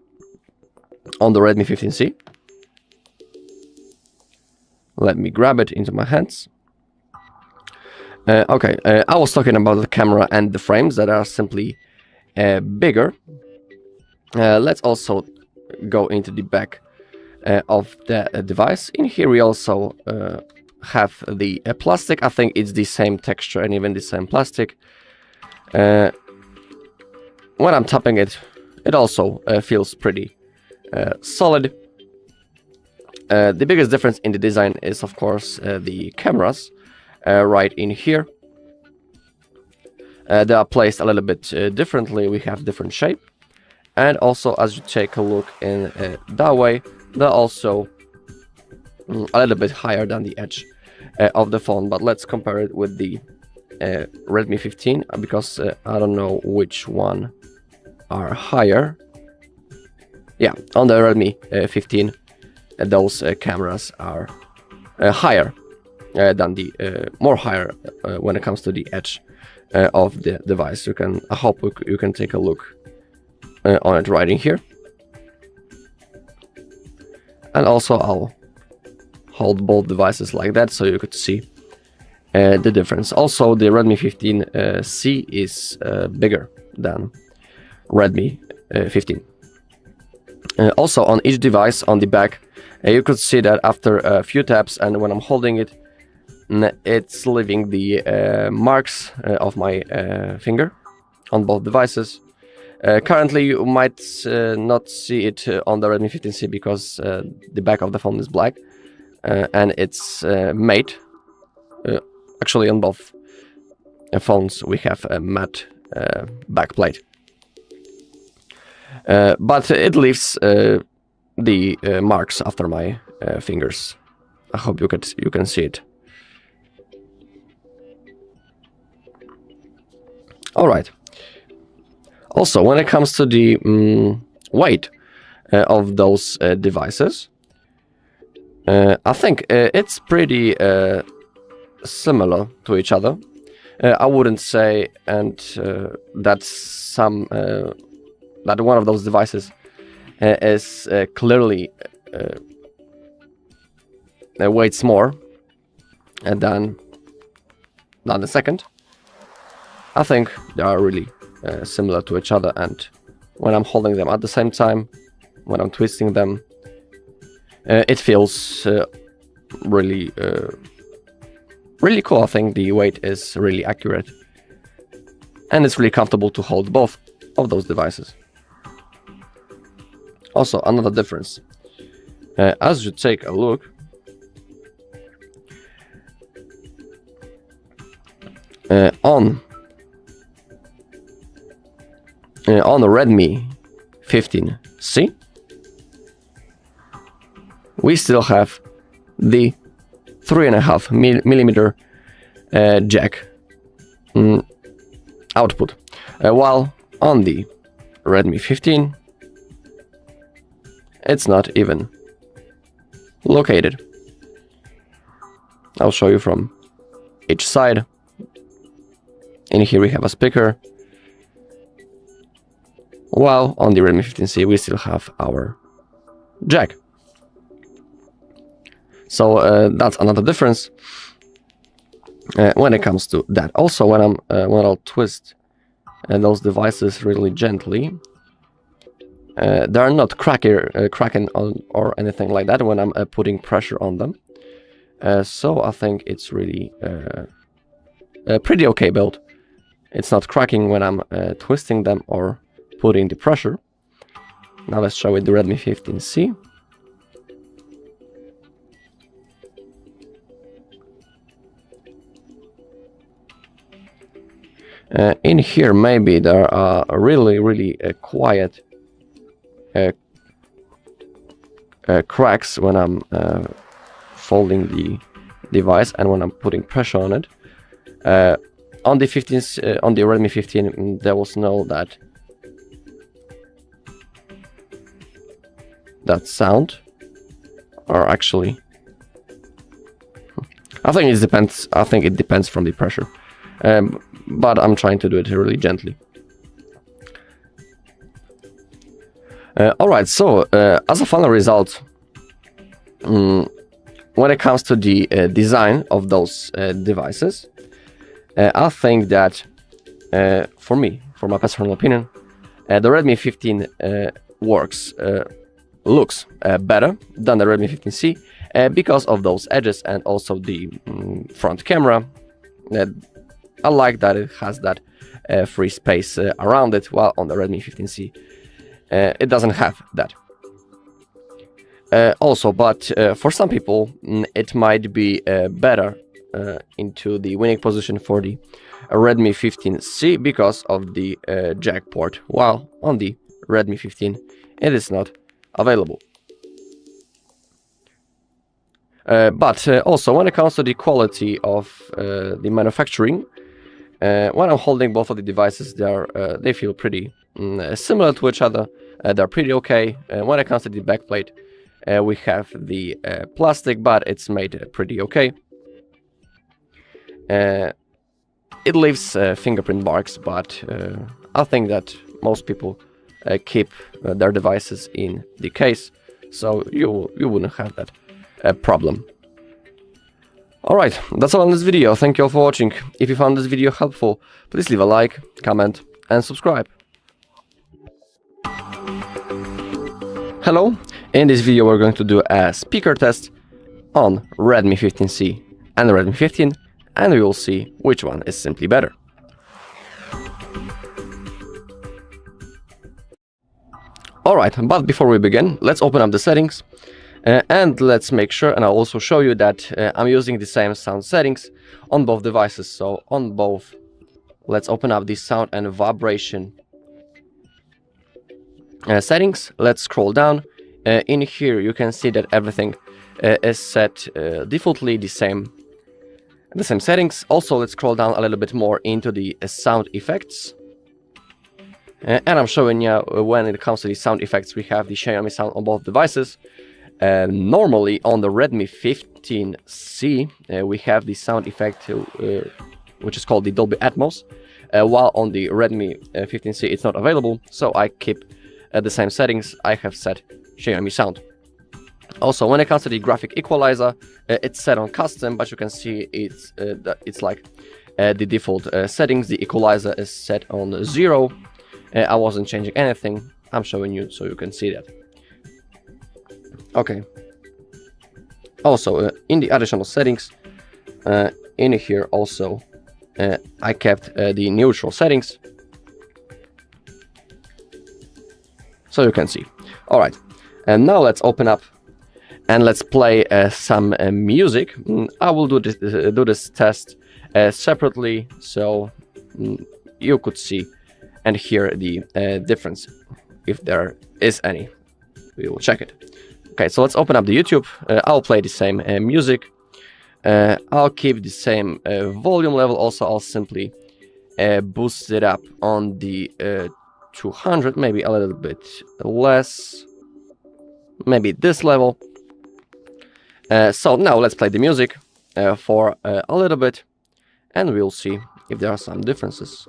on the Redmi 15C. Let me grab it into my hands. Okay, I was talking about the camera and the frames that are simply bigger. Let's also go into the back of the device. In here we also have the plastic. I think it's the same texture and even the same plastic. When I'm tapping it, it also feels pretty solid. The biggest difference in the design is, of course, the cameras right in here. They are placed a little bit differently. We have different shape. And also, as you take a look in that way, they're also a little bit higher than the edge of the phone. But let's compare it with the Redmi 15, because I don't know which one are higher. Yeah, on the Redmi 15, those cameras are higher than the more higher when it comes to the edge of the device. I hope you can take a look on it right in here. And also I'll hold both devices like that so you could see the difference. Also, the Redmi 15C is bigger than Redmi 15. Also, on each device on the back, you could see that after a few taps, and when I'm holding it, it's leaving the marks of my finger on both devices. Currently, you might not see it on the Redmi 15C because the back of the phone is black, and it's matte. Actually, on both phones, we have a matte backplate. But it leaves the marks after my fingers. I hope you can see it. All right. Also, when it comes to the weight of those devices, I think it's pretty similar to each other. I wouldn't say that one of those devices is clearly weighs more than the second. I think they are really similar to each other, and when I'm holding them at the same time, when I'm twisting them, it feels really cool. I think the weight is really accurate, and it's really comfortable to hold both of those devices. Also, another difference. As you take a look, on the Redmi 15C, we still have the 3.5 millimeter jack output, while on the Redmi 15 it's not even located. I'll show you from each side. In here we have a speaker, while on the Redmi 15C we still have our jack. So that's another difference when it comes to that. Also, when I'll twist those devices really gently, they are not cracking or anything like that when I'm putting pressure on them. So I think it's really pretty okay built. It's not cracking when I'm twisting them or putting the pressure. Now let's show it the Redmi 15C. In here maybe there are really quiet cracks when I'm folding the device and when I'm putting pressure on it. On the Redmi 15 there was no that sound, or actually I think it depends from the pressure. But I'm trying to do it really gently. Alright, so as a final result, when it comes to the design of those devices, I think that for my personal opinion, the Redmi 15 looks better than the Redmi 15C because of those edges and also the front camera. I like that it has that free space around it, while on the Redmi 15C it doesn't have that. Also, but for some people it might be better into the winning position for the Redmi 15C because of the jack port, while on the Redmi 15 it is not available. But also when it comes to the quality of the manufacturing, when I'm holding both of the devices, they feel pretty similar to each other. They're pretty okay. When it comes to the backplate, we have the plastic, but it's made pretty okay. It leaves fingerprint marks, but I think that most people keep their devices in the case, so you wouldn't have that problem. Alright, that's all on this video. Thank you all for watching. If you found this video helpful, please leave a like, comment and subscribe. Hello, in this video we're going to do a speaker test on Redmi 15C and the Redmi 15, and we will see which one is simply better. Alright, but before we begin, let's open up the settings. And let's make sure, and I'll also show you that I'm using the same sound settings on both devices. So on both, let's open up the sound and vibration settings. Let's scroll down. In here you can see that everything is set defaultly the same settings. Also, let's scroll down a little bit more into the sound effects. And I'm showing you when it comes to the sound effects, we have the Xiaomi sound on both devices. Normally on the Redmi 15C we have the sound effect which is called the Dolby Atmos, while on the Redmi 15C it's not available, so I keep the same settings. I have set Xiaomi sound. Also, when it comes to the graphic equalizer, it's set on custom, but you can see it's like the default settings. The equalizer is set on 0. I wasn't changing anything. I'm showing you so you can see that. Okay. Also, in the additional settings, in here also, I kept the neutral settings, so you can see. All right. And now let's open up and let's play some music. I will do this test separately, so you could see and hear the difference, if there is any. We will check it. Okay, so let's open up the YouTube. I'll play the same music. I'll keep the same volume level. Also, I'll simply boost it up on the 200, maybe a little bit less, maybe this level. So now let's play the music for a little bit, and we'll see if there are some differences.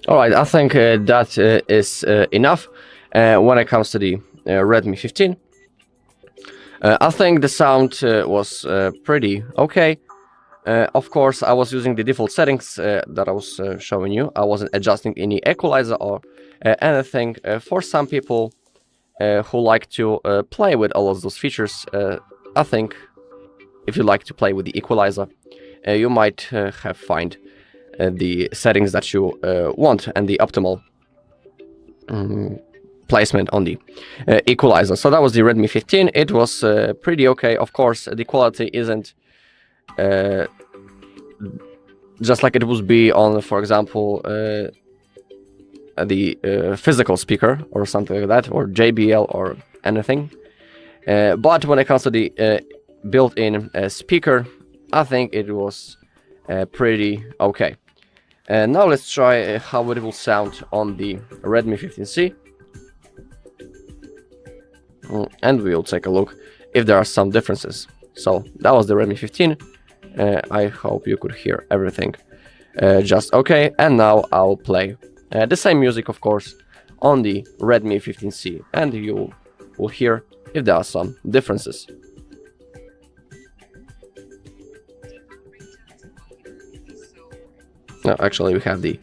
Alright, I think that is enough when it comes to the Redmi 15. I think the sound was pretty okay. Of course, I was using the default settings that I was showing you. I wasn't adjusting any equalizer or anything. For some people who like to play with all of those features, I think if you like to play with the equalizer, you might have find the settings that you want and the optimal placement on the equalizer. So that was the Redmi 15. It was pretty okay. Of course, the quality isn't just like it would be on, for example, the physical speaker or something like that, or JBL or anything. But when it comes to the built-in speaker, I think it was pretty okay. And now let's try how it will sound on the Redmi 15C. And we'll take a look if there are some differences. So that was the Redmi 15. I hope you could hear everything just okay. And now I'll play the same music, of course, on the Redmi 15C. And you will hear if there are some differences. No, actually we have the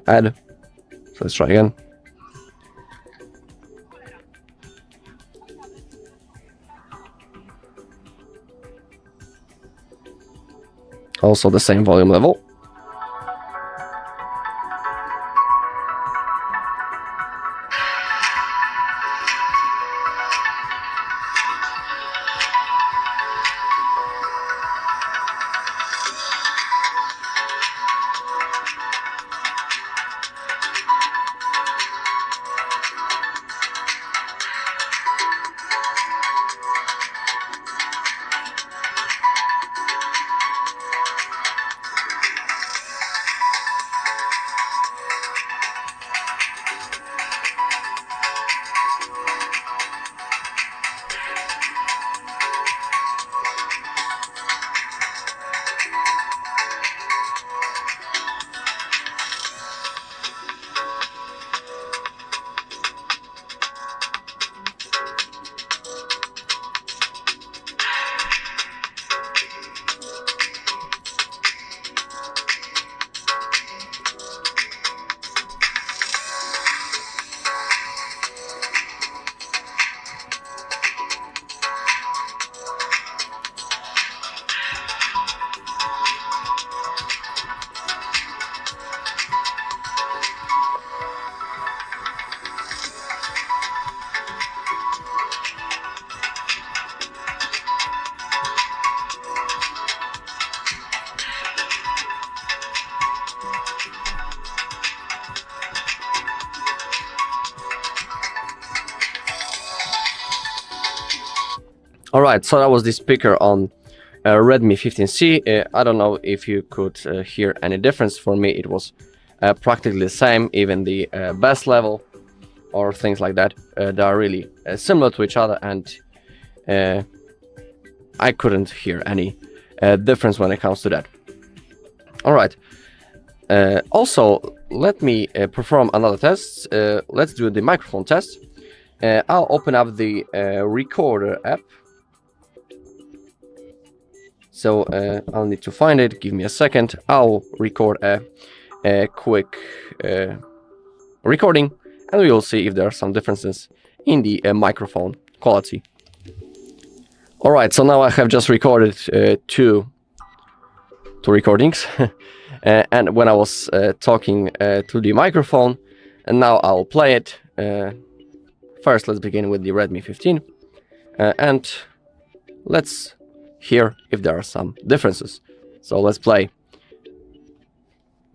ad. So let's try again. Also the same volume level. Alright, so that was the speaker on Redmi 15C. I don't know if you could hear any difference. For me it was practically the same, even the bass level or things like that. They are really similar to each other, and I couldn't hear any difference when it comes to that. Alright, also let me perform another test. Let's do the microphone test. I'll open up the recorder app. So I'll need to find it. Give me a second. I'll record a quick recording, and we will see if there are some differences in the microphone quality. Alright, so now I have just recorded two recordings. And when I was talking to the microphone, and now I'll play it. First, let's begin with the Redmi 15, and let's hear if there are some differences. So let's play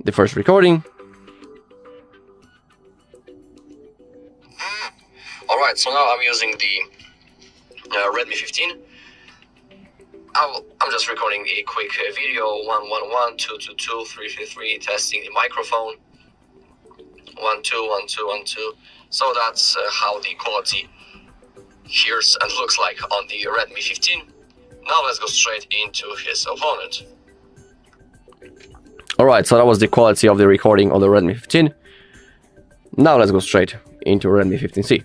the first recording. Alright, so now I'm using the Redmi 15. I'm just recording a quick video, 111, 222, 333, testing the microphone, 12, 12, 12. So that's how the quality hears and looks like on the Redmi 15. Now let's go straight into his opponent. Alright, so that was the quality of the recording on the Redmi 15. Now let's go straight into Redmi 15C.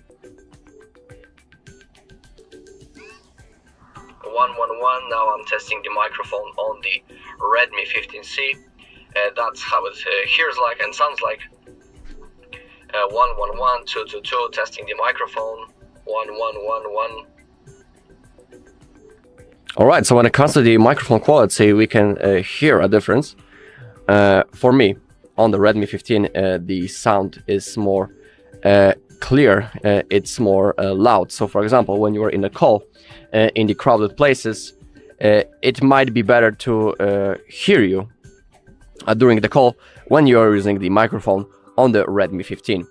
111, now I'm testing the microphone on the Redmi 15C. That's how it hears like and sounds like. 111, 222, testing the microphone, 1111. Alright, so when it comes to the microphone quality, we can hear a difference. For me, on the Redmi 15, the sound is more clear, it's more loud. So for example, when you are in a call, in the crowded places, it might be better to hear you during the call when you are using the microphone on the Redmi 15.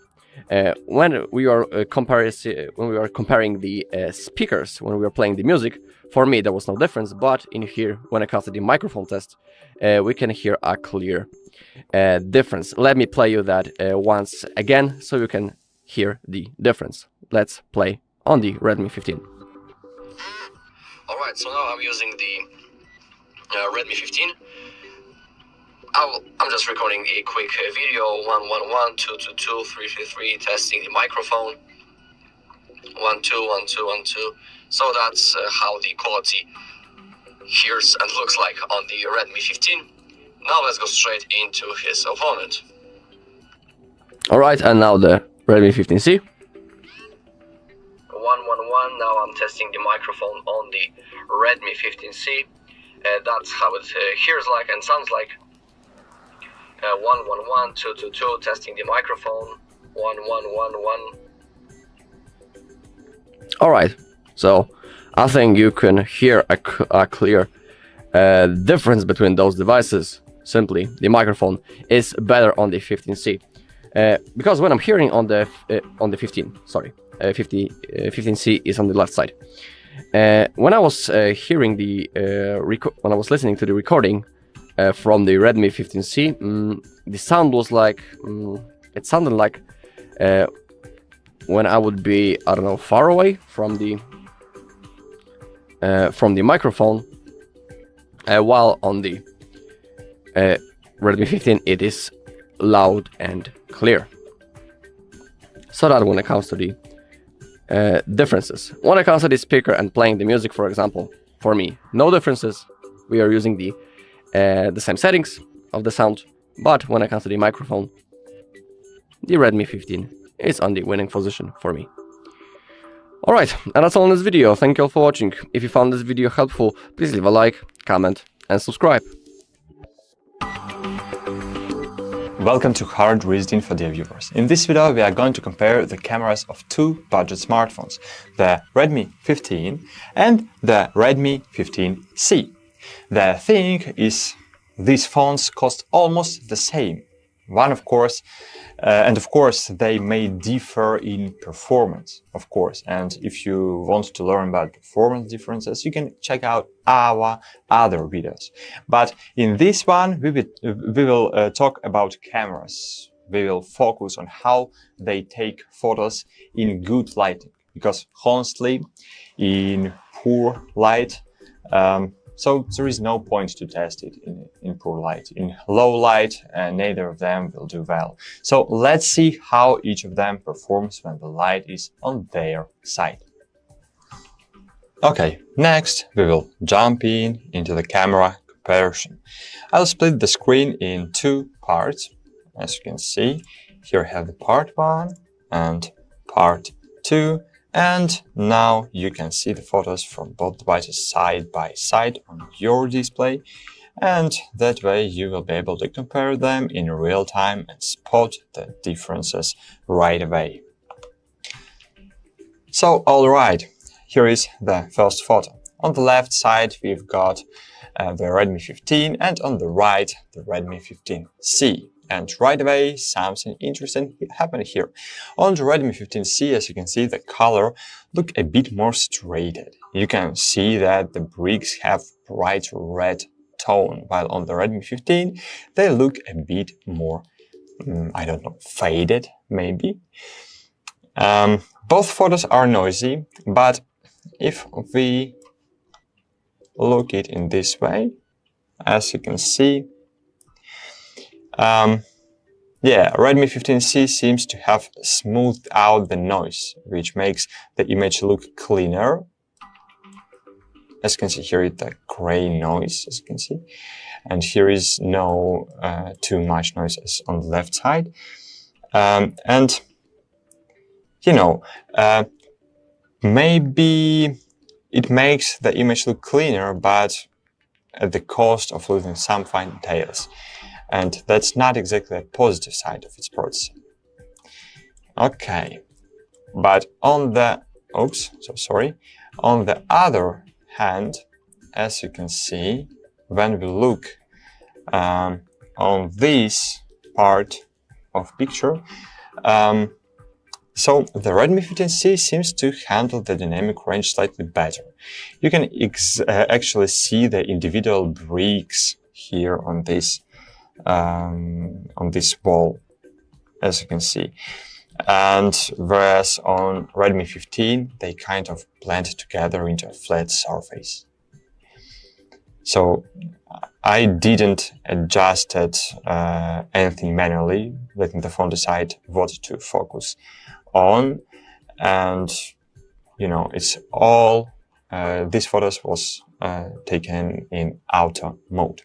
When we are comparing the speakers, when we are playing the music, for me there was no difference, but in here, when it comes to the microphone test, we can hear a clear difference. Let me play you that once again, so you can hear the difference. Let's play on the Redmi 15. Alright, so now I'm using the Redmi 15. I'm just recording a quick video, 111, 222, 333, testing the microphone, 12, 12, 12. So that's how the quality hears and looks like on the Redmi 15. Now let's go straight into his opponent. Alright, and now the Redmi 15C. 111, now I'm testing the microphone on the Redmi 15C. That's how it hears like and sounds like. 111, 222, testing the microphone, 1111. Alright, so I think you can hear a clear difference between those devices. Simply, the microphone is better on the 15C. Because when I'm hearing on the 15C is on the left side. When I was hearing when I was listening to the recording from the Redmi 15C, the sound was like, it sounded like when I would be, I don't know, far away from the microphone, while on the Redmi 15 it is loud and clear. So that when it comes to the differences. When it comes to the speaker and playing the music, for example, for me, no differences. We are using the same settings of the sound, but when it comes to the microphone, the Redmi 15 is on the winning position for me. Alright, and that's all in this video. Thank you all for watching. If you found this video helpful, please leave a like, comment and subscribe. Welcome to HardReset.Info, dear viewers. In this video we are going to compare the cameras of two budget smartphones, the Redmi 15 and the Redmi 15C. The thing is, these phones cost almost the same, one, of course, and of course they may differ in performance, of course. And if you want to learn about performance differences, you can check out our other videos. But in this one, we will talk about cameras. We will focus on how they take photos in good lighting, because honestly, in poor light, so there is no point to test it in poor light. In low light, neither of them will do well. So let's see how each of them performs when the light is on their side. Okay, next we will jump into the camera comparison. I'll split the screen in two parts. As you can see, here I have the part 1 and part 2. And now you can see the photos from both devices side by side on your display, and that way you will be able to compare them in real time and spot the differences right away. So, alright, here is the first photo. On the left side we've got the Redmi 15, and on the right the Redmi 15C. And right away, something interesting happened here. On the Redmi 15C, as you can see, the color look a bit more striated. You can see that the bricks have bright red tone, while on the Redmi 15, they look a bit more, I don't know, faded, maybe. Both photos are noisy, but if we look it in this way, as you can see, yeah, Redmi 15C seems to have smoothed out the noise, which makes the image look cleaner. As you can see, here is the gray noise, as you can see. And here is no too much noise as on the left side. And, you know, maybe it makes the image look cleaner, but at the cost of losing some fine details. And that's not exactly a positive side of its processing. Okay, but on the, on the other hand, as you can see, when we look on this part of picture, so the Redmi 15C seems to handle the dynamic range slightly better. You can actually see the individual bricks here on this wall, as you can see. And whereas on Redmi 15, they kind of blend together into a flat surface. So I didn't adjust anything manually, letting the phone decide what to focus on. And, you know, it's all, these photos was taken in auto mode.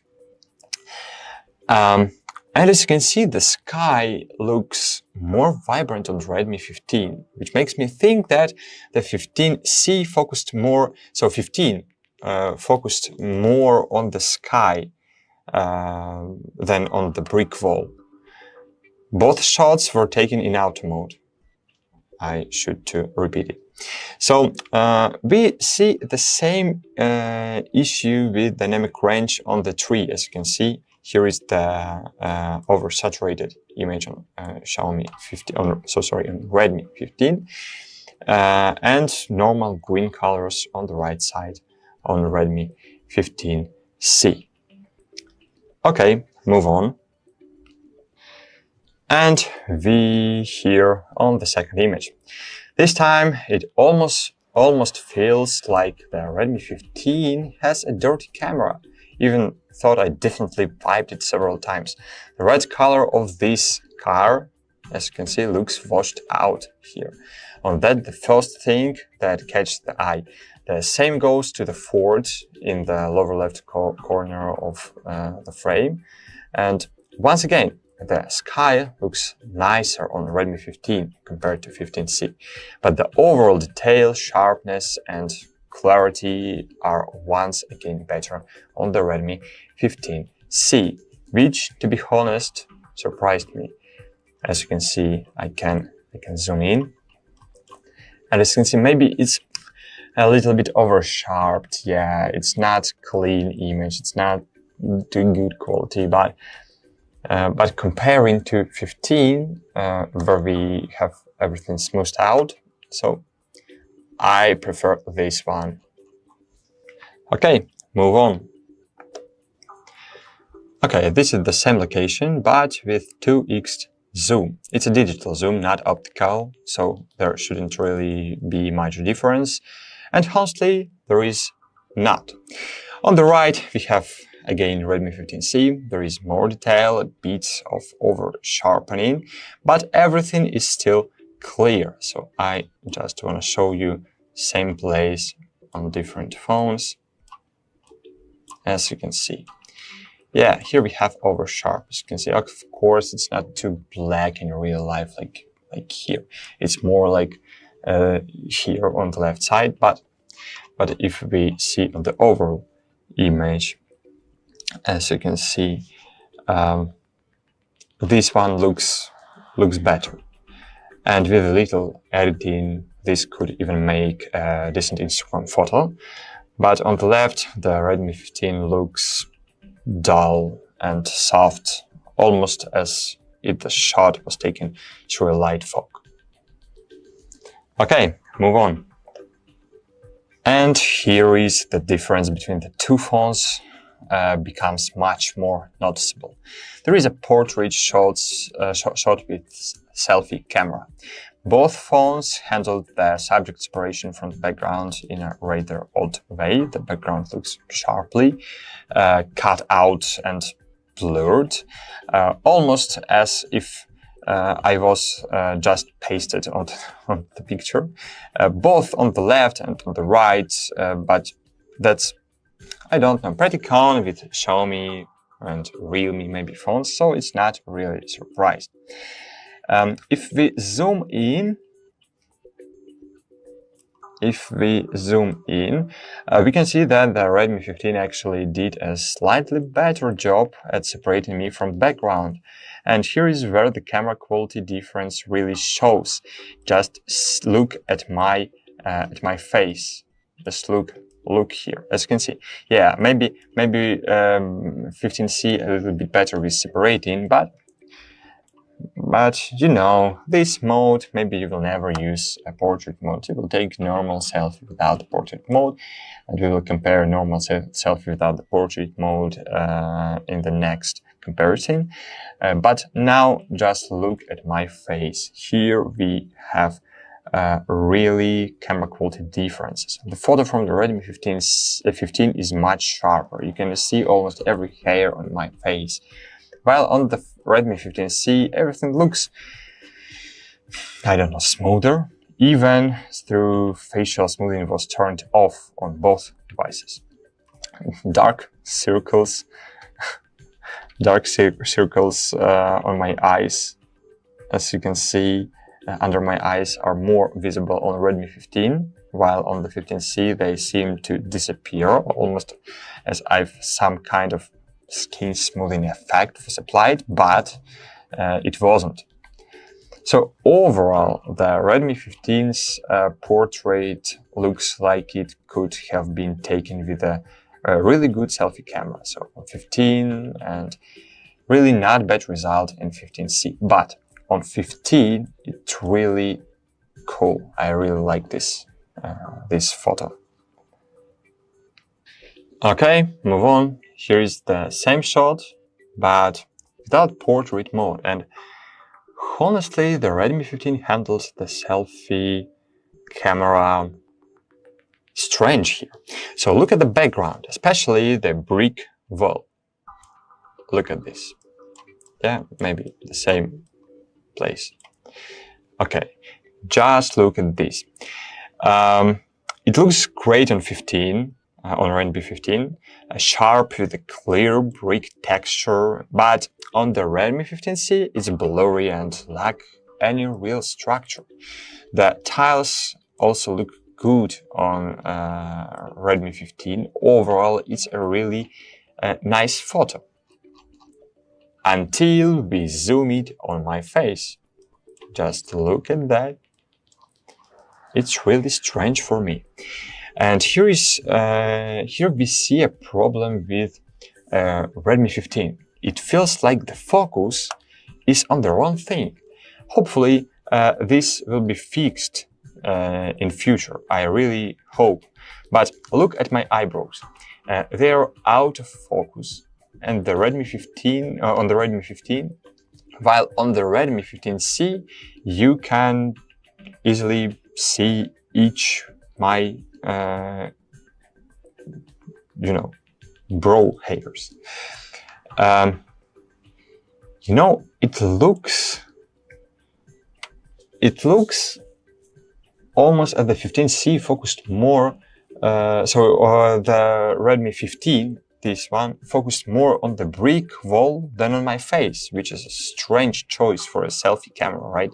And as you can see, the sky looks more vibrant on the Redmi 15, which makes me think that the 15C focused more, so 15 focused more on the sky than on the brick wall. Both shots were taken in auto mode. I should repeat it. So we see the same issue with dynamic range on the tree, as you can see. Here is the oversaturated image on Xiaomi 15, on Redmi 15, and normal green colors on the right side on Redmi 15C. Okay, move on. And we here on the second image. This time it almost feels like the Redmi 15 has a dirty camera. Even thought I definitely wiped it several times. The red color of this car, as you can see, looks washed out here. On that, the first thing that catches the eye. The same goes to the Ford in the lower left corner of the frame. And once again, the sky looks nicer on Redmi 15 compared to 15C. But the overall detail, sharpness and clarity are once again better on the Redmi 15C, which, to be honest, surprised me. As you can see, I can zoom in, and as you can see, maybe it's a little bit over sharped. Yeah, it's not clean image, it's not too good quality, but But comparing to 15, where we have everything smoothed out, so I prefer this one. Okay, move on. Okay, this is the same location, but with 2x zoom. It's a digital zoom, not optical, so there shouldn't really be much difference. And honestly, there is not. On the right, we have again Redmi 15C. There is more detail, a bit of over-sharpening, but everything is still clear. So I just want to show you same place on different phones, as you can see. Yeah, here we have over-sharp. As you can see, of course, it's not too black in real life like here. It's more like here on the left side, but if we see on the overall image, as you can see, this one looks better. And with a little editing, this could even make a decent Instagram photo. But on the left, the Redmi 15 looks dull and soft, almost as if the shot was taken through a light fog. Okay, move on. And here is the difference between the two phones becomes much more noticeable. There is a portrait shot with selfie camera. Both phones handled the subject separation from the background in a rather odd way. The background looks sharply cut out and blurred, almost as if I was just pasted on the picture, both on the left and on the right, but that's, I don't know, pretty common with Xiaomi and Realme maybe phones, so it's not really surprised. If we zoom in, we can see that the Redmi 15 actually did a slightly better job at separating me from background. And here is where the camera quality difference really shows. Just look at my face. Just look here. As you can see, yeah, maybe 15C a little bit better with separating, but you know, this mode, maybe you will never use a portrait mode. You will take normal selfie without the portrait mode, and we will compare normal selfie without the portrait mode in the next comparison. But now just look at my face. Here we have really camera quality differences. The photo from the Redmi 15 is much sharper. You can see almost every hair on my face. While on the Redmi 15C, everything looks, I don't know, smoother, even though facial smoothing was turned off on both devices. Dark circles on my eyes, as you can see, under my eyes are more visible on Redmi 15, while on the 15C they seem to disappear, almost as if some kind of skin smoothing effect was applied, but it wasn't. So overall, the Redmi 15's portrait looks like it could have been taken with a really good selfie camera. So on 15, and really not bad result in 15C. But on 15, it's really cool. I really like this photo. Okay, move on. Here is the same shot, but without portrait mode. And honestly, the Redmi 15 handles the selfie camera strange here. So look at the background, especially the brick wall. Look at this. Yeah, maybe the same place. Okay, just look at this. It looks great on 15. On Redmi 15, sharp with a clear brick texture, but on the Redmi 15C, it's blurry and lack any real structure. The tiles also look good on Redmi 15. Overall, it's a really nice photo. Until we zoom it on my face. Just look at that. It's really strange for me. And here we see a problem with Redmi 15. it feels like the focus is on the wrong thing. Hopefully, this will be fixed in future. I really hope. But look at my eyebrows. They are out of focus, and the Redmi 15 on the Redmi 15, while on the Redmi 15C, you can easily see each my brow hairs. It looks almost as the 15C focused more. The Redmi 15, this one, focused more on the brick wall than on my face, which is a strange choice for a selfie camera, right?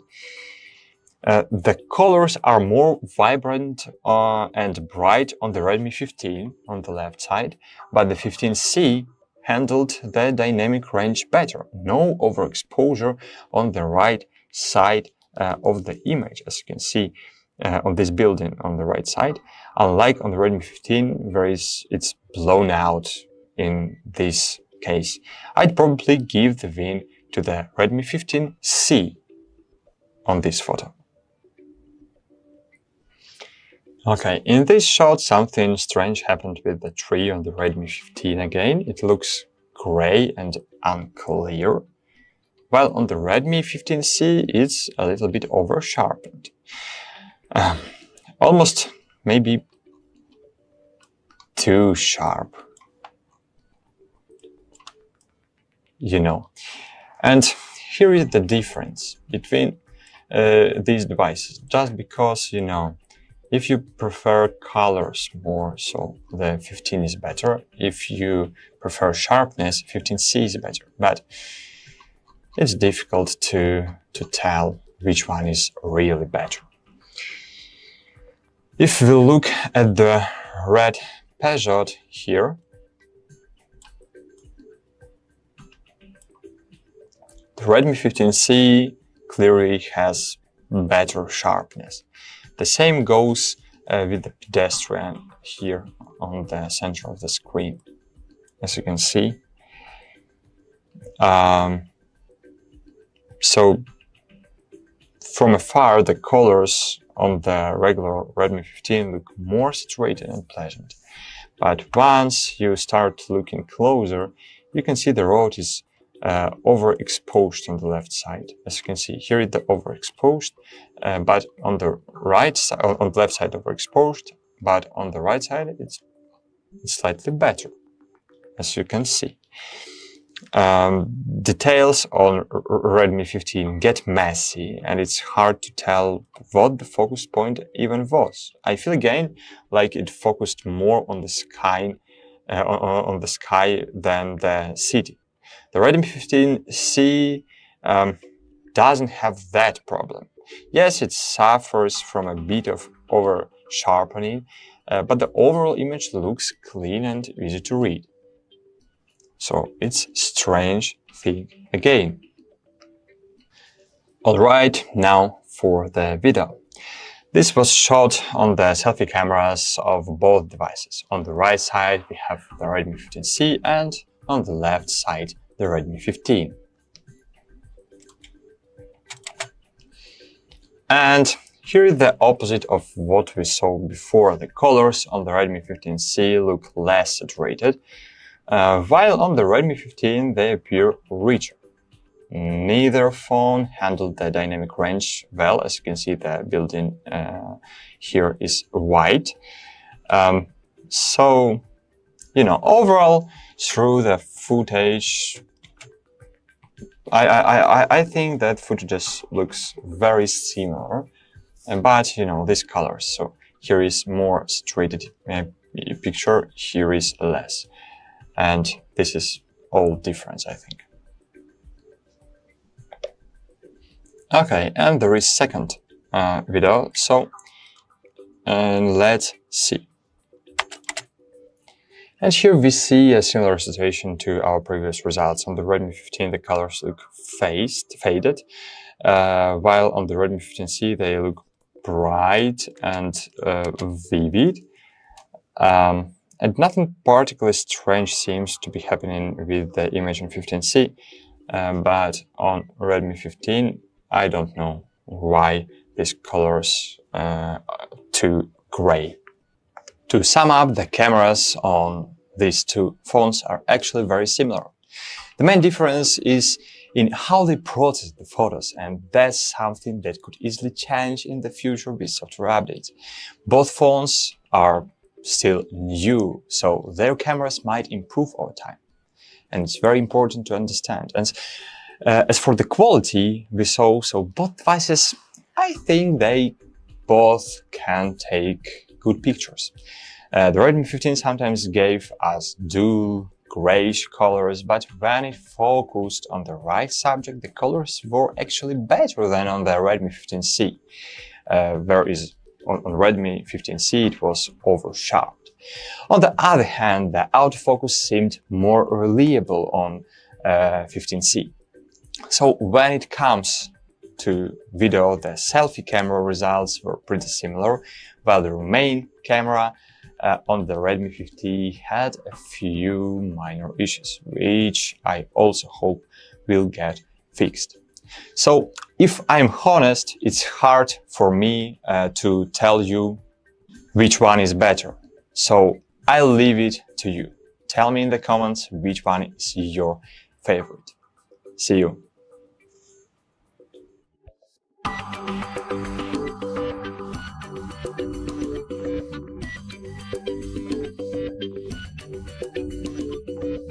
The colors are more vibrant and bright on the Redmi 15 on the left side, but the 15C handled the dynamic range better. No overexposure on the right side of the image, as you can see on this building on the right side. Unlike on the Redmi 15, it's blown out in this case. I'd probably give the win to the Redmi 15C on this photo. Okay, in this shot something strange happened with the tree on the Redmi 15 again. It looks gray and unclear, while on the Redmi 15C it's a little bit over sharpened. Almost maybe too sharp, And here is the difference between these devices, just because, if you prefer colors more, so the 15 is better. If you prefer sharpness, 15C is better. But it's difficult to tell which one is really better. If we look at the red Peugeot here, the Redmi 15C clearly has better sharpness. The same goes with the pedestrian here on the center of the screen, as you can see. So from afar, the colors on the regular Redmi 15 look more saturated and pleasant. But once you start looking closer, you can see the road is overexposed on the left side. As you can see, here it's the overexposed, but on the right side, on the left side overexposed, but on the right side it's slightly better, as you can see. Details on Redmi 15 get messy, and it's hard to tell what the focus point even was. I feel again like it focused more on the sky, than the city. The Redmi 15C doesn't have that problem. Yes, it suffers from a bit of over sharpening, but the overall image looks clean and easy to read. So it's strange thing again. Alright, now for the video. This was shot on the selfie cameras of both devices. On the right side we have the Redmi 15C and on the left side the Redmi 15. And here is the opposite of what we saw before. The colors on the Redmi 15C look less saturated, while on the Redmi 15 they appear richer. Neither phone handled the dynamic range well. As you can see, the building here is white. So, overall, through the footage, I think that footage just looks very similar, but these colors. So here is more saturated picture, here is less, and this is all difference, I think. Okay, and there is second video. So let's see. And here we see a similar situation to our previous results. On the Redmi 15, the colors look faded, while on the Redmi 15C, they look bright and vivid. And nothing particularly strange seems to be happening with the image on 15C, but on Redmi 15, I don't know why these colors are too gray. To sum up, the cameras on these two phones are actually very similar. The main difference is in how they process the photos, and that's something that could easily change in the future with software updates. Both phones are still new, so their cameras might improve over time. And it's very important to understand. And as for the quality we saw, so both devices, I think they both can take good pictures. The Redmi 15 sometimes gave us dull, grayish colors, but when it focused on the right subject, the colors were actually better than on the Redmi 15C. Whereas on Redmi 15C it was over-sharped. On the other hand, the autofocus seemed more reliable on 15C. So when it comes to video, the selfie camera results were pretty similar, while the main camera on the Redmi 50 had a few minor issues, which I also hope will get fixed. So, if I'm honest, it's hard for me to tell you which one is better. So, I'll leave it to you. Tell me in the comments which one is your favorite. See you.